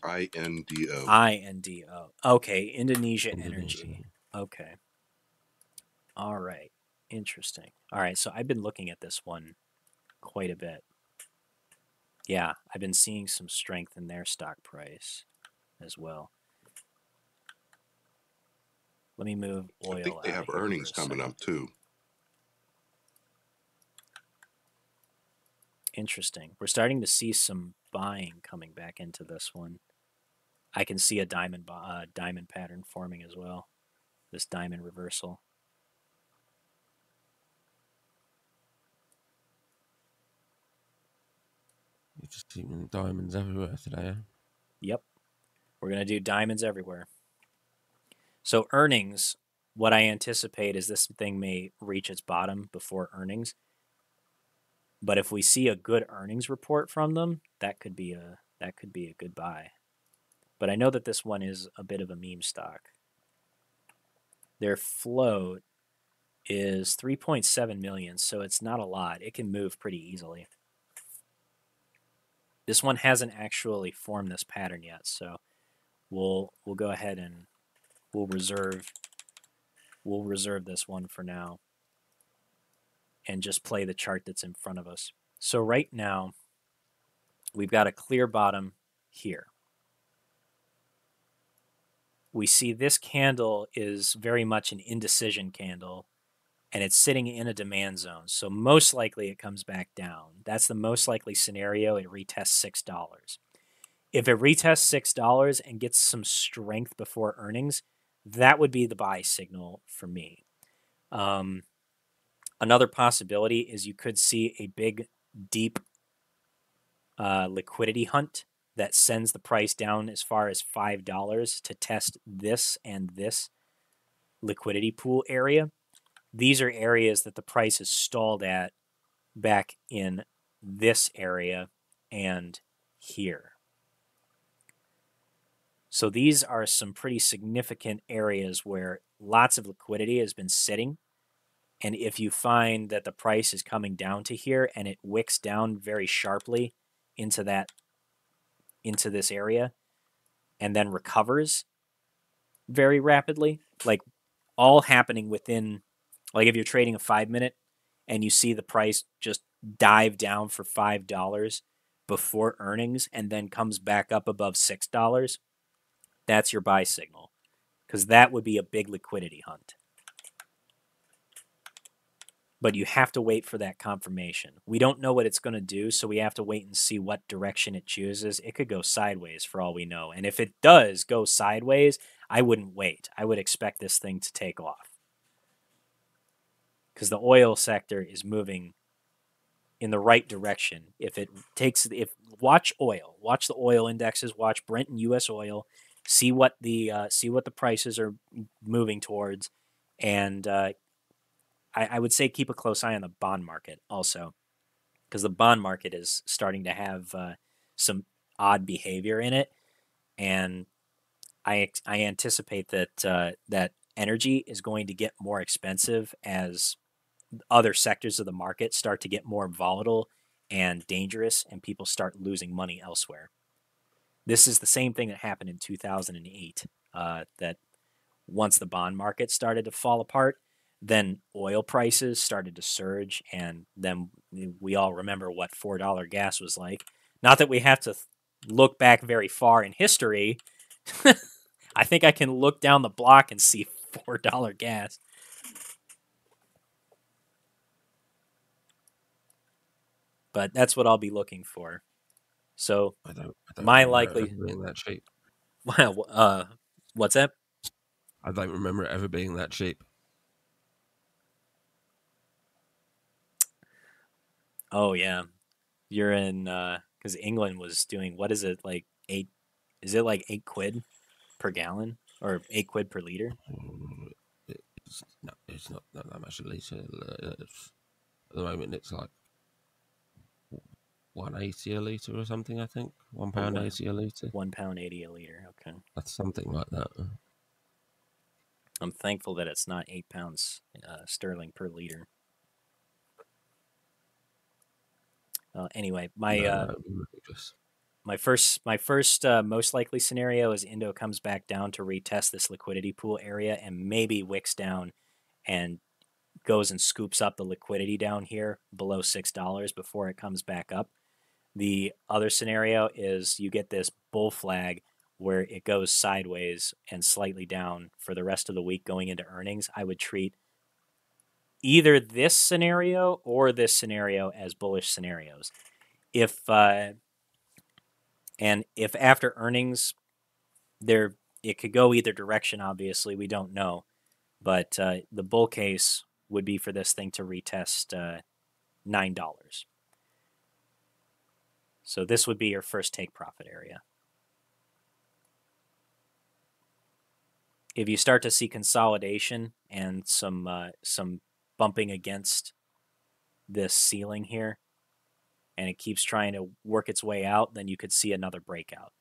INDO. INDO. Okay, Indonesia Energy. Okay. All right. Interesting. All right, so I've been looking at this one quite a bit. Yeah, I've been seeing some strength in their stock price as well. Let me move oil. I think they have earnings coming up too. Interesting. We're starting to see some buying coming back into this one. I can see a diamond pattern forming as well. This diamond reversal. You're just seeing diamonds everywhere today, eh? Yep. We're going to do diamonds everywhere. So earnings, what I anticipate is this thing may reach its bottom before earnings. But if we see a good earnings report from them, that could be a good buy. But I know that this one is a bit of a meme stock. Their float is 3.7 million, so it's not a lot. It can move pretty easily. This one hasn't actually formed this pattern yet, so we'll go ahead and we'll reserve this one for now and just play the chart that's in front of us. So right now, we've got a clear bottom here. We see this candle is very much an indecision candle, and it's sitting in a demand zone. So most likely it comes back down. That's the most likely scenario. It retests $6. If it retests $6 and gets some strength before earnings, that would be the buy signal for me. Another possibility is you could see a big, deep liquidity hunt that sends the price down as far as $5 to test this and this liquidity pool area. These are areas that the price is stalled at back in this area and here. So these are some pretty significant areas where lots of liquidity has been sitting. And if you find that the price is coming down to here and it wicks down very sharply into this area and then recovers very rapidly, like all happening within, like if you're trading a 5-minute and you see the price just dive down for $5 before earnings and then comes back up above $6, that's your buy signal. because that would be a big liquidity hunt. But you have to wait for that confirmation. We don't know what it's going to do, so we have to wait and see what direction it chooses. It could go sideways for all we know. And if it does go sideways, I wouldn't wait. I would expect this thing to take off. Because the oil sector is moving in the right direction. Watch oil, watch the oil indexes, watch Brent and U.S. oil, see what the prices are moving towards, and I would say keep a close eye on the bond market also, because the bond market is starting to have some odd behavior in it, and I anticipate that energy is going to get more expensive as other sectors of the market start to get more volatile and dangerous, and people start losing money elsewhere. This is the same thing that happened in 2008. That once the bond market started to fall apart, then oil prices started to surge, and then we all remember what $4 gas was like. Not that we have to look back very far in history. I think I can look down the block and see $4 gas. But that's what I'll be looking for. So I don't my remember likely it ever being that cheap. Well, what's that? I don't remember it ever being that cheap. Oh yeah, you're in because England was doing, what is it, like 8? Is it like 8 quid per gallon or 8 quid per liter? It's not that much a litre. At the moment, it's like £1.80 a litre or something. I think £1.80 a litre. £1.80 a liter. Okay, That's something like that. I'm thankful that it's not £8 sterling per liter. Anyway, my first most likely scenario is Indo comes back down to retest this liquidity pool area and maybe wicks down and goes and scoops up the liquidity down here below $6 before it comes back up. The other scenario is you get this bull flag where it goes sideways and slightly down for the rest of the week going into earnings. I would treat either this scenario or this scenario as bullish scenarios. If after earnings, it could go either direction. Obviously, we don't know, but the bull case would be for this thing to retest $9. So this would be your first take profit area. If you start to see consolidation and some bumping against this ceiling here, and it keeps trying to work its way out, then you could see another breakout.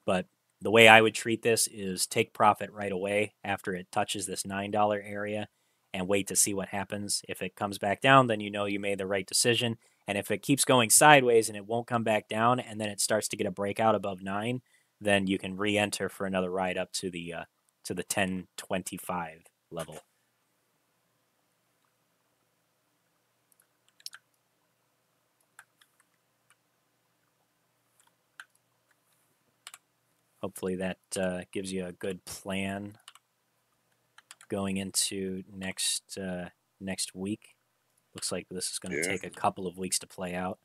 But the way I would treat this is take profit right away after it touches this $9 area and wait to see what happens. If it comes back down, then you know you made the right decision. And if it keeps going sideways and it won't come back down, and then it starts to get a breakout above 9, then you can re-enter for another ride up to the 1025 level. Hopefully that gives you a good plan going into next week. Looks like this is going to take a couple of weeks to play out.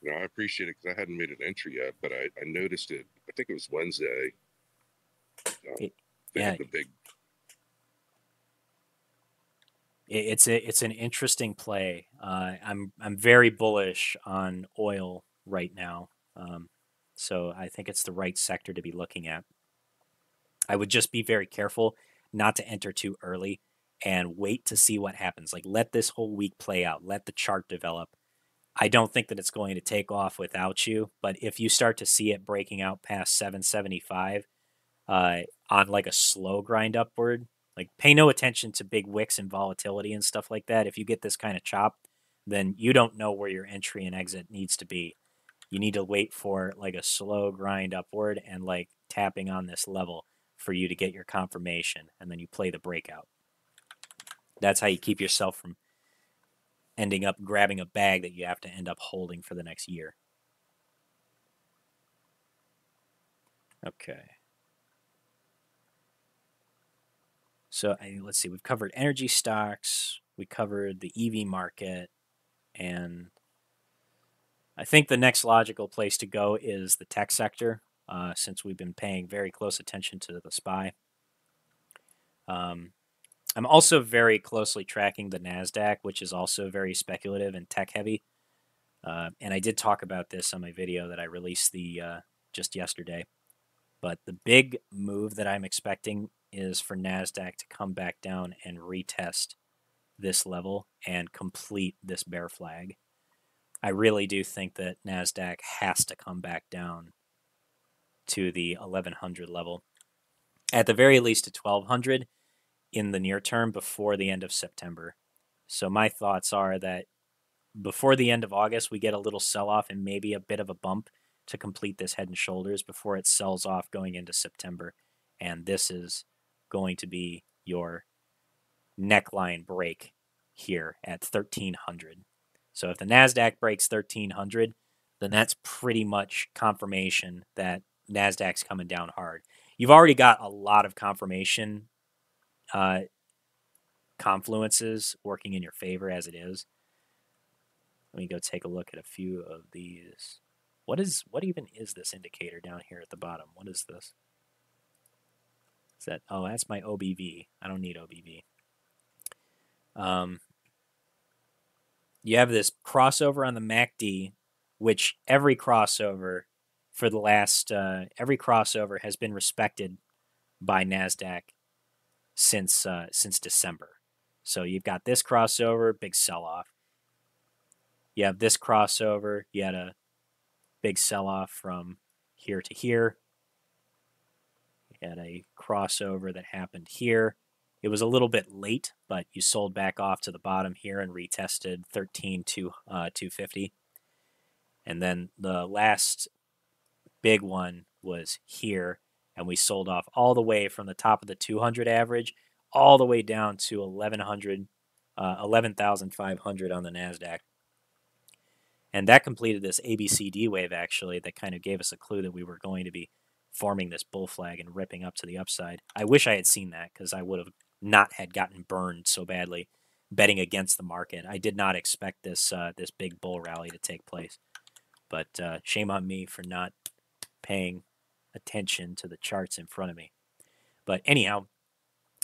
No, I appreciate it because I hadn't made an entry yet, but I noticed it. I think it was Wednesday. Yeah, the big. It's an interesting play. I'm very bullish on oil right now. So I think it's the right sector to be looking at. I would just be very careful not to enter too early and wait to see what happens. Like, let this whole week play out. Let the chart develop. I don't think that it's going to take off without you, but if you start to see it breaking out past 775 on like a slow grind upward, like pay no attention to big wicks and volatility and stuff like that. If you get this kind of chop, then you don't know where your entry and exit needs to be. You need to wait for like a slow grind upward and like tapping on this level for you to get your confirmation, and then you play the breakout. That's how you keep yourself from ending up grabbing a bag that you have to end up holding for the next year. Okay. So let's see, we've covered energy stocks, we covered the EV market, and I think the next logical place to go is the tech sector, since we've been paying very close attention to the SPY. I'm also very closely tracking the NASDAQ, which is also very speculative and tech heavy. And I did talk about this on my video that I released just yesterday. But the big move that I'm expecting is for NASDAQ to come back down and retest this level and complete this bear flag. I really do think that NASDAQ has to come back down to the 1100 level, at the very least to 1200 in the near term before the end of September. So my thoughts are that before the end of August, we get a little sell-off and maybe a bit of a bump to complete this head and shoulders before it sells off going into September. And this is going to be your neckline break here at 1300. So if the NASDAQ breaks 1300, then that's pretty much confirmation that NASDAQ's coming down hard. You've already got a lot of confirmation confluences working in your favor as it is. Let me go take a look at a few of these. What even is this indicator down here at the bottom? What is this? Is that, oh, that's my OBV. I don't need OBV. You have this crossover on the MACD, which every crossover for the last, every crossover has been respected by NASDAQ since December. So you've got this crossover, big sell-off. You have this crossover, you had a big sell-off from here to here. You had a crossover that happened here. It was a little bit late, but you sold back off to the bottom here and retested 13,250. And then the last big one was here, and we sold off all the way from the top of the 200 average all the way down to 11,500 on the NASDAQ. And that completed this ABCD wave, actually, that kind of gave us a clue that we were going to be forming this bull flag and ripping up to the upside. I wish I had seen that, because I would have not had gotten burned so badly betting against the market. I did not expect this big bull rally to take place. But shame on me for not paying attention to the charts in front of me. But anyhow,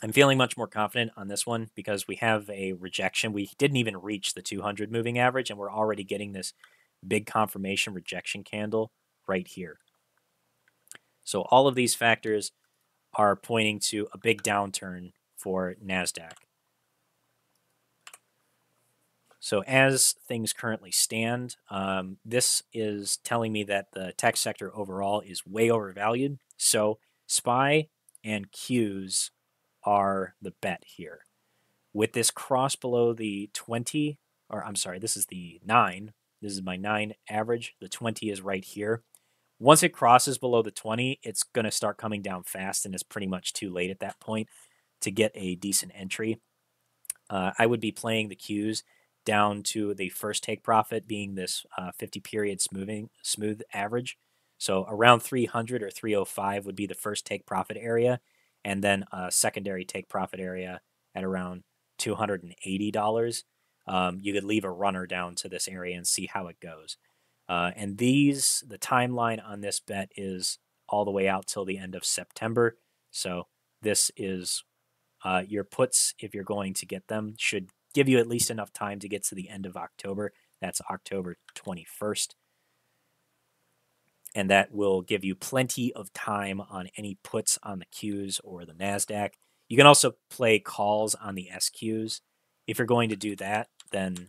I'm feeling much more confident on this one because we have a rejection. We didn't even reach the 200 moving average, and we're already getting this big confirmation rejection candle right here. So all of these factors are pointing to a big downturn for NASDAQ. So as things currently stand, this is telling me that the tech sector overall is way overvalued. So SPY and Qs are the bet here. With this cross below the 20, or I'm sorry, this is the 9. This is my 9 average. The 20 is right here. Once it crosses below the 20, it's going to start coming down fast, and it's pretty much too late at that point to get a decent entry. I would be playing the Qs down to the first take profit being this 50-period smooth average. So around 300 or 305 would be the first take profit area, and then a secondary take profit area at around $280. You could leave a runner down to this area and see how it goes. And the timeline on this bet is all the way out till the end of September. So this is your puts, if you're going to get them, should give you at least enough time to get to the end of October. That's October 21st. And that will give you plenty of time on any puts on the Qs or the NASDAQ. You can also play calls on the SQs. If you're going to do that, then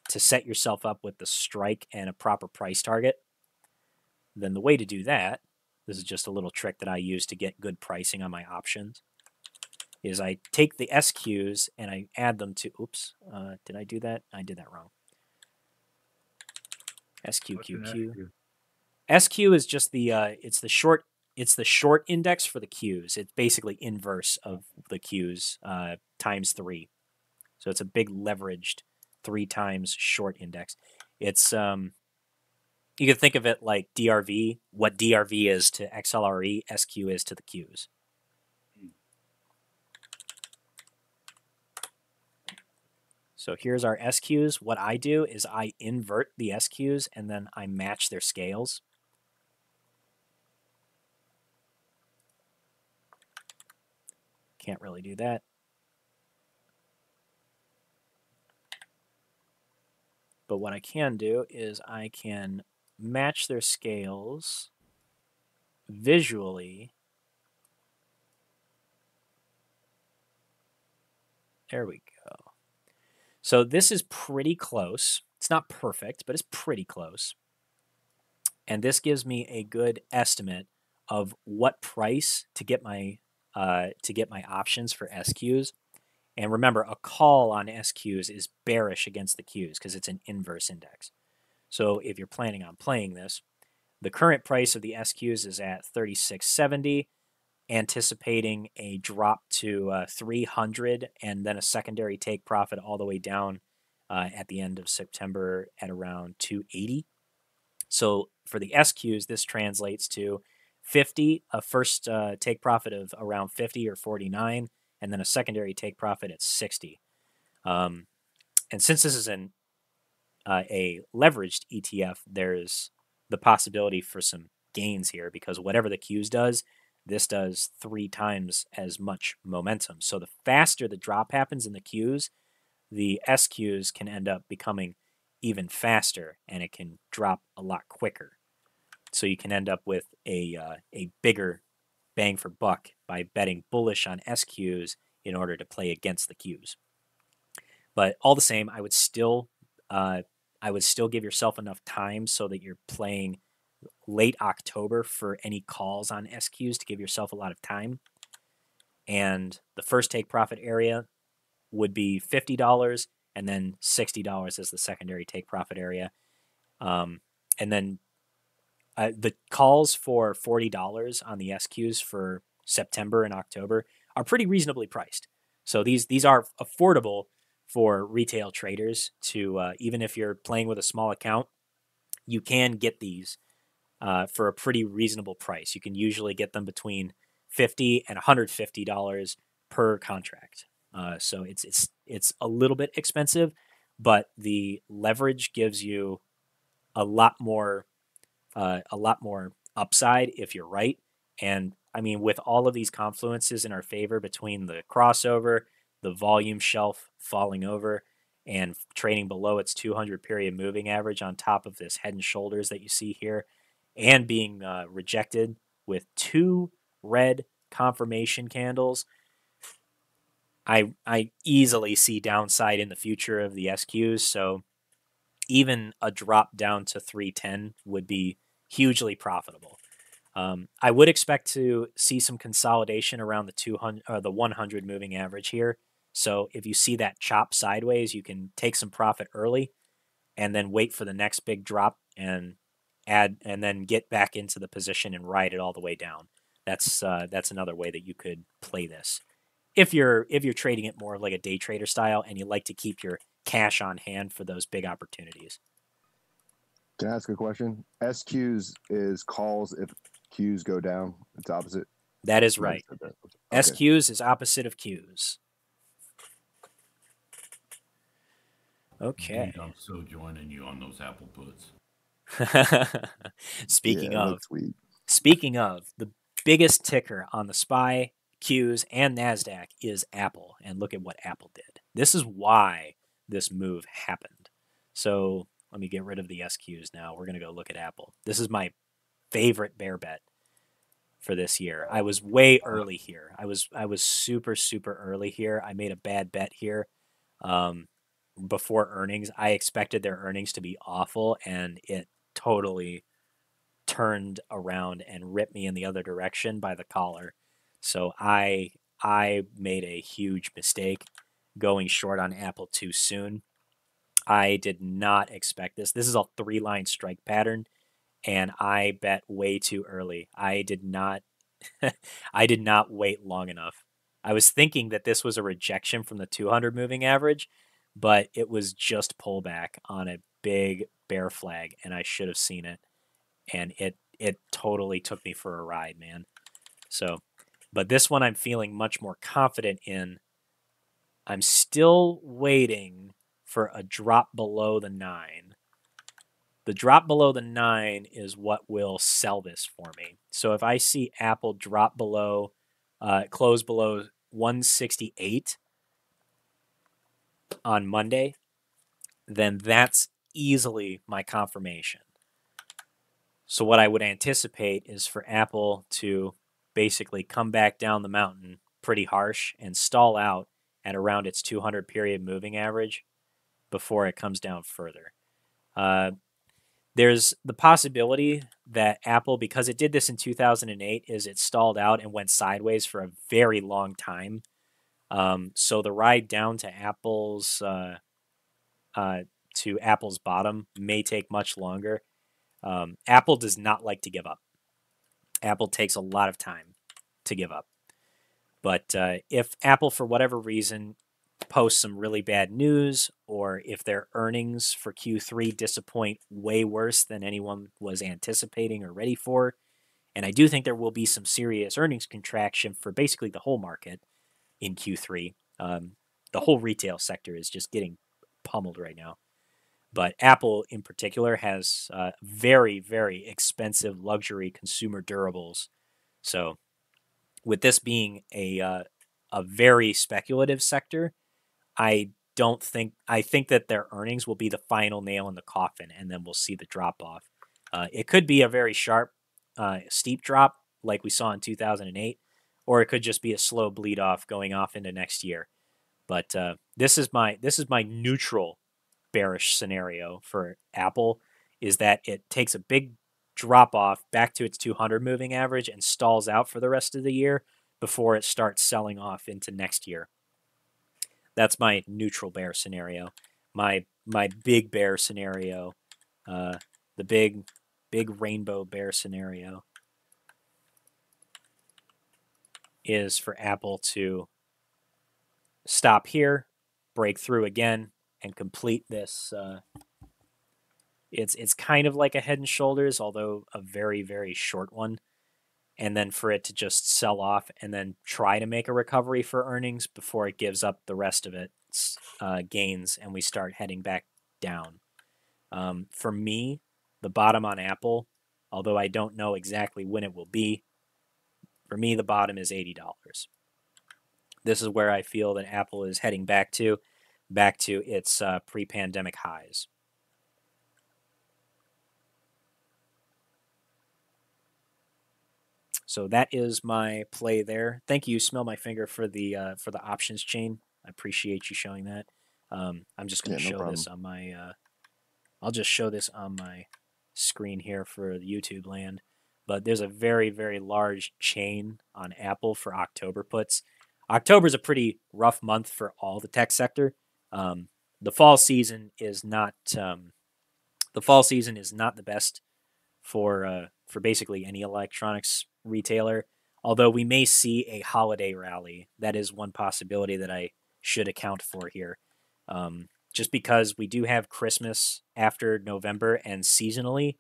to set yourself up with the strike and a proper price target, then the way to do that, this is just a little trick that I use to get good pricing on my options, is I take the SQs and I add them to, oops, did I do that? I did that wrong. SQQQ. SQ is just the it's the short index for the Qs. It's basically inverse of the Qs times 3. So it's a big leveraged 3 times short index. It's you can think of it like DRV. What DRV is to XLRE, SQ is to the Qs. So here's our SQs. What I do is I invert the SQs and then I match their scales. Can't really do that. But what I can do is I can match their scales visually. There we go. So this is pretty close. It's not perfect, but it's pretty close. And this gives me a good estimate of what price to get my options for SQs. And remember, a call on SQs is bearish against the Qs because it's an inverse index. So if you're planning on playing this, the current price of the SQs is at 36.70, anticipating a drop to 300 and then a secondary take profit all the way down at the end of September at around 280. So for the SQs, this translates to 50, a first take profit of around 50 or 49, and then a secondary take profit at 60. And since this is a leveraged ETF, there's the possibility for some gains here because whatever the Qs does, this does 3 times as much momentum. So the faster the drop happens in the Qs, the SQs can end up becoming even faster and it can drop a lot quicker. So you can end up with a bigger bang for buck by betting bullish on SQs in order to play against the Qs. But all the same, I would still give yourself enough time so that you're playing late October for any calls on SQs to give yourself a lot of time. And the first take profit area would be $50 and then $60 as the secondary take profit area. And then the calls for $40 on the SQs for September and October are pretty reasonably priced. So these are affordable for retail traders to, even if you're playing with a small account, you can get these for a pretty reasonable price. You can usually get them between $50 and $150 per contract. So it's a little bit expensive, but the leverage gives you a lot more upside if you're right. And I mean, with all of these confluences in our favor between the crossover, the volume shelf falling over, and trading below its 200 period moving average on top of this head and shoulders that you see here, and being rejected with 2 red confirmation candles, I easily see downside in the future of the SQs. So even a drop down to 310 would be hugely profitable. I would expect to see some consolidation around the 200 or the 100 moving average here. So if you see that chop sideways, you can take some profit early and then wait for the next big drop and then get back into the position and ride it all the way down. That's another way that you could play this. If you're trading it more like a day trader style and you like to keep your cash on hand for those big opportunities. Can I ask a question? SQs is calls if Qs go down. It's opposite. That is right. Okay. SQs is opposite of Qs. Okay. Dude, I'm so joining you on those Apple puts. Speaking of, the biggest ticker on the SPY, Qs, and NASDAQ is Apple. And look at what Apple did. This is why this move happened. So let me get rid of the SQs now. We're going to go look at Apple. This is my favorite bear bet for this year. I was way early here. I was super, super early here. I made a bad bet here before earnings. I expected their earnings to be awful, and it totally turned around and ripped me in the other direction by the collar. So I made a huge mistake going short on Apple too soon. I did not expect this. This is a 3-line strike pattern, and I bet way too early. I did not wait long enough. I was thinking that this was a rejection from the 200 moving average, but it was just pullback on a big bear flag, and I should have seen it. And it totally took me for a ride, man. So, but this one I'm feeling much more confident in. I'm still waiting for a drop below the 9. The drop below the 9 is what will sell this for me. So if I see Apple drop below, close below 168 on Monday, then that's easily my confirmation. So what I would anticipate is for Apple to basically come back down the mountain pretty harsh and stall out at around its 200 period moving average before it comes down further. There's the possibility that Apple, because it did this in 2008, is it stalled out and went sideways for a very long time. So the ride down to Apple's bottom may take much longer. Apple does not like to give up. Apple takes a lot of time to give up. But if Apple, for whatever reason, posts some really bad news, or if their earnings for Q3 disappoint way worse than anyone was anticipating or ready for, and I do think there will be some serious earnings contraction for basically the whole market in Q3. The whole retail sector is just getting pummeled right now. But Apple in particular has very, very expensive luxury consumer durables. So with this being a very speculative sector, I think that their earnings will be the final nail in the coffin, and then we'll see the drop off. It could be a very sharp, steep drop like we saw in 2008, or it could just be a slow bleed off going off into next year. But this is my neutral bearish scenario for Apple, is that it takes a big drop off back to its 200 moving average and stalls out for the rest of the year before it starts selling off into next year. That's my neutral bear scenario. My big bear scenario, the big rainbow bear scenario, is for Apple to stop here, break through again, and complete this. It's kind of like a Head and Shoulders, although a very, very short one. And then for it to just sell off and then try to make a recovery for earnings before it gives up the rest of its gains and we start heading back down. For me, the bottom on Apple, although I don't know exactly when it will be, for me, the bottom is $80. This is where I feel that Apple is heading back to its pre-pandemic highs. So that is my play there. Thank you, Smell My Finger, for the options chain. I appreciate you showing that. I'm just going to show this on my. I'll just show this on my screen here for the YouTube land. But there's a very, very large chain on Apple for October puts. October is a pretty rough month for all the tech sector. The fall season is not. The fall season is not the best for basically any electronics retailer, although we may see a holiday rally. That is one possibility that I should account for here. Just because we do have Christmas after November, and seasonally,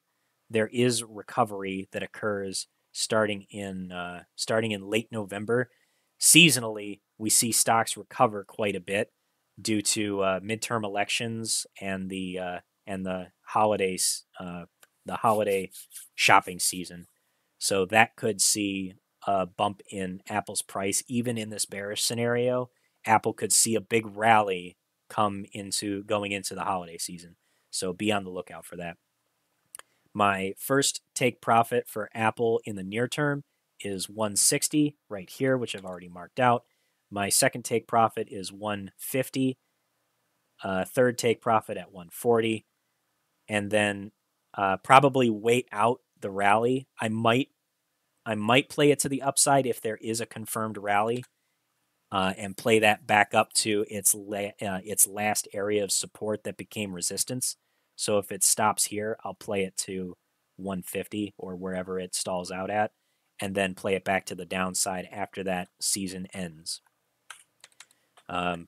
there is recovery that occurs starting in late November. Seasonally, we see stocks recover quite a bit due to midterm elections and the holidays, the holiday shopping season. So that could see a bump in Apple's price. Even in this bearish scenario, Apple could see a big rally going into the holiday season. So be on the lookout for that. My first take profit for Apple in the near term is 160 right here, which I've already marked out. My second take profit is 150. Third take profit at 140. And then probably wait out the rally. I might play it to the upside if there is a confirmed rally, and play that back up to its last area of support that became resistance. So if it stops here, I'll play it to 150 or wherever it stalls out at, and then play it back to the downside after that season ends.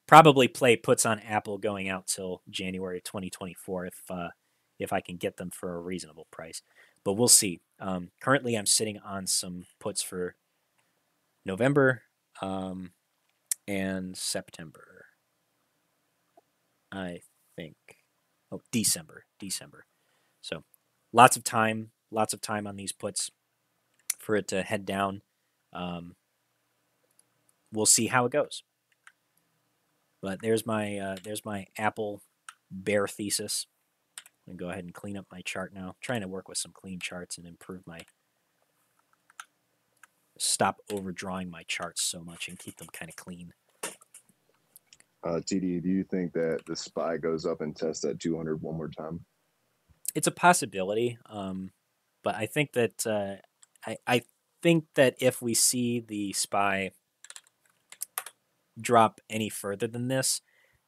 Probably play puts on Apple going out till January 2024 if I can get them for a reasonable price. But we'll see. Currently, I'm sitting on some puts for November and September, I think. December. So lots of time on these puts for it to head down. We'll see how it goes. But there's my Apple bear thesis. I'm gonna go ahead and clean up my chart now. I'm trying to work with some clean charts and improve my stop overdrawing my charts so much and keep them kind of clean. TD, do you think that the SPY goes up and tests that 200 one more time? It's a possibility, but I think that I think that if we see the SPY drop any further than this,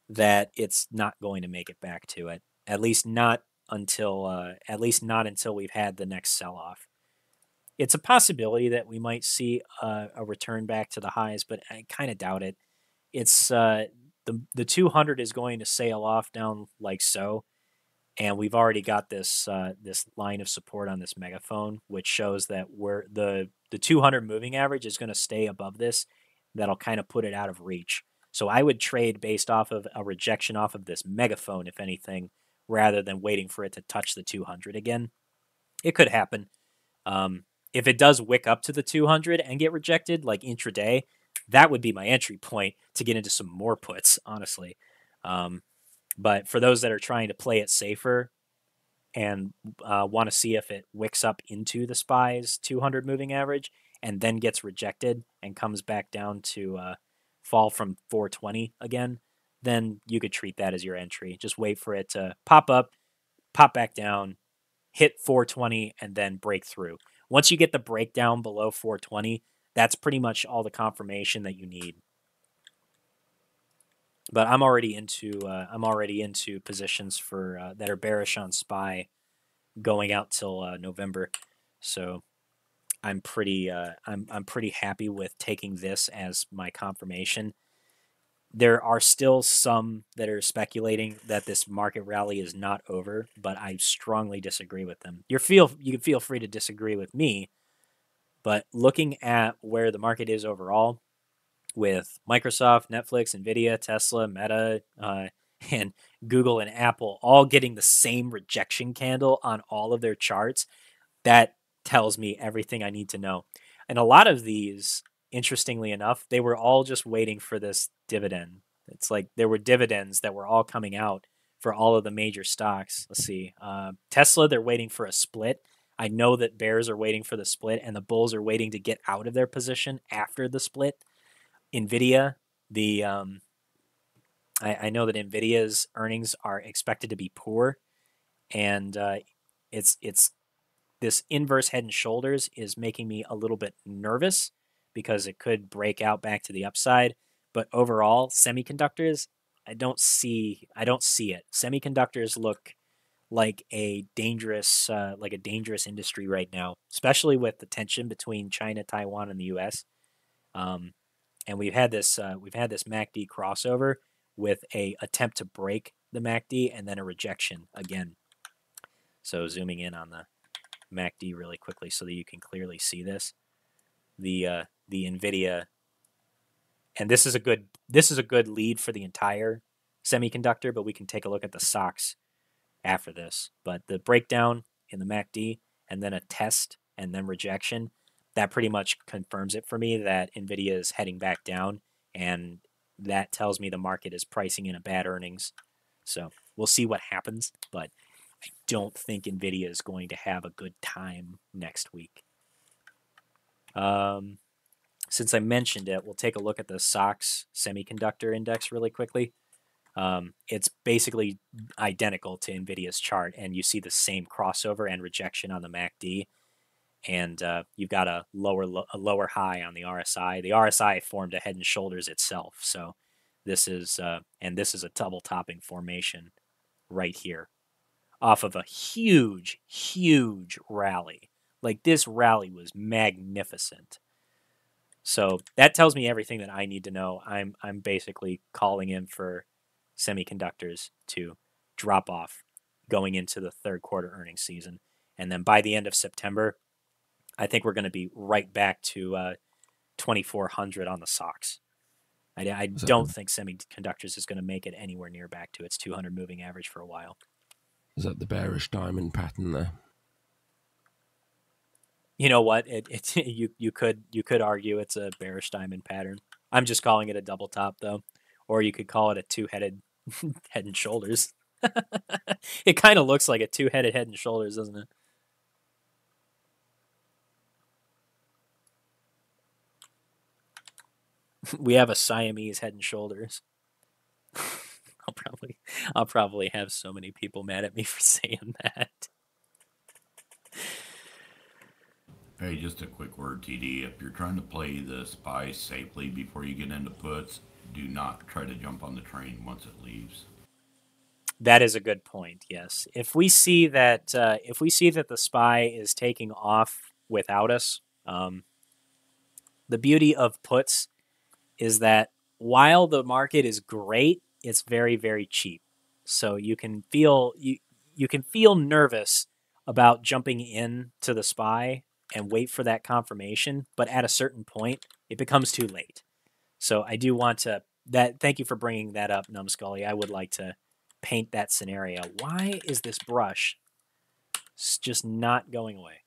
that it's not going to make it back to it. At least not until we've had the next sell-off. It's a possibility that we might see a return back to the highs, but I kind of doubt it. It's the 200 is going to sail off down like so, and we've already got this this line of support on this megaphone, which shows that the 200 moving average is going to stay above this. That'll kind of put it out of reach. So I would trade based off of a rejection off of this megaphone, if anything, rather than waiting for it to touch the 200 again. It could happen. If it does wick up to the 200 and get rejected, like intraday, that would be my entry point to get into some more puts, honestly. But for those that are trying to play it safer and want to see if it wicks up into the SPY's 200 moving average and then gets rejected and comes back down to fall from 420 again, then you could treat that as your entry. Just wait for it to pop up, pop back down, hit 420, and then break through. Once you get the breakdown below 420, that's pretty much all the confirmation that you need. But I'm already into positions for that are bearish on SPY going out till November. So I'm pretty happy with taking this as my confirmation. There are still some that are speculating that this market rally is not over, but I strongly disagree with them. You can feel free to disagree with me, but looking at where the market is overall, with Microsoft, Netflix, Nvidia, Tesla, Meta, and Google and Apple all getting the same rejection candle on all of their charts, that tells me everything I need to know. And a lot of these, interestingly enough, they were all just waiting for this dividend. It's like there were dividends that were all coming out for all of the major stocks. Let's see. Tesla, they're waiting for a split. I know that bears are waiting for the split, and the bulls are waiting to get out of their position after the split. Nvidia, I know that Nvidia's earnings are expected to be poor, and it's this inverse head and shoulders is making me a little bit nervous because it could break out back to the upside. But overall, semiconductors, I don't see it. Semiconductors look like a dangerous industry right now, especially with the tension between China, Taiwan, and the U.S. And we've had this MACD crossover with a attempt to break the MACD and then a rejection again. So zooming in on the MACD really quickly so that you can clearly see this. The Nvidia, and this is a good lead for the entire semiconductor, but we can take a look at the stocks after this. But the breakdown in the MACD and then a test and then rejection, that pretty much confirms it for me that Nvidia is heading back down, and that tells me the market is pricing in a bad earnings. So we'll see what happens, but I don't think Nvidia is going to have a good time next week. Since I mentioned it, we'll take a look at the SOX semiconductor index really quickly. It's basically identical to Nvidia's chart, and you see the same crossover and rejection on the MACD. And you've got a lower high on the RSI. The RSI formed a head and shoulders itself. So this is a double topping formation right here off of a huge, huge rally. Like, this rally was magnificent. So that tells me everything that I need to know. I'm basically calling in for semiconductors to drop off going into the third quarter earnings season. And then by the end of September, I think we're going to be right back to 2,400 on the SOX. I don't think semiconductors is going to make it anywhere near back to its 200 moving average for a while. Is that the bearish diamond pattern there? You know what? You could argue it's a bearish diamond pattern. I'm just calling it a double top though, or you could call it a two-headed head and shoulders. It kind of looks like a two-headed head and shoulders, doesn't it? We have a Siamese head and shoulders. I'll probably have so many people mad at me for saying that. Hey, just a quick word, TD. If you're trying to play the SPY safely before you get into puts, do not try to jump on the train once it leaves. That is a good point. Yes, if we see that the SPY is taking off without us, the beauty of puts is that while the market is great, it's very, very cheap. So you can feel nervous about jumping in to the SPY and wait for that confirmation, but at a certain point, it becomes too late. So I do want to thank you for bringing that up, Numbskully. I would like to paint that scenario. Why is this brush just not going away?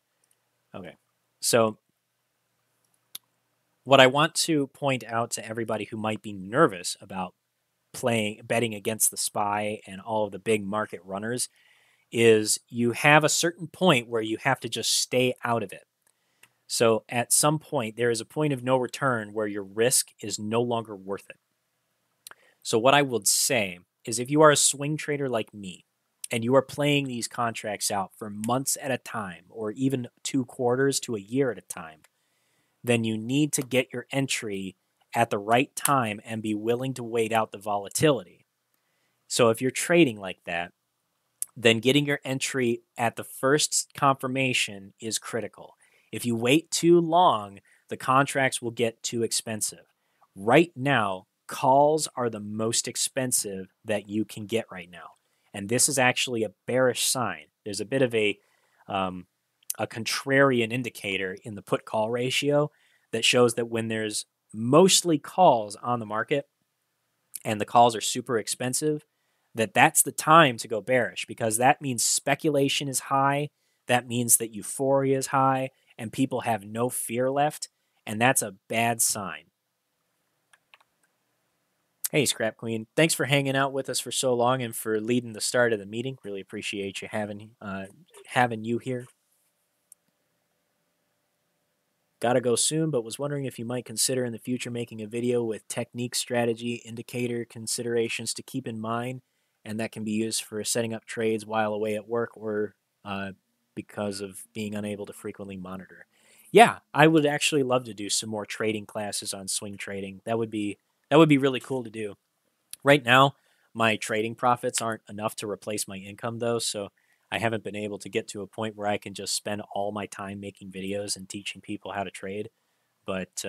Okay, so what I want to point out to everybody who might be nervous about betting against the SPY and all of the big market runners is you have a certain point where you have to just stay out of it. So at some point, there is a point of no return where your risk is no longer worth it. So what I would say is if you are a swing trader like me and you are playing these contracts out for months at a time or even 2 quarters to a year at a time, then you need to get your entry at the right time and be willing to wait out the volatility. So if you're trading like that, then getting your entry at the first confirmation is critical. If you wait too long, the contracts will get too expensive. Right now, calls are the most expensive that you can get right now. And this is actually a bearish sign. There's a bit of a contrarian indicator in the put-call ratio that shows that when there's mostly calls on the market and the calls are super expensive, that's the time to go bearish because that means speculation is high. That means that euphoria is high and people have no fear left. And that's a bad sign. Hey, Scrap Queen. Thanks for hanging out with us for so long and for leading the start of the meeting. Really appreciate you having you here. Gotta go soon, but was wondering if you might consider in the future making a video with technique, strategy, indicator considerations to keep in mind, and that can be used for setting up trades while away at work or because of being unable to frequently monitor. Yeah, I would actually love to do some more trading classes on swing trading. That would be really cool to do. Right now, my trading profits aren't enough to replace my income though, so I haven't been able to get to a point where I can just spend all my time making videos and teaching people how to trade. But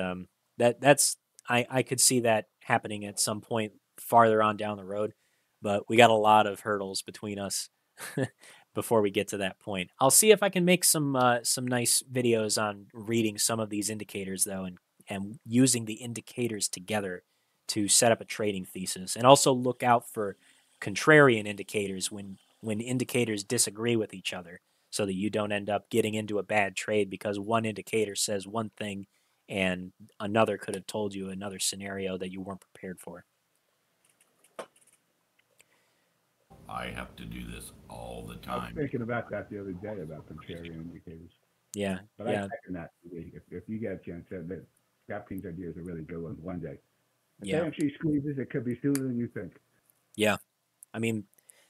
I could see that happening at some point farther on down the road. But we got a lot of hurdles between us before we get to that point. I'll see if I can make some nice videos on reading some of these indicators though, and using the indicators together to set up a trading thesis, and also look out for contrarian indicators when indicators disagree with each other so that you don't end up getting into a bad trade because one indicator says one thing and another could have told you another scenario that you weren't prepared for. I have to do this all the time. I was thinking about that the other day about contrarian indicators. Yeah. But I second that. If you get a chance, that Scapking's ideas are really good ones one day. If they actually squeezes, it could be sooner than you think. Yeah. I mean,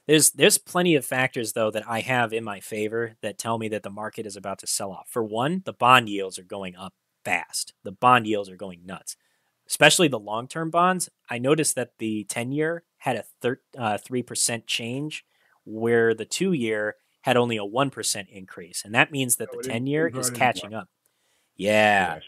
there's plenty of factors, though, that I have in my favor that tell me that the market is about to sell off. For one, the bond yields are going up fast. The bond yields are going nuts, especially the long-term bonds. I noticed that the 10-year had a 3% change, where the 2-year had only a 1% increase. And that means that the 10-year is catching up. Yeah.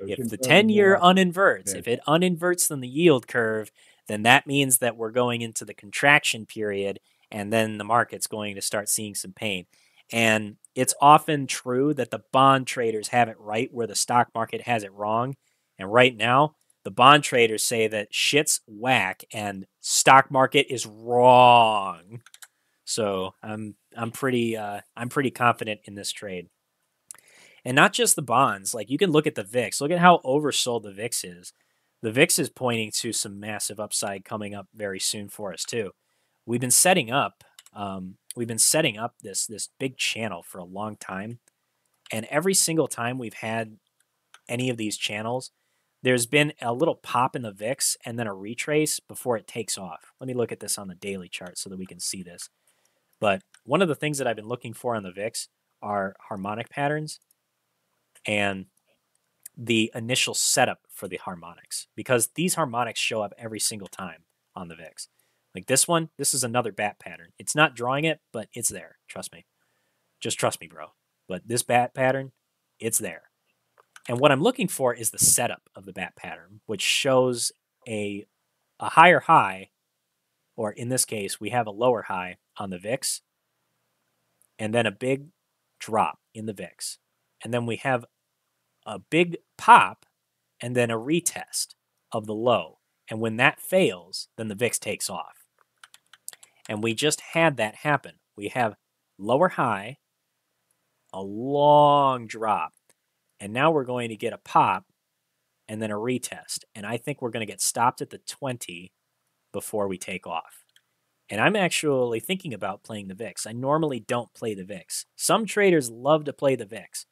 So if the 10-year uninverts, if it uninverts on the yield curve, then that means that we're going into the contraction period, and then the market's going to start seeing some pain. And it's often true that the bond traders have it right where the stock market has it wrong. And right now, the bond traders say that shit's whack and stock market is wrong. So I'm pretty confident in this trade. And not just the bonds. Like, you can look at the VIX. Look at how oversold the VIX is. The VIX is pointing to some massive upside coming up very soon for us too. We've been setting up this big channel for a long time, and every single time we've had any of these channels, there's been a little pop in the VIX and then a retrace before it takes off. Let me look at this on the daily chart so that we can see this. But one of the things that I've been looking for on the VIX are harmonic patterns and the initial setup for the harmonics, because these harmonics show up every single time on the VIX. Like this one, this is another bat pattern. It's not drawing it, but it's there. Trust me. Just trust me, bro. But this bat pattern, it's there. And what I'm looking for is the setup of the bat pattern, which shows a higher high, or in this case, we have a lower high on the VIX, and then a big drop in the VIX. And then we have a big pop and then a retest of the low. And when that fails, then the VIX takes off. And we just had that happen. We have lower high, a long drop, and now we're going to get a pop and then a retest. And I think we're going to get stopped at the 20 before we take off. And I'm actually thinking about playing the VIX. I normally don't play the VIX. Some traders love to play the VIX,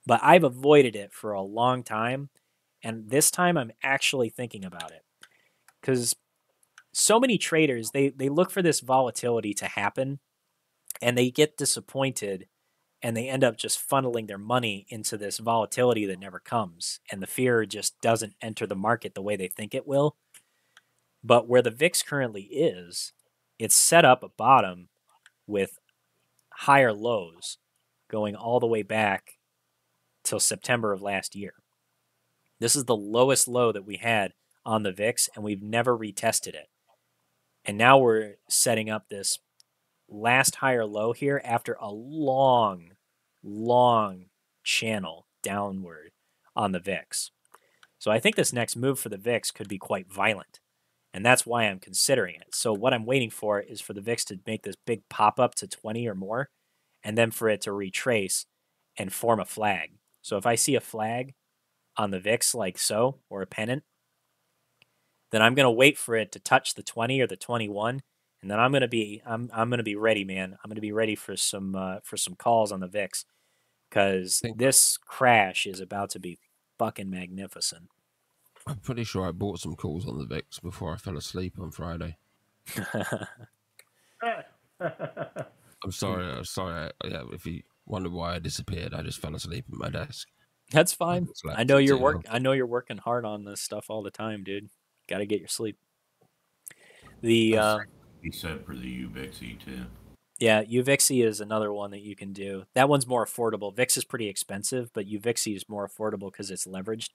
but I've avoided it for a long time. And this time I'm actually thinking about it, because so many traders, they look for this volatility to happen and they get disappointed and they end up just funneling their money into this volatility that never comes. And the fear just doesn't enter the market the way they think it will. But where the VIX currently is, it's set up a bottom with higher lows going all the way back till September of last year. This is the lowest low that we had on the VIX, and we've never retested it. And now we're setting up this last higher low here after a long, long channel downward on the VIX. So I think this next move for the VIX could be quite violent, and that's why I'm considering it. So what I'm waiting for is for the VIX to make this big pop up to 20 or more, and then for it to retrace and form a flag. So if I see a flag on the VIX like so, or a pennant, then I'm going to wait for it to touch the 20 or the 21, and then I'm going to be ready, man. I'm going to be ready for some calls on the VIX, because this crash is about to be fucking magnificent. I'm pretty sure I bought some calls on the VIX before I fell asleep on Friday. I'm sorry. Yeah, if you wonder why I disappeared, I just fell asleep at my desk. That's fine. I know you're working hard on this stuff all the time, dude. Got to get your sleep. He said for the UVIXI too. Yeah, UVIXI is another one that you can do. That one's more affordable. VIX is pretty expensive, but UVIXI is more affordable because it's leveraged.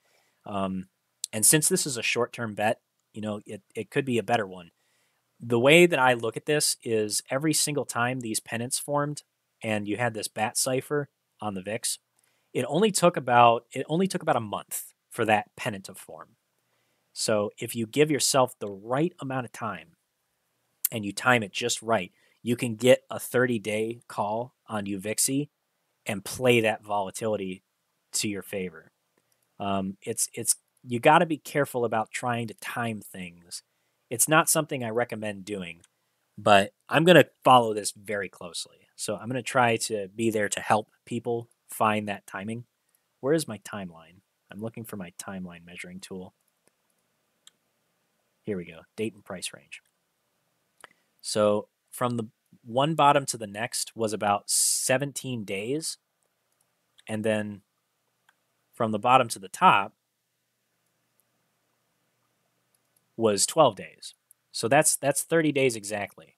And since this is a short-term bet, it could be a better one. The way that I look at this is every single time these pennants formed and you had this bat cipher on the VIX, it only took about a month for that pennant to form. So if you give yourself the right amount of time and you time it just right, you can get a 30-day call on UVIXI and play that volatility to your favor. You got to be careful about trying to time things. It's not something I recommend doing, but I'm going to follow this very closely. So I'm going to try to be there to help people find that timing. Where is my timeline? I'm looking for my timeline measuring tool. Here we go, date and price range. So from the one bottom to the next was about 17 days. And then from the bottom to the top was 12 days. So that's 30 days exactly.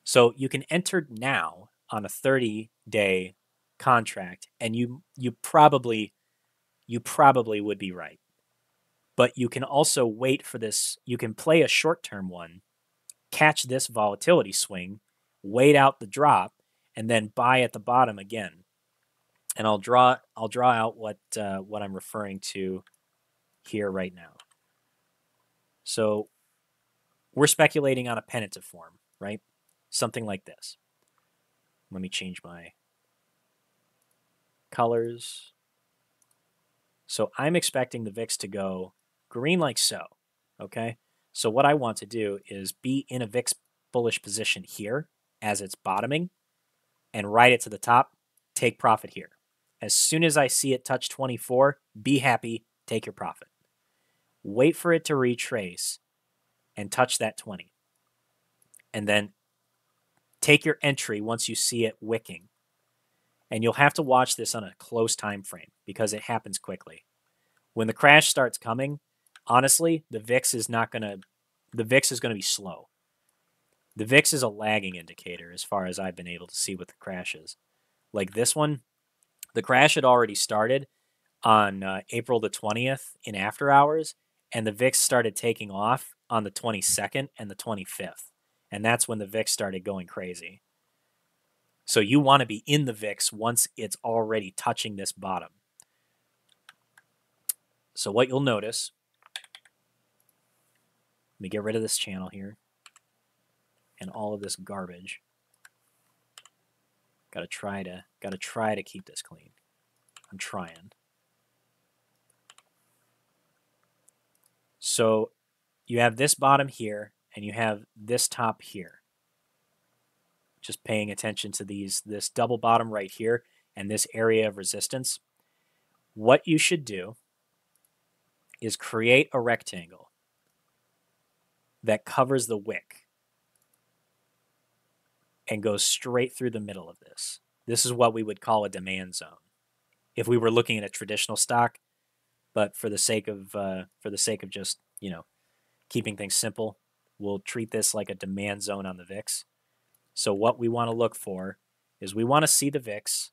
So you can enter now on a 30-day contract, and you probably would be right. But you can also wait for this. You can play a short-term one, catch this volatility swing, wait out the drop, and then buy at the bottom again. And I'll draw out what I'm referring to here right now. So we're speculating on a pennant to form, right? something like this. Let me change my colors. So I'm expecting the VIX to go green like so, okay? So what I want to do is be in a VIX bullish position here as it's bottoming and ride it to the top, take profit here. As soon as I see it touch 24, be happy, take your profit. Wait for it to retrace and touch that 20. And then take your entry once you see it wicking. And you'll have to watch this on a close time frame because it happens quickly. When the crash starts coming, honestly, the VIX is going to be slow. The VIX is a lagging indicator as far as I've been able to see with the crashes. Like this one, the crash had already started on April the 20th in after hours, and the VIX started taking off on the 22nd and the 25th. And that's when the VIX started going crazy. So you want to be in the VIX once it's already touching this bottom. So what you'll notice, let me get rid of this channel here and all of this garbage. Gotta try to keep this clean. I'm trying. So you have this bottom here and you have this top here. Just paying attention to this double bottom right here and this area of resistance. What you should do is create a rectangle that covers the wick and goes straight through the middle of this. This is what we would call a demand zone if we were looking at a traditional stock, but for the sake of just, keeping things simple, we'll treat this like a demand zone on the VIX. So what we want to look for is we want to see the VIX,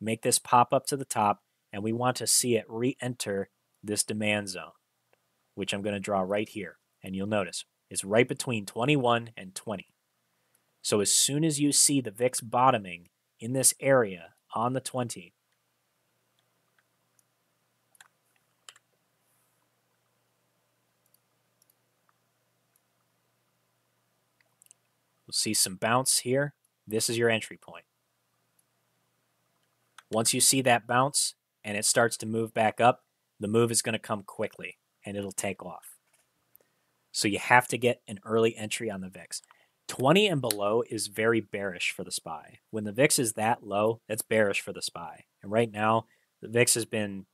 make this pop up to the top, and we want to see it re-enter this demand zone, which I'm going to draw right here. And you'll notice it's right between 21 and 20. So as soon as you see the VIX bottoming in this area on the 20, you'll see some bounce here. This is your entry point. Once you see that bounce and it starts to move back up, the move is going to come quickly and it'll take off. So you have to get an early entry on the VIX. 20 and below is very bearish for the SPY. When the VIX is that low, that's bearish for the SPY. And right now, the VIX has been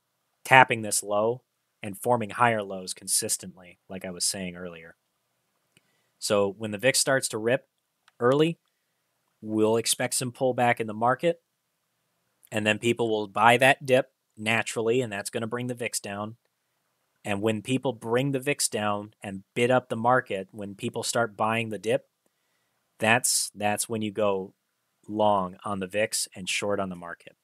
tapping this low and forming higher lows consistently, like I was saying earlier. So when the VIX starts to rip early, we'll expect some pullback in the market, and then people will buy that dip naturally, and that's going to bring the VIX down. And when people bring the VIX down and bid up the market, when people start buying the dip, that's when you go long on the VIX and short on the market.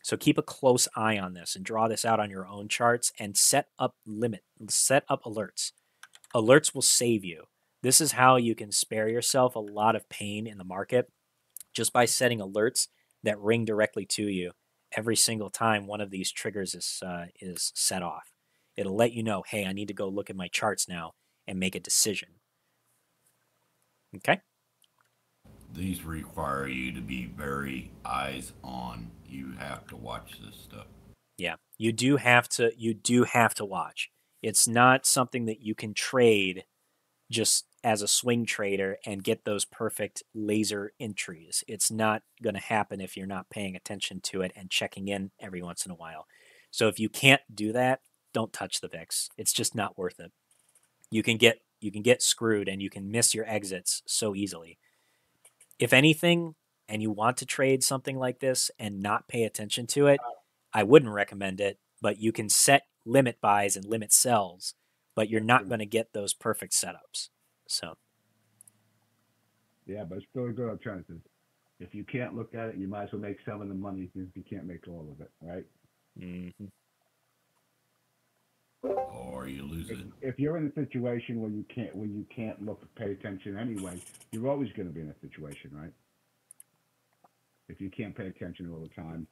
So keep a close eye on this and draw this out on your own charts and set up alerts. Alerts will save you. This is how you can spare yourself a lot of pain in the market, just by setting alerts that ring directly to you every single time one of these triggers is set off. It'll let you know, hey, I need to go look at my charts now and make a decision. Okay? These require you to be very eyes on. You have to watch this stuff. Yeah, you do have to watch. It's not something that you can trade just as a swing trader and get those perfect laser entries. It's not going to happen if you're not paying attention to it and checking in every once in a while. So if you can't do that, don't touch the VIX. It's just not worth it. You can get screwed and you can miss your exits so easily. If anything, and you want to trade something like this and not pay attention to it, I wouldn't recommend it, but you can set limit buys and limit sells, but you're not going to get those perfect setups. So. Yeah, but it's still a good alternative. If you can't look at it, you might as well make some of the money if you can't make all of it, right? Mm-hmm. Or you lose it. If you're in a situation where you can't look, pay attention anyway, you're always going to be in a situation, right? If you can't pay attention all the time,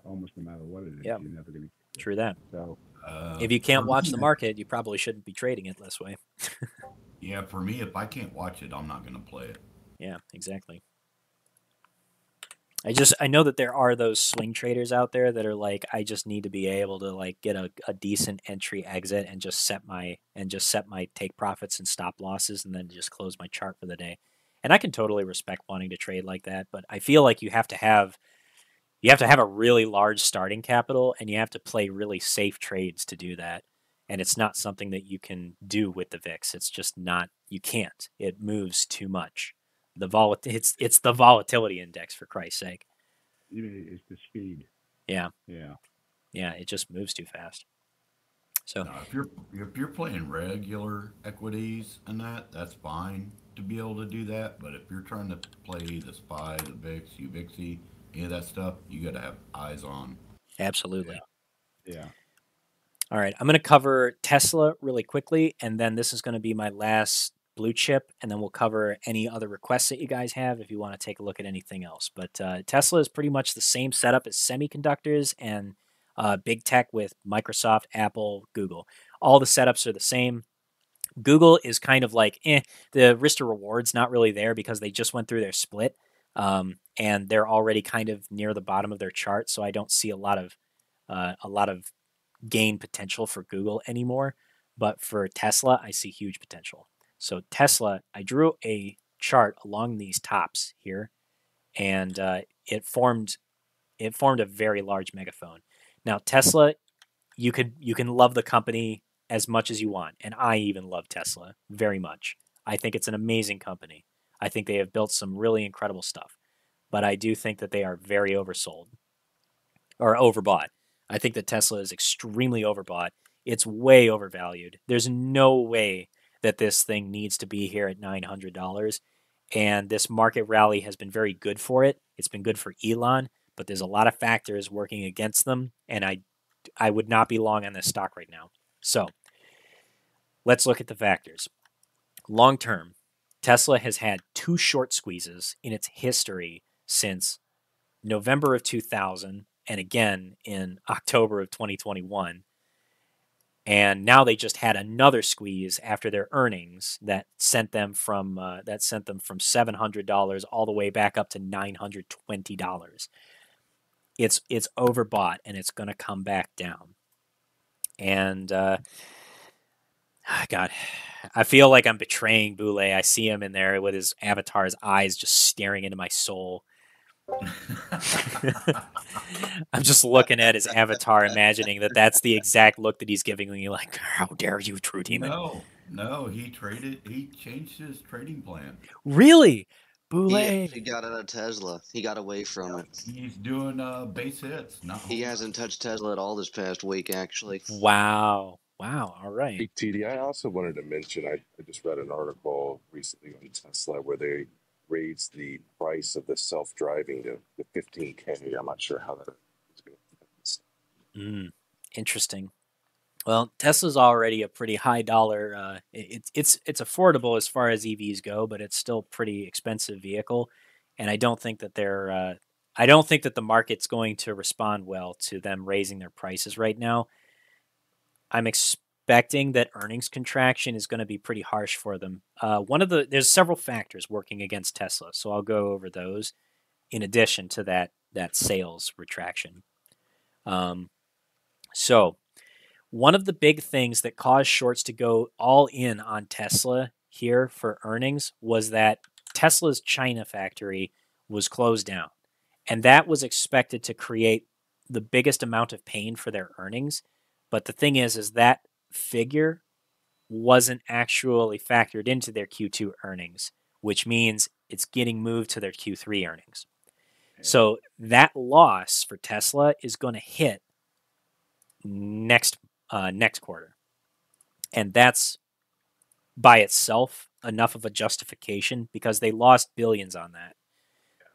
almost no matter what it is, yep. You're never going to. True that. So, if you can't watch the market, you probably shouldn't be trading it this way. Yeah, for me, if I can't watch it, I'm not going to play it. Yeah, exactly. I know that there are those swing traders out there that are like, I just need to be able to like get a decent entry exit and just set my take profits and stop losses and then just close my chart for the day. And I can totally respect wanting to trade like that, but I feel like you have to have a really large starting capital and you have to play really safe trades to do that. And it's not something that you can do with the VIX. It's just not, you can't. It moves too much. It's the volatility index, for Christ's sake. It's the speed. Yeah. Yeah. Yeah, it just moves too fast. So now, if you're playing regular equities and that's fine to be able to do that. But if you're trying to play the SPY, the VIX, UVIXY, any of that stuff, you got to have eyes on. Absolutely. Yeah. All right, I'm going to cover Tesla really quickly, and then this is going to be my last blue chip, and then we'll cover any other requests that you guys have if you want to take a look at anything else. But Tesla is pretty much the same setup as semiconductors and big tech with Microsoft, Apple, Google. All the setups are the same. Google is kind of like, the risk to reward's not really there because they just went through their split, and they're already kind of near the bottom of their chart. So I don't see a lot of gain potential for Google anymore. But for Tesla, I see huge potential. So Tesla, I drew a chart along these tops here, and it formed a very large megaphone. Now Tesla, you can love the company as much as you want, and I even love Tesla very much. I think it's an amazing company. I think they have built some really incredible stuff, but I do think that they are very oversold or overbought. I think that Tesla is extremely overbought. It's way overvalued. There's no way that this thing needs to be here at $900. And this market rally has been very good for it. It's been good for Elon, but there's a lot of factors working against them. And I would not be long on this stock right now. So let's look at the factors. Long term, Tesla has had 2 short squeezes in its history since November of 2000 and again in October of 2021. And now they just had another squeeze after their earnings that sent them from $700 all the way back up to $920. It's overbought and it's going to come back down. And God, I feel like I'm betraying Boule. I see him in there with his avatar's eyes just staring into my soul. I'm just looking at his avatar, imagining that that's the exact look that he's giving me. Like, how dare you, True Demon? No, he changed his trading plan. Really, Boule? He got out of Tesla. He got away from it. He's doing base hits. He hasn't touched Tesla at all this past week, actually. Wow. All right. Hey, TD, I also wanted to mention, I just read an article recently on Tesla where they raised the price of the self-driving to $15K. I'm not sure how that is going to. Interesting. Well, Tesla's already a pretty high dollar. It's affordable as far as EVs go, but it's still a pretty expensive vehicle, and I don't think that the market's going to respond well to them raising their prices right now. I'm expecting that earnings contraction is going to be pretty harsh for them. There's several factors working against Tesla, so I'll go over those in addition to that sales retraction. So one of the big things that caused shorts to go all in on Tesla here for earnings was that Tesla's China factory was closed down, and that was expected to create the biggest amount of pain for their earnings. But the thing is that figure wasn't actually factored into their Q2 earnings, which means it's getting moved to their Q3 earnings. Yeah. So that loss for Tesla is going to hit next quarter. And that's by itself enough of a justification because they lost billions on that.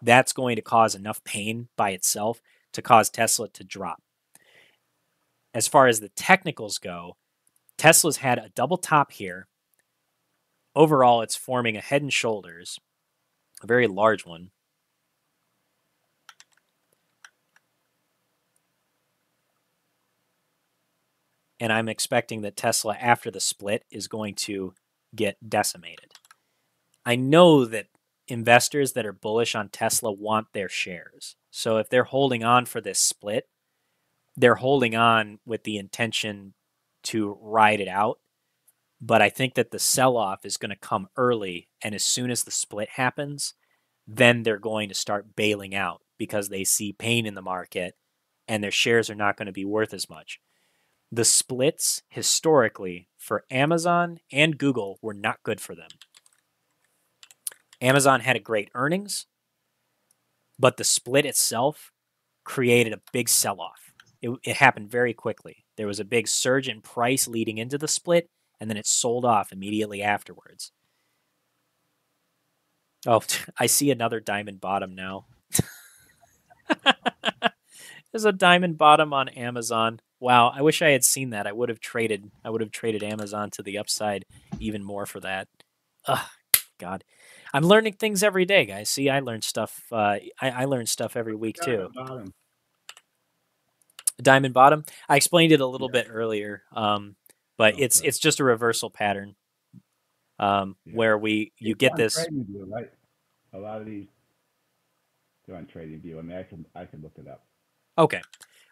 That's going to cause enough pain by itself to cause Tesla to drop. As far as the technicals go, Tesla's had a double top here. Overall, it's forming a head and shoulders, a very large one. And I'm expecting that Tesla, after the split, is going to get decimated. I know that investors that are bullish on Tesla want their shares. So if they're holding on for this split, they're holding on with the intention to ride it out. But I think that the sell-off is going to come early, and as soon as the split happens, then they're going to start bailing out because they see pain in the market and their shares are not going to be worth as much. The splits historically for Amazon and Google were not good for them. Amazon had a great earnings, but the split itself created a big sell-off. It happened very quickly. There was a big surge in price leading into the split, and then it sold off immediately afterwards. Oh, I see another diamond bottom now. There's a diamond bottom on Amazon. Wow, I wish I had seen that. I would have traded Amazon to the upside even more for that. Ugh, God. I'm learning things every day, guys. See, I learn stuff. I learn stuff every week too. Diamond bottom. I explained it a little bit earlier, but it's just a reversal pattern where you get this. View, right? A lot of these are on Trading View. I mean, I can look it up. Okay.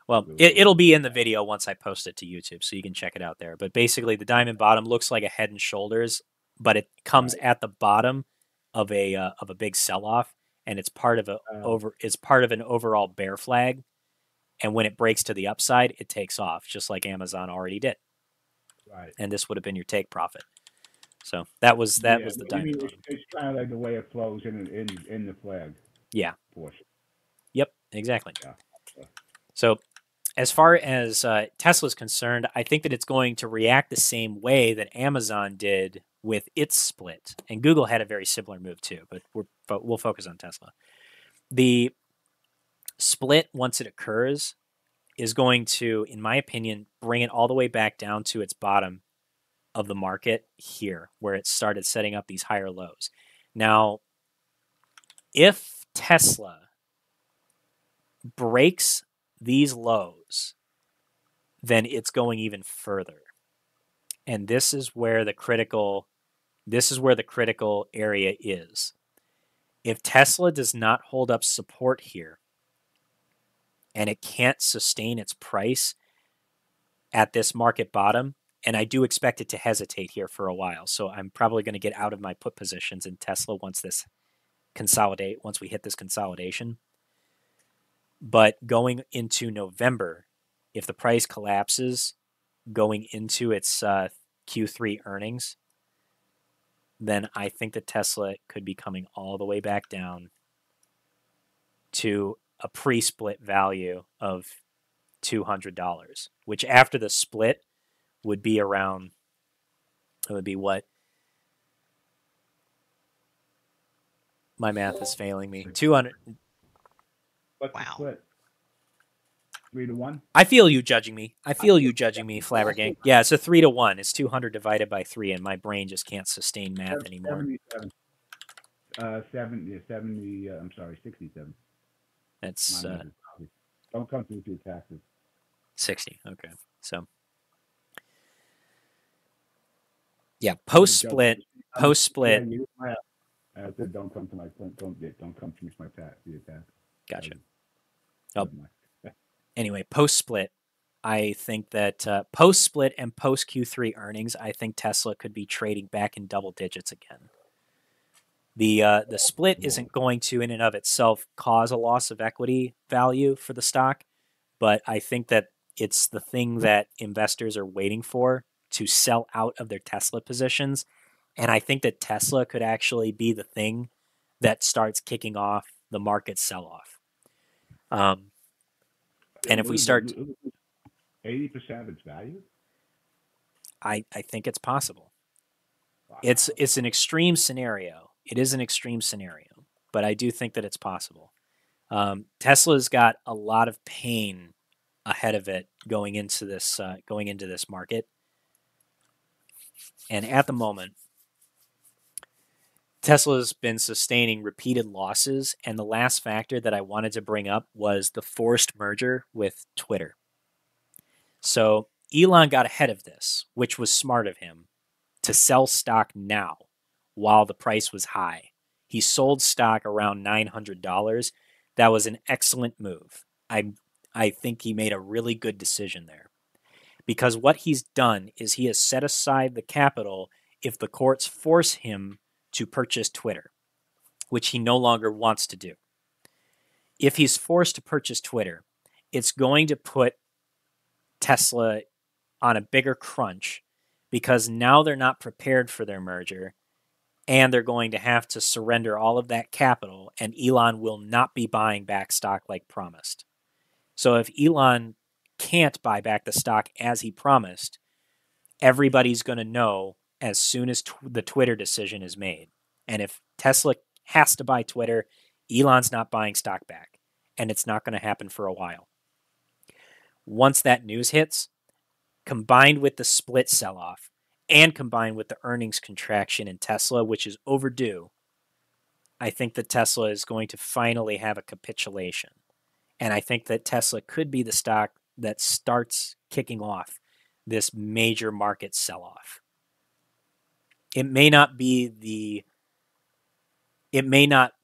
Well, it'll be in the video once I post it to YouTube, so you can check it out there. But basically, the diamond bottom looks like a head and shoulders, but it comes at the bottom of a big sell-off, and it's part of an overall bear flag. And when it breaks to the upside, it takes off, just like Amazon already did. Right. And this would have been your take profit. So that was the diamond bottom. It's kind of like the way it flows in the flag. Yeah. Portion. Yep. Exactly. Yeah. So, as far as Tesla's concerned, I think that it's going to react the same way that Amazon did with its split, and Google had a very similar move too. But we'll focus on Tesla. The split, once it occurs, is going to, in my opinion, bring it all the way back down to its bottom of the market here, where it started setting up these higher lows. Now, if Tesla breaks these lows, then it's going even further. And this is where the critical area is. If Tesla does not hold up support here, and it can't sustain its price at this market bottom, and I do expect it to hesitate here for a while, so I'm probably going to get out of my put positions in Tesla once we hit this consolidation. But going into November, if the price collapses going into its Q3 earnings, then I think that Tesla could be coming all the way back down to a pre-split value of $200, which after the split would be around, it would be what? My math is failing me. 200. What's the split? 3-1? I feel you judging me. Flabbergang. Yeah, it's a 3-1. It's 200 divided by 3, and my brain just can't sustain math anymore. 67. That's don't come through your taxes. 60. Okay, so yeah, post split. Yeah, I said don't come to my don't come to my tax. Gotcha. Oh. Anyway, post split, I think that post split and post Q3 earnings, I think Tesla could be trading back in double digits again. The split isn't going to, in and of itself, cause a loss of equity value for the stock, but I think that it's the thing that investors are waiting for to sell out of their Tesla positions, and I think that Tesla could actually be the thing that starts kicking off the market sell-off. And if we start 80% of its value, I think it's possible. Wow. It's an extreme scenario. It is an extreme scenario, but I do think that it's possible. Tesla's got a lot of pain ahead of it going into this market, and at the moment, Tesla's been sustaining repeated losses, and the last factor that I wanted to bring up was the forced merger with Twitter. So Elon got ahead of this, which was smart of him, to sell stock now while the price was high. He sold stock around $900. That was an excellent move. I think he made a really good decision there. Because what he's done is he has set aside the capital if the courts force him to purchase Twitter, which he no longer wants to do. If he's forced to purchase Twitter, it's going to put Tesla on a bigger crunch because now they're not prepared for their merger and they're going to have to surrender all of that capital, and Elon will not be buying back stock like promised. So if Elon can't buy back the stock as he promised, everybody's going to know as soon as the Twitter decision is made. And if Tesla has to buy Twitter, Elon's not buying stock back, and it's not going to happen for a while. Once that news hits, combined with the split sell-off and combined with the earnings contraction in Tesla, which is overdue, I think that Tesla is going to finally have a capitulation. And I think that Tesla could be the stock that starts kicking off this major market sell-off. It may not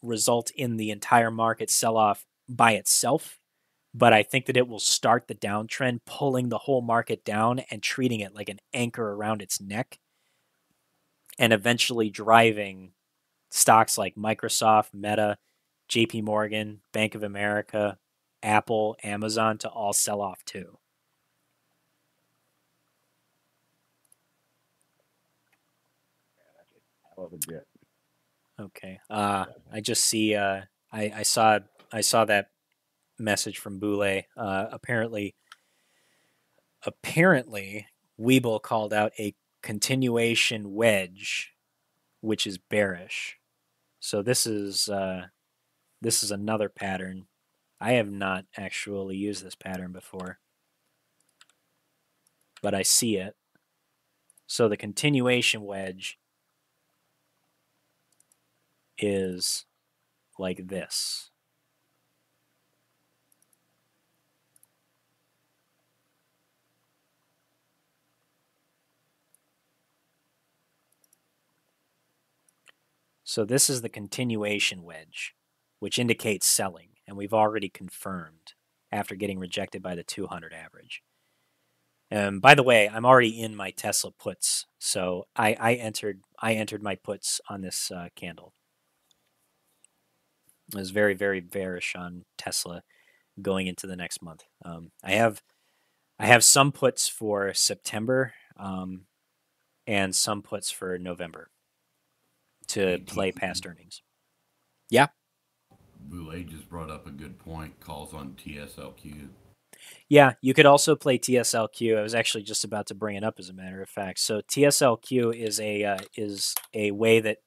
result in the entire market sell-off by itself, but I think that it will start the downtrend, pulling the whole market down and treating it like an anchor around its neck, and eventually driving stocks like Microsoft, Meta, JP Morgan, Bank of America, Apple, Amazon to all sell off too. Okay. I just see. I saw that message from Boule. Apparently, Weeble called out a continuation wedge, which is bearish. So this is another pattern. I have not actually used this pattern before, but I see it. So the continuation wedge is like this. So this is the continuation wedge, which indicates selling, and we've already confirmed after getting rejected by the 200 average. By the way, I'm already in my Tesla puts, so I entered my puts on this candle. I was very, very bearish on Tesla going into the next month. I have some puts for September and some puts for November to play past earnings. Yeah. Boule just brought up a good point. Calls on TSLQ. Yeah, you could also play TSLQ. I was actually just about to bring it up, as a matter of fact. So TSLQ is a way that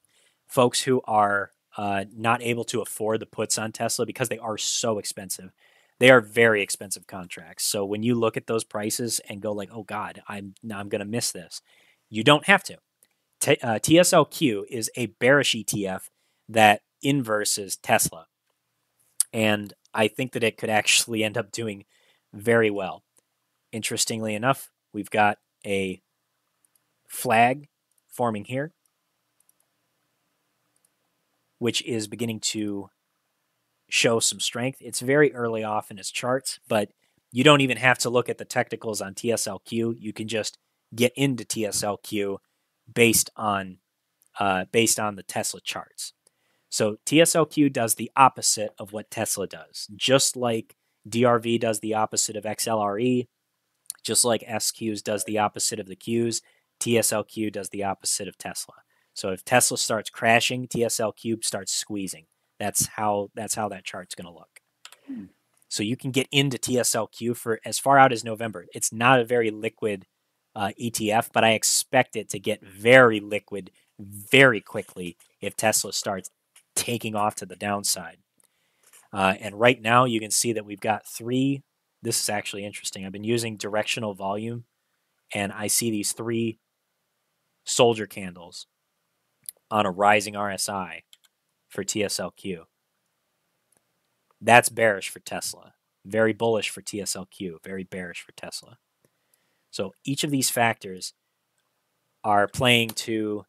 folks who are not able to afford the puts on Tesla, because they are so expensive, they are very expensive contracts. So when you look at those prices and go like, "Oh God, I'm going to miss this," you don't have to. TSLQ is a bearish ETF that inverses Tesla, and I think that it could actually end up doing very well. Interestingly enough, we've got a flag forming here, which is beginning to show some strength. It's very early off in its charts, but you don't even have to look at the technicals on TSLQ. You can just get into TSLQ based on the Tesla charts. So TSLQ does the opposite of what Tesla does, just like DRV does the opposite of XLRE, just like SQs does the opposite of the Qs. TSLQ does the opposite of Tesla. So if Tesla starts crashing, TSLQ starts squeezing. That's how that chart's going to look. So you can get into TSLQ for as far out as November. It's not a very liquid ETF, but I expect it to get very liquid very quickly if Tesla starts taking off to the downside. And right now you can see that we've got three. This is actually interesting. I've been using directional volume, and I see these three soldier candles on a rising RSI for TSLQ. That's bearish for Tesla. Very bullish for TSLQ. Very bearish for Tesla. So each of these factors are playing to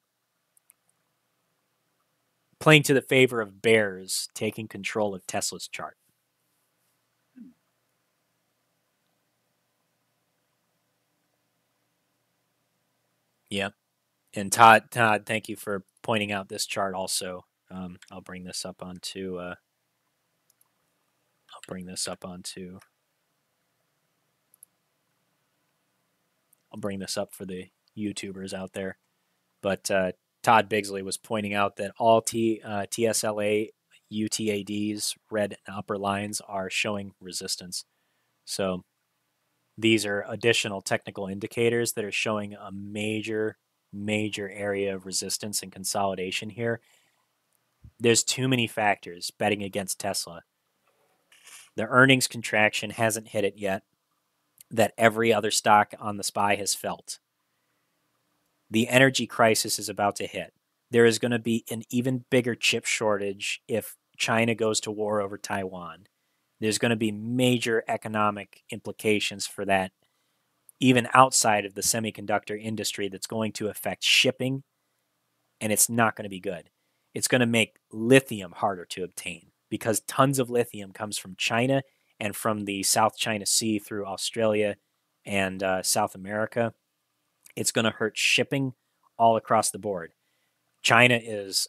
the favor of bears taking control of Tesla's chart. Yep. And Todd, thank you for pointing out this chart also. I'll bring this up onto I'll bring this up for the YouTubers out there. But Todd Bigsley was pointing out that all TSLA UTADs, red and upper lines, are showing resistance. So these are additional technical indicators that are showing a major area of resistance and consolidation here. There's too many factors betting against Tesla. The earnings contraction hasn't hit it yet, that every other stock on the SPY has felt. The energy crisis is about to hit. There is going to be an even bigger chip shortage if China goes to war over Taiwan. There's going to be major economic implications for that, even outside of the semiconductor industry, that's going to affect shipping, and it's not going to be good. It's going to make lithium harder to obtain because tons of lithium comes from China and from the South China Sea through Australia and South America. It's going to hurt shipping all across the board. China is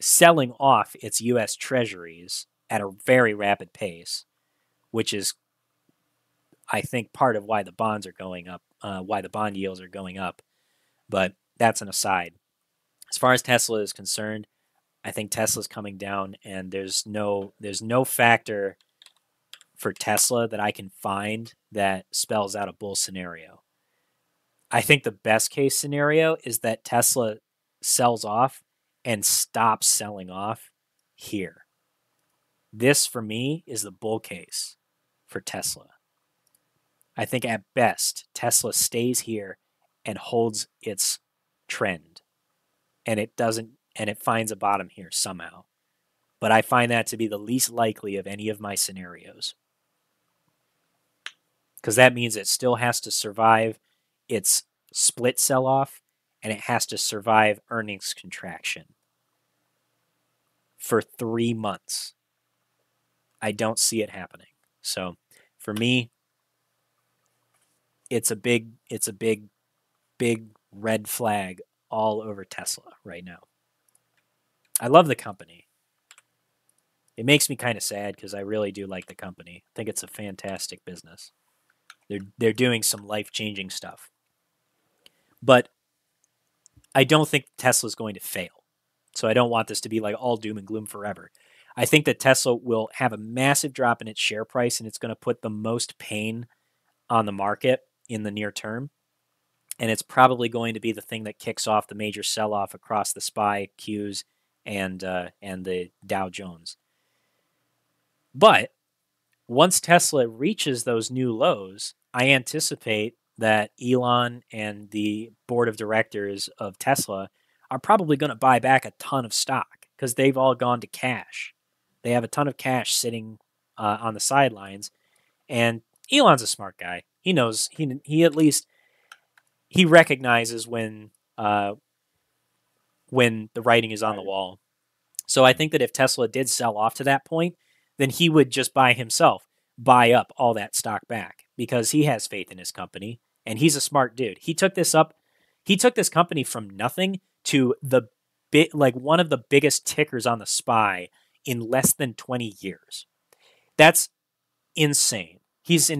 selling off its U.S. treasuries at a very rapid pace, which is, I think, part of why the bonds are going up, why the bond yields are going up. But that's an aside. As far as Tesla is concerned, I think Tesla's coming down, and there's no factor for Tesla that I can find that spells out a bull scenario. I think the best case scenario is that Tesla sells off and stops selling off here. This, for me, is the bull case for Tesla. I think at best, Tesla stays here and holds its trend, and it finds a bottom here somehow. But I find that to be the least likely of any of my scenarios, because that means it still has to survive its split sell-off, and it has to survive earnings contraction for 3 months. I don't see it happening. So for me, it's a big red flag all over Tesla right now. I love the company. It makes me kind of sad because I really do like the company. I think it's a fantastic business. They're doing some life-changing stuff. But I don't think Tesla's going to fail. So I don't want this to be like all doom and gloom forever. I think that Tesla will have a massive drop in its share price, and it's going to put the most pain on the market in the near term. And it's probably going to be the thing that kicks off the major sell-off across the SPY, Qs, and the Dow Jones. But once Tesla reaches those new lows, I anticipate that Elon and the board of directors of Tesla are probably going to buy back a ton of stock because they've all gone to cash. They have a ton of cash sitting on the sidelines, and Elon's a smart guy. He knows he at least he recognizes when the writing is on the wall. So I think that if Tesla did sell off to that point, then he would just buy up all that stock back because he has faith in his company and he's a smart dude. He took this company from nothing to one of the biggest tickers on the SPY in less than 20 years. That's insane. He's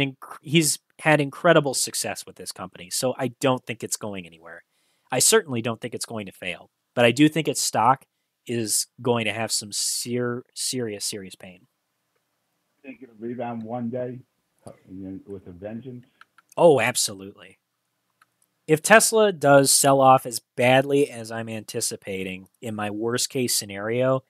had incredible success with this company, so I don't think it's going anywhere. I certainly don't think it's going to fail, but I do think its stock is going to have some serious pain. Think it'll rebound one day with a vengeance? Oh, absolutely. If Tesla does sell off as badly as I'm anticipating in my worst case scenario,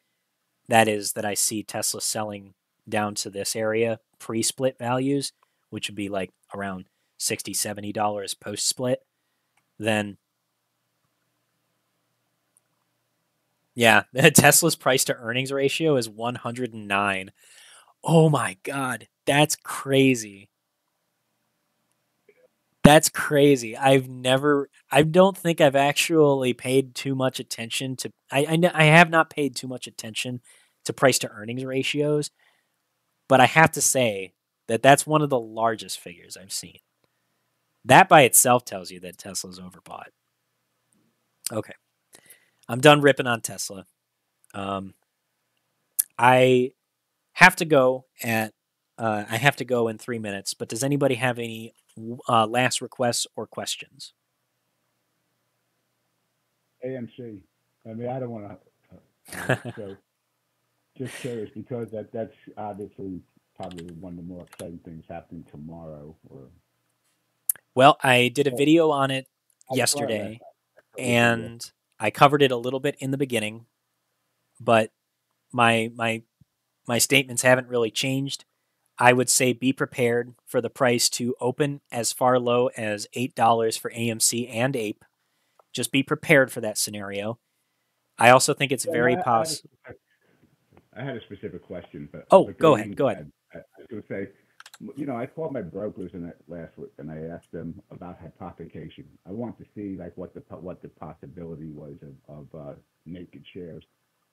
that is that I see Tesla selling down to this area pre-split values, which would be like around $60, $70 post-split, then yeah, Tesla's price to earnings ratio is 109. Oh my God, that's crazy. That's crazy. I don't think I've actually paid too much attention to, I have not paid too much attention to price to earnings ratios, but I have to say that that's one of the largest figures I've seen. That by itself tells you that Tesla's overbought. Okay. I'm done ripping on Tesla. I have to go in 3 minutes, but does anybody have any last requests or questions? AMC. I mean, I don't want to. So, just curious because that's obviously probably one of the more exciting things happening tomorrow. Well, I did a video on it yesterday, and I covered it a little bit in the beginning, but my statements haven't really changed. I would say be prepared for the price to open as far low as $8 for AMC and APE. Just be prepared for that scenario. I also think it's very possible. I had a specific question, but go ahead. Go ahead. I was going to say, I called my brokers in that last week, and I asked them about hypothecation. I want to see like what the possibility was of naked shares,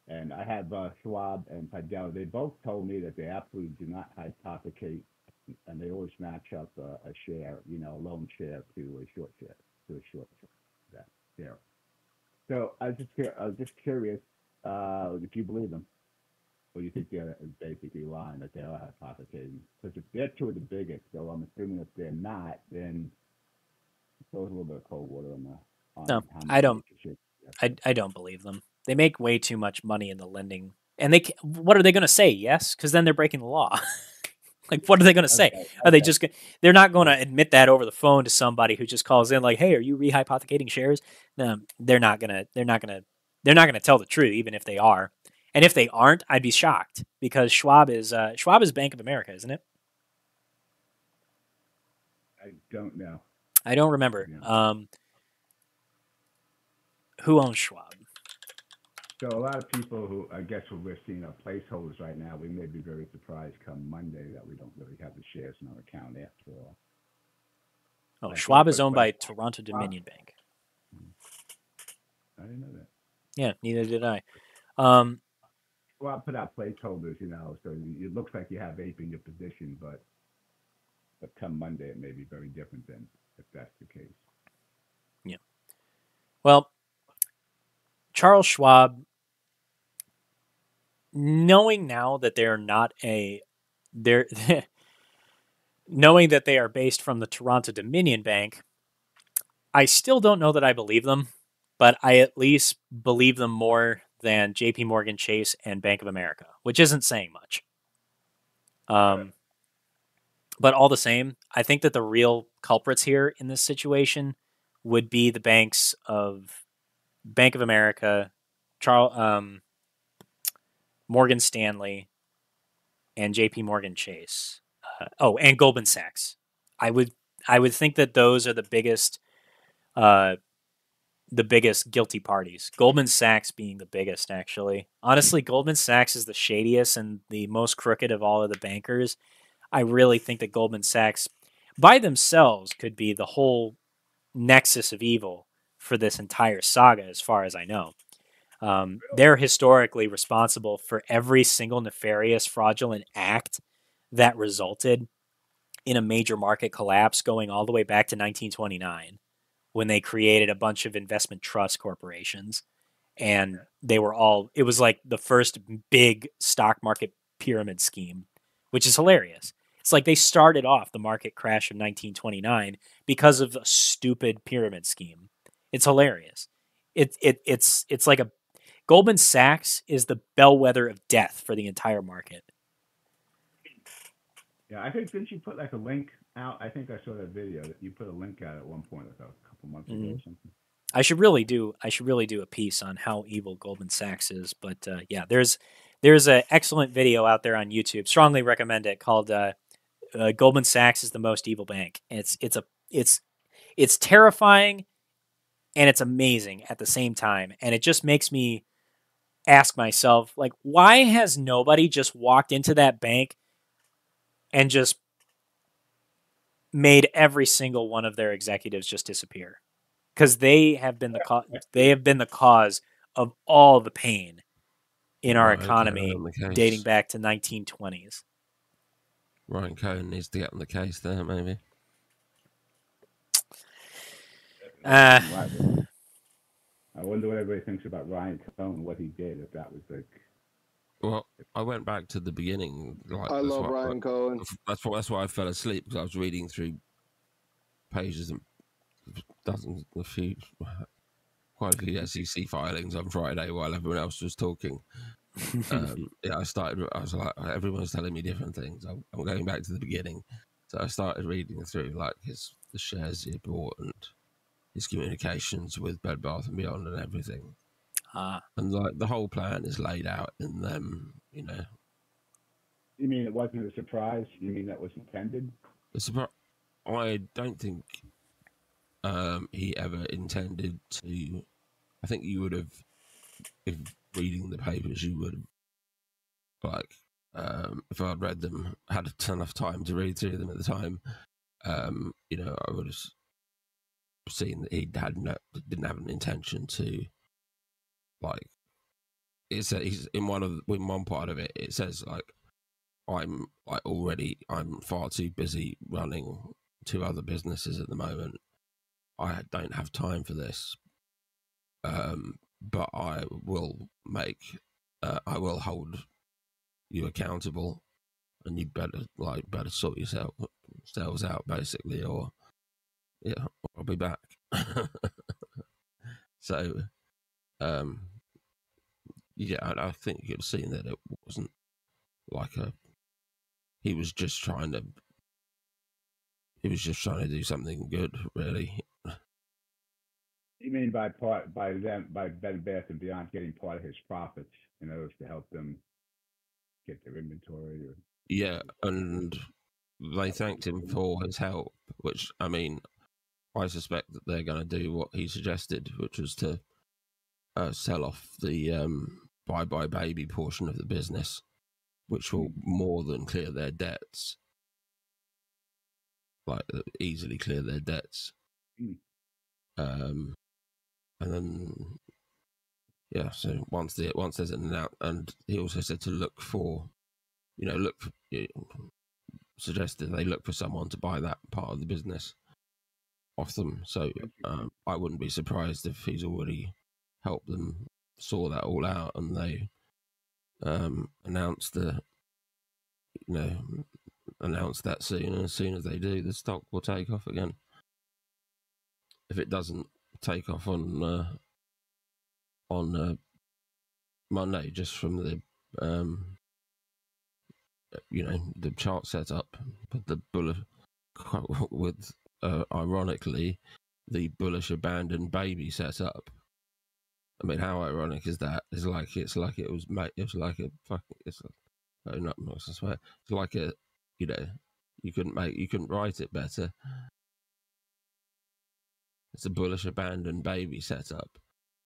and I have Schwab and Fidelity. They both told me that they absolutely do not hypothecate, and they always match up a share, a loan share to a short share that share. So I was just curious if you believe them. Or you think they're basically lying that they are hypothecating? Because if they're two of the biggest, so I'm assuming if they're not, then it throws a little bit of cold water on the. No, I don't. I don't believe them. They make way too much money in the lending, and what are they going to say? Yes, because then they're breaking the law. Like, what are they going to say? Are they just? They're not going to admit that over the phone to somebody who just calls in, like, "Hey, are you rehypothecating shares?" No, they're not gonna tell the truth, even if they are. And if they aren't, I'd be shocked because Schwab is Bank of America, isn't it? I don't know. I don't remember. Who owns Schwab? So a lot of people who, I guess, we're seeing are placeholders right now. We may be very surprised come Monday that we don't really have the shares in our account after all. Oh, Schwab is owned by Toronto Dominion Bank. I didn't know that. Yeah, neither did I. Schwab put out placeholders, so it looks like you have APE in your position, but come Monday it may be very different than if that's the case. Yeah. Well, Charles Schwab, knowing now that knowing that they are based from the Toronto Dominion Bank, I still don't know that I believe them, but I at least believe them more than JP Morgan Chase and Bank of America, which isn't saying much. But all the same, I think that the real culprits here in this situation would be the banks of Bank of America, Morgan Stanley, and JP Morgan Chase. And Goldman Sachs. I would think that those are the biggest guilty parties. Goldman Sachs being the biggest, actually. Honestly, Goldman Sachs is the shadiest and the most crooked of all of the bankers. I really think that Goldman Sachs, by themselves, could be the whole nexus of evil for this entire saga, as far as I know. They're historically responsible for every single nefarious, fraudulent act that resulted in a major market collapse going all the way back to 1929. When they created a bunch of investment trust corporations, and it was like the first big stock market pyramid scheme, which is hilarious. It's like they started off the market crash of 1929 because of a stupid pyramid scheme. It's hilarious. It's like Goldman Sachs is the bellwether of death for the entire market. Yeah, I think didn't you put like a link out? I think I saw that video that you put a link out at one point, like a couple months ago or something. I should really do a piece on how evil Goldman Sachs is, but yeah, there's an excellent video out there on YouTube. Strongly recommend it, called "Goldman Sachs is the most evil bank." And it's terrifying and it's amazing at the same time, and it just makes me ask myself, like, why has nobody just walked into that bank and just made every single one of their executives just disappear, because they have been the cause of all the pain in our Right, okay, economy on the case. dating back to 1920s. Ryan Cohen needs to get on the case there, maybe. I wonder what everybody thinks about Ryan Cohen, what he did, if that was like. Well, I went back to the beginning. Like, I love Ryan Cohen. That's why I fell asleep, because I was reading through pages and quite a few SEC filings on Friday while everyone else was talking. Yeah, I was like, everyone's telling me different things. I'm going back to the beginning. So I started reading through like the shares he bought and his communications with Bed Bath and Beyond and everything. And like the whole plan is laid out in them, you know. You mean it wasn't a surprise? You mean that was intended? I don't think he ever intended to. I think you would have, if reading the papers, you would have, like, if I'd read them, had enough time to read through them at the time, you know, I would have seen that he didn't have an intention to, like, he's in one part of it. It says like, I'm far too busy running 2 other businesses at the moment. I don't have time for this. But I will hold you accountable, and you better sort yourselves out, basically, or yeah, I'll be back. So, yeah, I think you'd seen that it wasn't like he was just trying to do something good, really. You mean by Bed Bath and Beyond getting part of his profits in order to help them get their inventory? Or... Yeah, and they thanked him for his help, which, I mean, I suspect that they're going to do what he suggested, which was to sell off the Bye Bye Baby portion of the business, which will more than clear their debts, like easily clear their debts. And then, yeah, so once there's an announcement, and he also said to look for, suggested they look for someone to buy that part of the business off them. So I wouldn't be surprised if he's already helped them sort that all out, and they announced that soon. And as soon as they do, the stock will take off again. If it doesn't take off on Monday, just from the the chart setup, but the bullish with ironically the bullish abandoned baby setup. I mean, how ironic is that? It's like a you couldn't write it better. It's a bullish abandoned baby setup,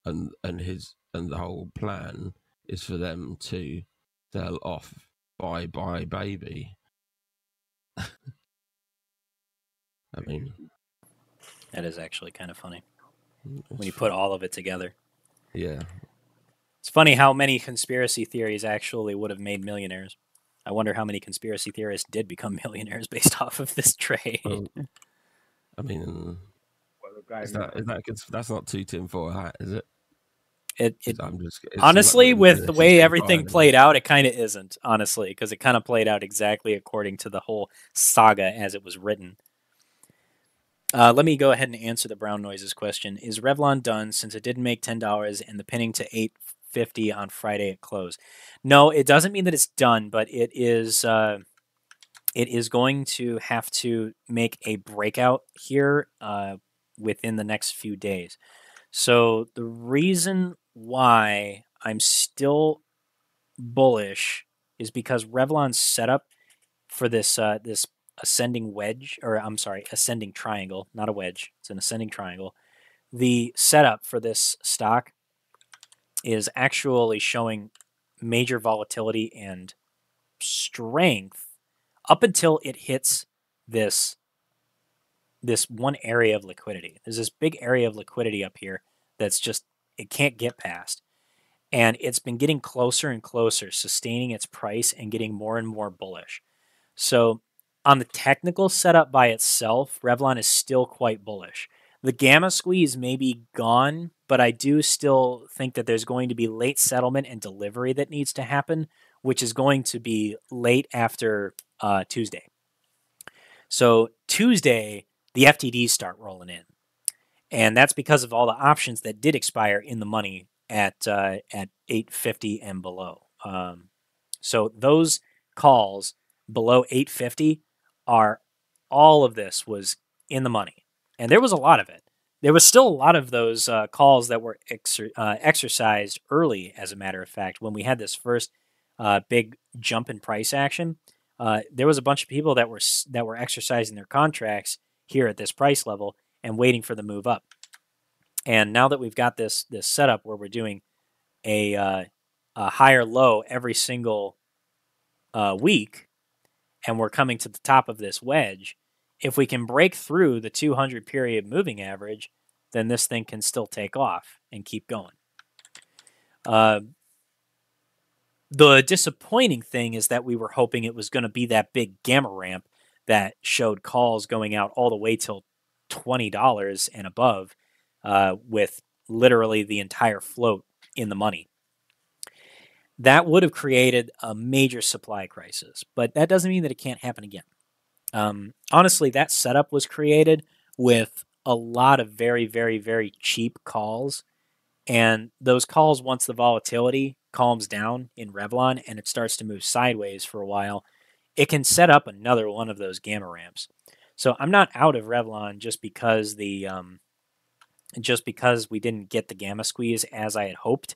and the whole plan is for them to sell off Bye Bye Baby. I mean, that is actually kind of funny when you put all of it together. Yeah. It's funny how many conspiracy theories actually would have made millionaires. I wonder how many conspiracy theorists did become millionaires based off of this trade. Well, I mean, that's not too tinfoil hat, is it? Honestly, with the way everything played out, it kind of isn't, honestly, because it kind of played out exactly according to the whole saga as it was written. Let me go ahead and answer the Brown Noises question. Is Revlon done since it didn't make $10 and the pinning to $8.50 on Friday at close? No, it doesn't mean that it's done, but it is going to have to make a breakout here within the next few days. So the reason why I'm still bullish is because Revlon's setup for this this ascending wedge, or I'm sorry, ascending triangle, not a wedge. It's an ascending triangle. The setup for this stock is actually showing major volatility and strength up until it hits this this one area of liquidity. There's this big area of liquidity up here that's just, it can't get past. And it's been getting closer and closer, sustaining its price and getting more and more bullish. So on the technical setup by itself, Revlon is still quite bullish. The gamma squeeze may be gone, but I do still think that there's going to be late settlement and delivery that needs to happen, which is going to be late after Tuesday. So Tuesday, the FTDs start rolling in. And that's because of all the options that did expire in the money at 850 and below. So those calls below 850 are, all of this was in the money. And there was a lot of it. There was still a lot of those calls that were exercised early, as a matter of fact. When we had this first big jump in price action, there was a bunch of people that were exercising their contracts here at this price level and waiting for the move up. And now that we've got this setup where we're doing a higher low every single week, and we're coming to the top of this wedge, if we can break through the 200 period moving average, then this thing can still take off and keep going. The disappointing thing is that we were hoping it was going to be that big gamma ramp that showed calls going out all the way till $20 and above, with literally the entire float in the money. That would have created a major supply crisis, but that doesn't mean that it can't happen again. Honestly, that setup was created with a lot of very, very, very cheap calls. And those calls, once the volatility calms down in Revlon and it starts to move sideways for a while, it can set up another one of those gamma ramps. So I'm not out of Revlon just because we didn't get the gamma squeeze as I had hoped.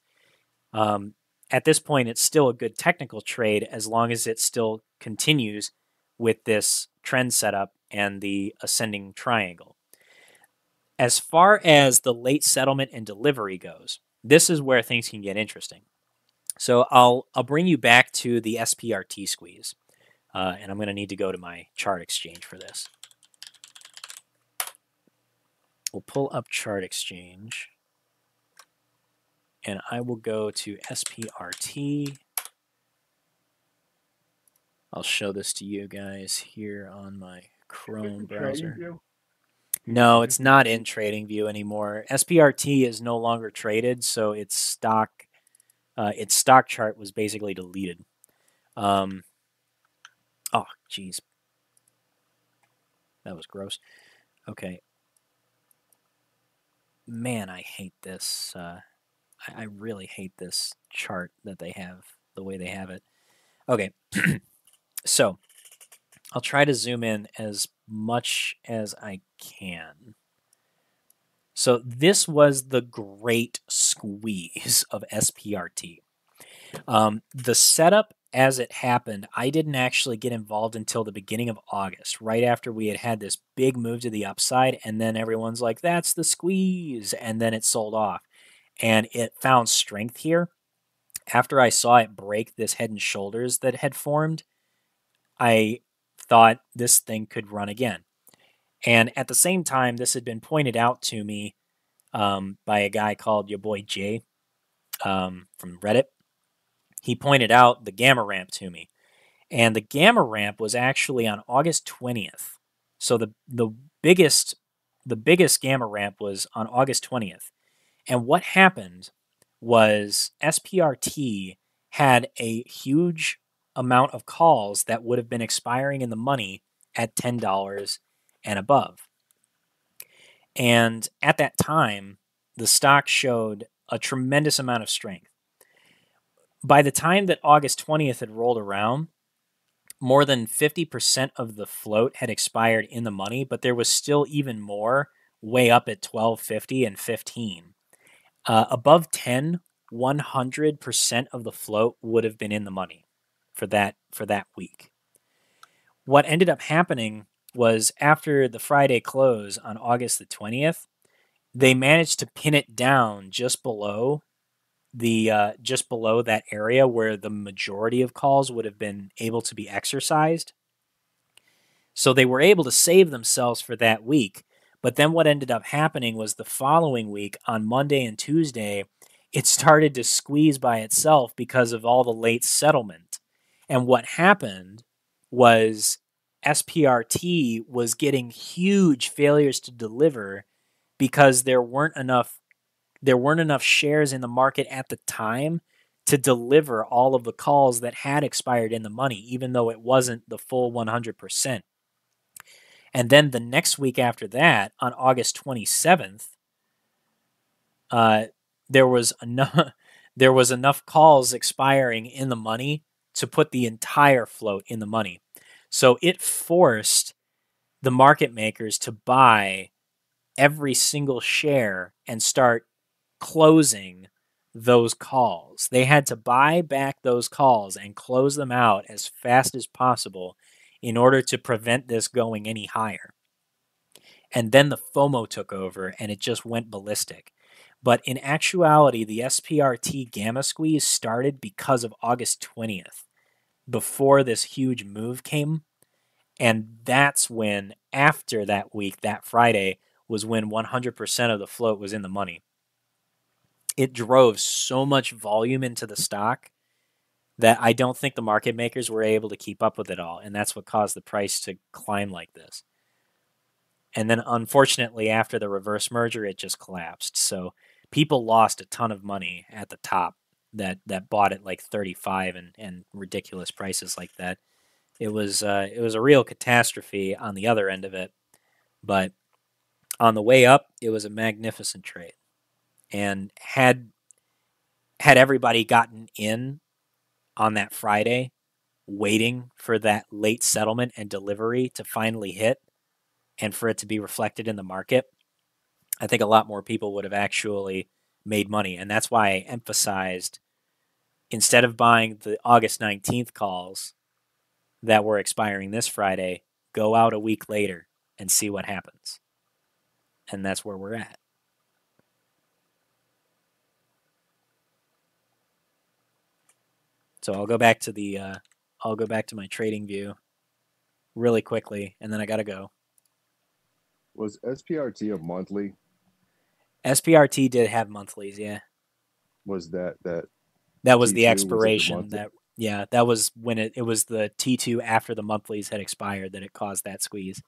At this point, it's still a good technical trade as long as it still continues with this trend setup and the ascending triangle. As far as the late settlement and delivery goes, this is where things can get interesting. So I'll bring you back to the SPRT squeeze, and I'm going to need to go to my chart exchange for this. We'll pull up chart exchange, and I will go to SPRT. I'll show this to you guys here on my Chrome browser. No, it's not in TradingView anymore. SPRT is no longer traded, so its stock chart was basically deleted. Oh, geez. That was gross. Okay. Man, I hate this. I really hate this chart that they have, the way they have it. Okay. So I'll try to zoom in as much as I can. So this was the great squeeze of SPRT. The setup as it happened, I didn't actually get involved until the beginning of August, right after we had this big move to the upside, and then everyone's like, that's the squeeze, and then it sold off. And it found strength here. After I saw it break this head and shoulders that had formed, I thought this thing could run again. And at the same time, this had been pointed out to me by a guy called your boy Jay from Reddit. He pointed out the gamma ramp to me. And the gamma ramp was actually on August 20th. So the biggest gamma ramp was on August 20th. And what happened was SPRT had a huge amount of calls that would have been expiring in the money at $10 and above. And at that time, the stock showed a tremendous amount of strength. By the time that August 20th had rolled around, more than 50% of the float had expired in the money, but there was still even more way up at $12.50 and $15. Above 10, 100% of the float would have been in the money for that week. What ended up happening was after the Friday close on August the 20th, they managed to pin it down just below that area where the majority of calls would have been able to be exercised. So they were able to save themselves for that week. But then what ended up happening was the following week on Monday and Tuesday, it started to squeeze by itself because of all the late settlement. And what happened was SPRT was getting huge failures to deliver because there weren't enough shares in the market at the time to deliver all of the calls that had expired in the money, even though it wasn't the full 100%. And then the next week after that, on August 27th, there was enough calls expiring in the money to put the entire float in the money. So it forced the market makers to buy every single share and start closing those calls. They had to buy back those calls and close them out as fast as possible in order to prevent this going any higher. And then the FOMO took over and it just went ballistic. But in actuality, the SPRT gamma squeeze started because of August 20th, before this huge move came. And that's when, after that week, that Friday, was when 100% of the float was in the money. It drove so much volume into the stock that I don't think the market makers were able to keep up with it all. And that's what caused the price to climb like this. And then, unfortunately, after the reverse merger, it just collapsed. So people lost a ton of money at the top that bought at like 35 and ridiculous prices like that. It was a real catastrophe on the other end of it. But on the way up, it was a magnificent trade. And had everybody gotten in on that Friday, waiting for that late settlement and delivery to finally hit and for it to be reflected in the market, I think a lot more people would have actually made money. And that's why I emphasized, instead of buying the August 19th calls that were expiring this Friday, go out a week later and see what happens. And that's where we're at. So I'll go back to my trading view really quickly, and then I gotta go. Was SPRT a monthly? SPRT did have monthlies, yeah. Was that was the T2, expiration? That was when it was the T2 after the monthlies had expired that it caused that squeeze.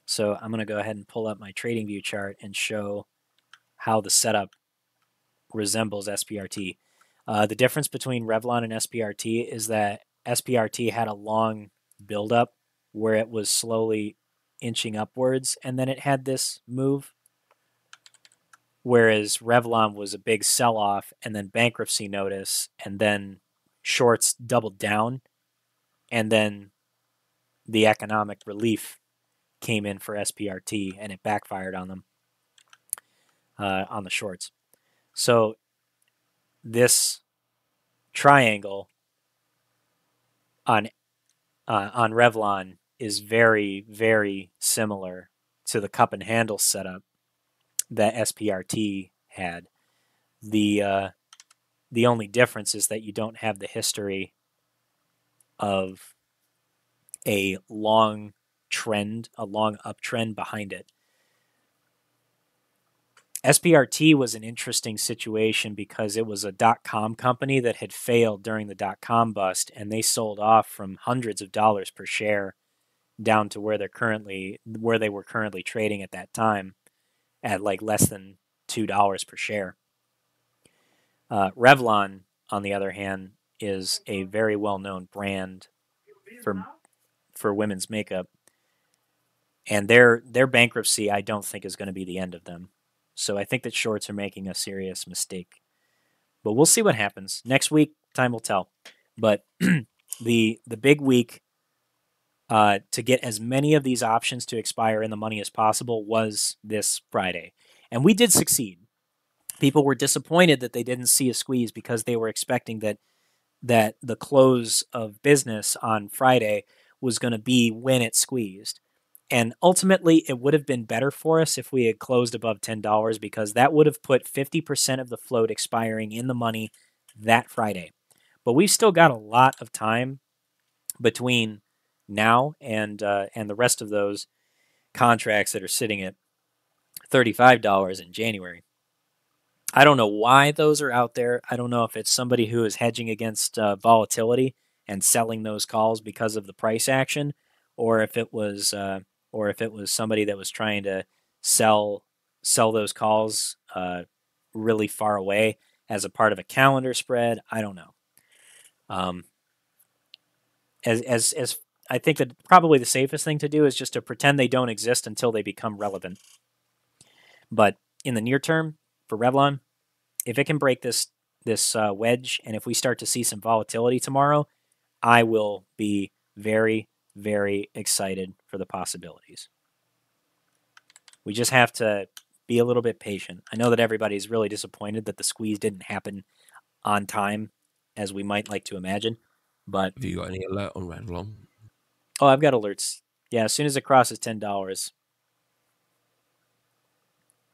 So I'm gonna go ahead and pull up my trading view chart and show how the setup resembles SPRT. The difference between Revlon and SPRT is that SPRT had a long buildup where it was slowly inching upwards, and then it had this move, whereas Revlon was a big sell-off and then bankruptcy notice, and then shorts doubled down, and then the economic relief came in for SPRT, and it backfired on them, on the shorts. So this triangle on Revlon is very, very similar to the cup and handle setup that SPRT had. The only difference is that you don't have the history of a long uptrend behind it. SPRT was an interesting situation because it was a .com company that had failed during the .com bust, and they sold off from hundreds of dollars per share down to where they were currently trading at that time at like less than $2 per share. Revlon, on the other hand, is a very well-known brand for women's makeup, and their bankruptcy I don't think is going to be the end of them. So I think that shorts are making a serious mistake. But we'll see what happens. Next week, time will tell. But the big week to get as many of these options to expire in the money as possible was this Friday. And we did succeed. People were disappointed that they didn't see a squeeze because they were expecting that the close of business on Friday was going to be when it squeezed. And ultimately, it would have been better for us if we had closed above $10 because that would have put 50% of the float expiring in the money that Friday. But we've still got a lot of time between now and the rest of those contracts that are sitting at $35 in January. I don't know why those are out there. I don't know if it's somebody who is hedging against volatility and selling those calls because of the price action, or if it was somebody that was trying to sell those calls really far away as a part of a calendar spread. I don't know. As I think that probably the safest thing to do is just to pretend they don't exist until they become relevant. But in the near term, for Revlon, if it can break this wedge, and if we start to see some volatility tomorrow, I will be very, very excited for the possibilities. We just have to be a little bit patient. I know that everybody's really disappointed that the squeeze didn't happen on time, as we might like to imagine. But have you got any alert on Revlon? Oh, I've got alerts. Yeah, as soon as it crosses $10,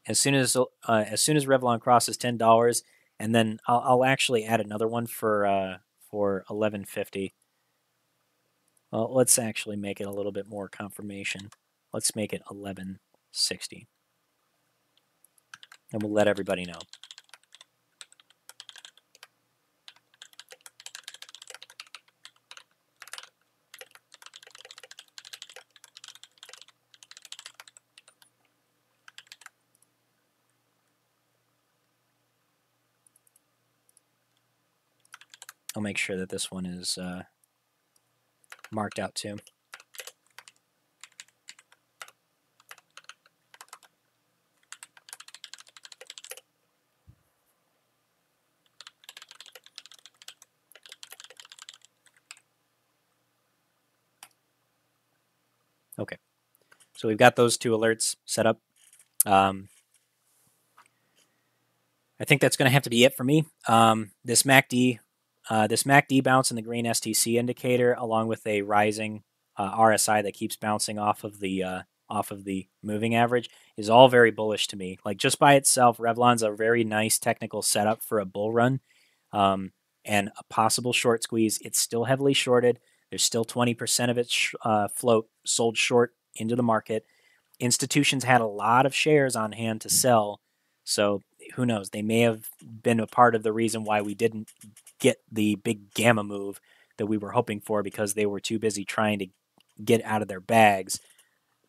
as soon as Revlon crosses $10, and then I'll actually add another one for $11.50. Well, let's actually make it a little bit more confirmation. Let's make it $11.60, and we'll let everybody know. I'll make sure that this one is marked out too. Okay, so we've got those two alerts set up. I think that's going to have to be it for me. This MACD bounce in the green STC indicator, along with a rising RSI that keeps bouncing off of the moving average, is all very bullish to me. Like, just by itself, Revlon's a very nice technical setup for a bull run, and a possible short squeeze. It's still heavily shorted. There's still 20% of its float sold short into the market. Institutions had a lot of shares on hand to sell, so who knows? They may have been a part of the reason why we didn't get the big gamma move that we were hoping for, because they were too busy trying to get out of their bags,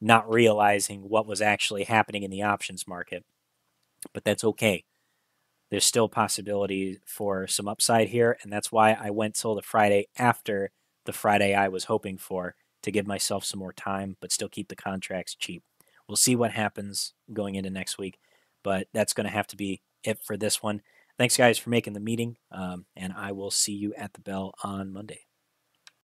not realizing what was actually happening in the options market. But that's okay. There's still possibility for some upside here, and that's why I went till the Friday after the Friday I was hoping for, to give myself some more time, but still keep the contracts cheap. We'll see what happens going into next week, but that's going to have to be it for this one. Thanks, guys, for making the meeting, and I will see you at the bell on Monday.